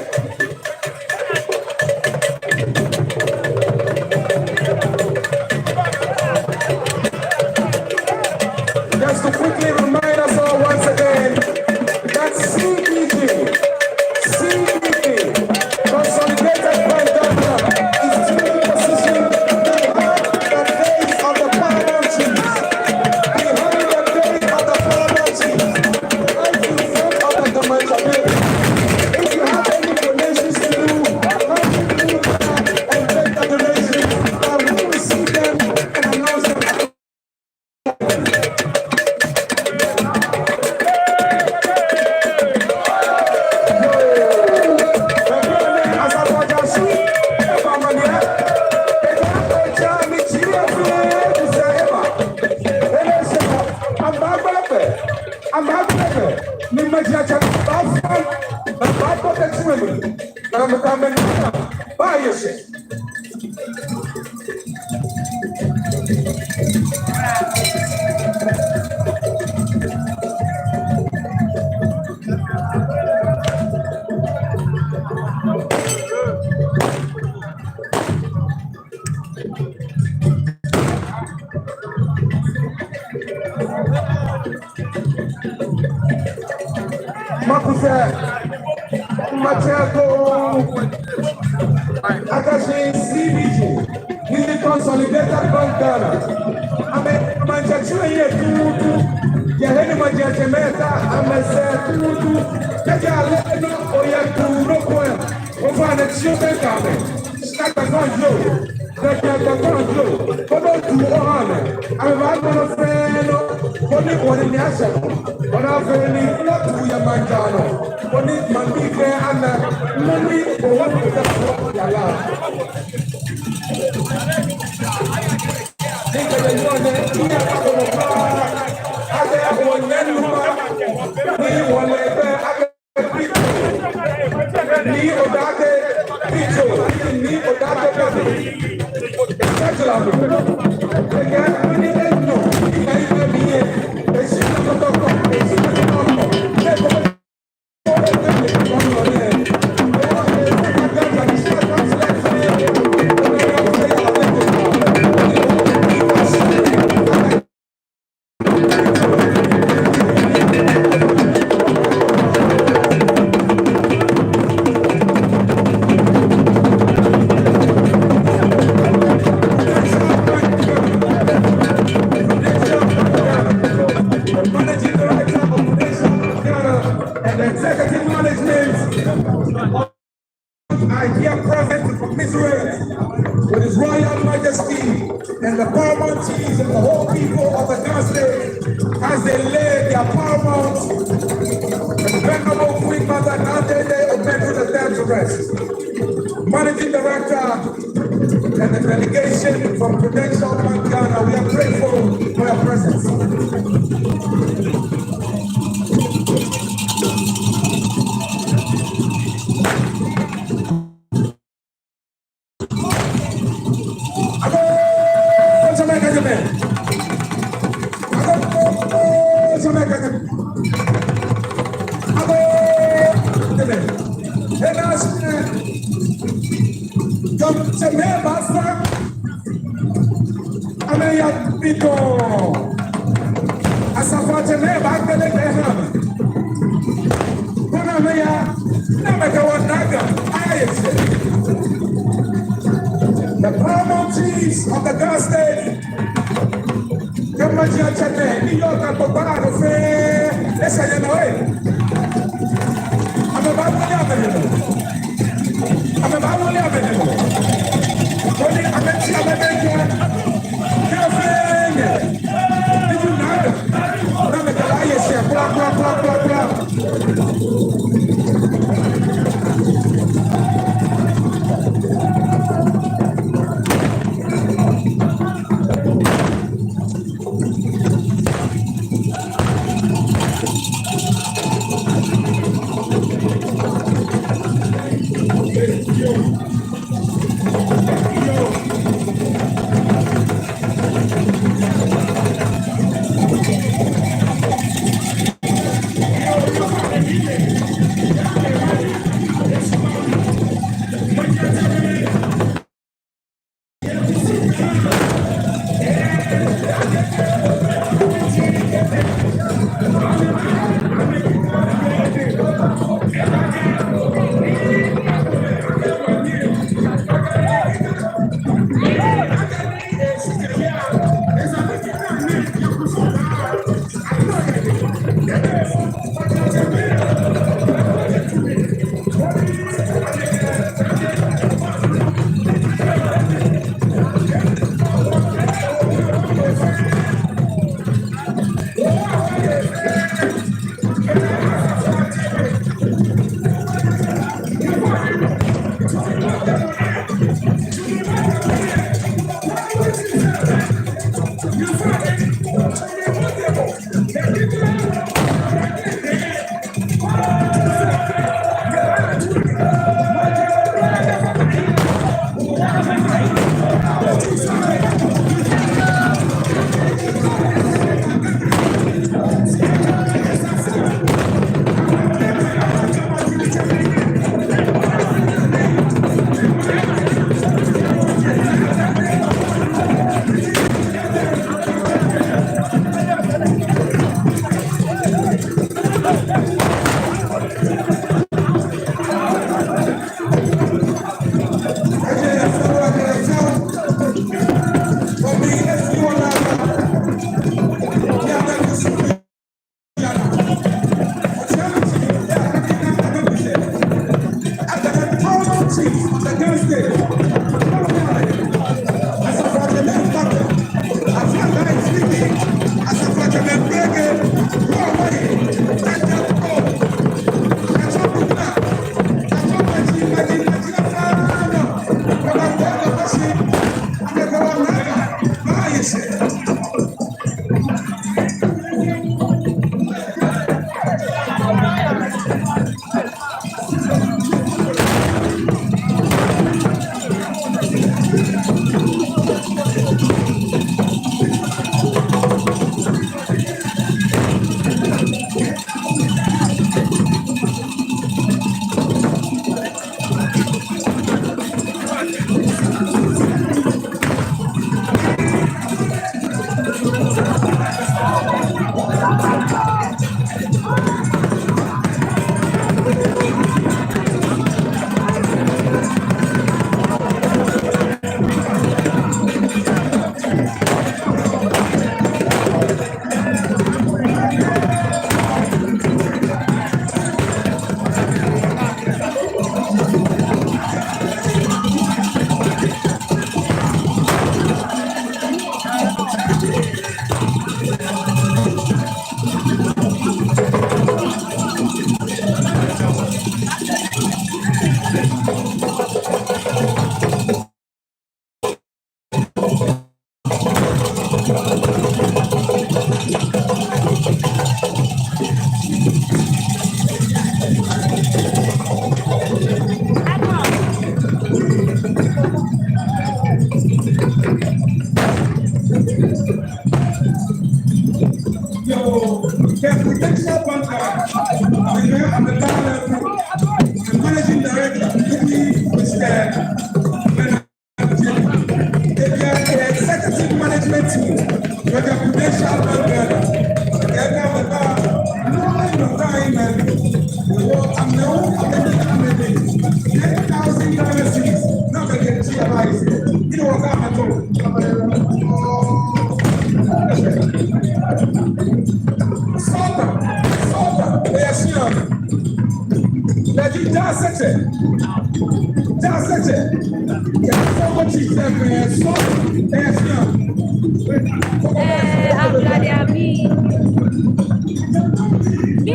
Just to quickly remind us all once again that CBG, Consolidated Bandana, is taking position behind the days of the paramount chiefs, behind the days of the paramount chiefs, right in front of the government. If you have any donations to do, how do you do that and take the donations? We will receive them and announce them. CBG, Consolidated Bandana. And the paramount chiefs and the whole people of the State as they lay their paramount and venerable Queen Mother Naa Dedei Omaedru the third to rest. Managing Director and the delegation from Prudential Bank Ghana, we are grateful for your presence. The paramount chiefs of the Ghana State, New York and Bogota, let's say, I'm about to have it. I'm about to have it. Managing Director, the executive management team, with the prudential bank, I'm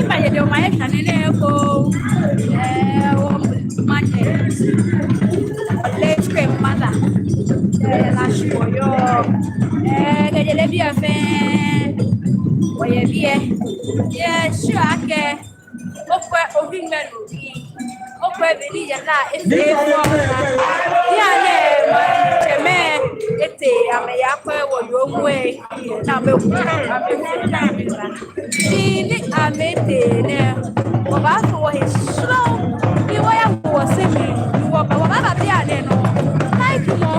Mannye de Omaedru nene ko Mannye late grandmother la shoyo gejele bi afe oye bie ye sure ke okwe ohimelu okwe beni ya la efe fo ya ne ma cheme ete ame ya kwe wo yo mwe na be ku ni amete ne o ba so he slow ni wa ya wo se mi wo ba bia ne no like mo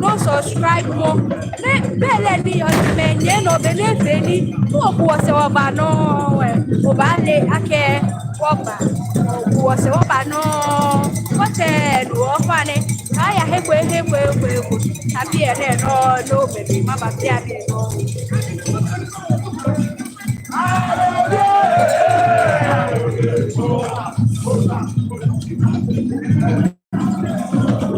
no subscribe mo ne bele ni o me nye no be ne fe ni wo ku se wo ba no we o ba le ake wo ba wo se wo ba no wo te do fa ne aya hekwe abi ene no no be ma ba bia ne no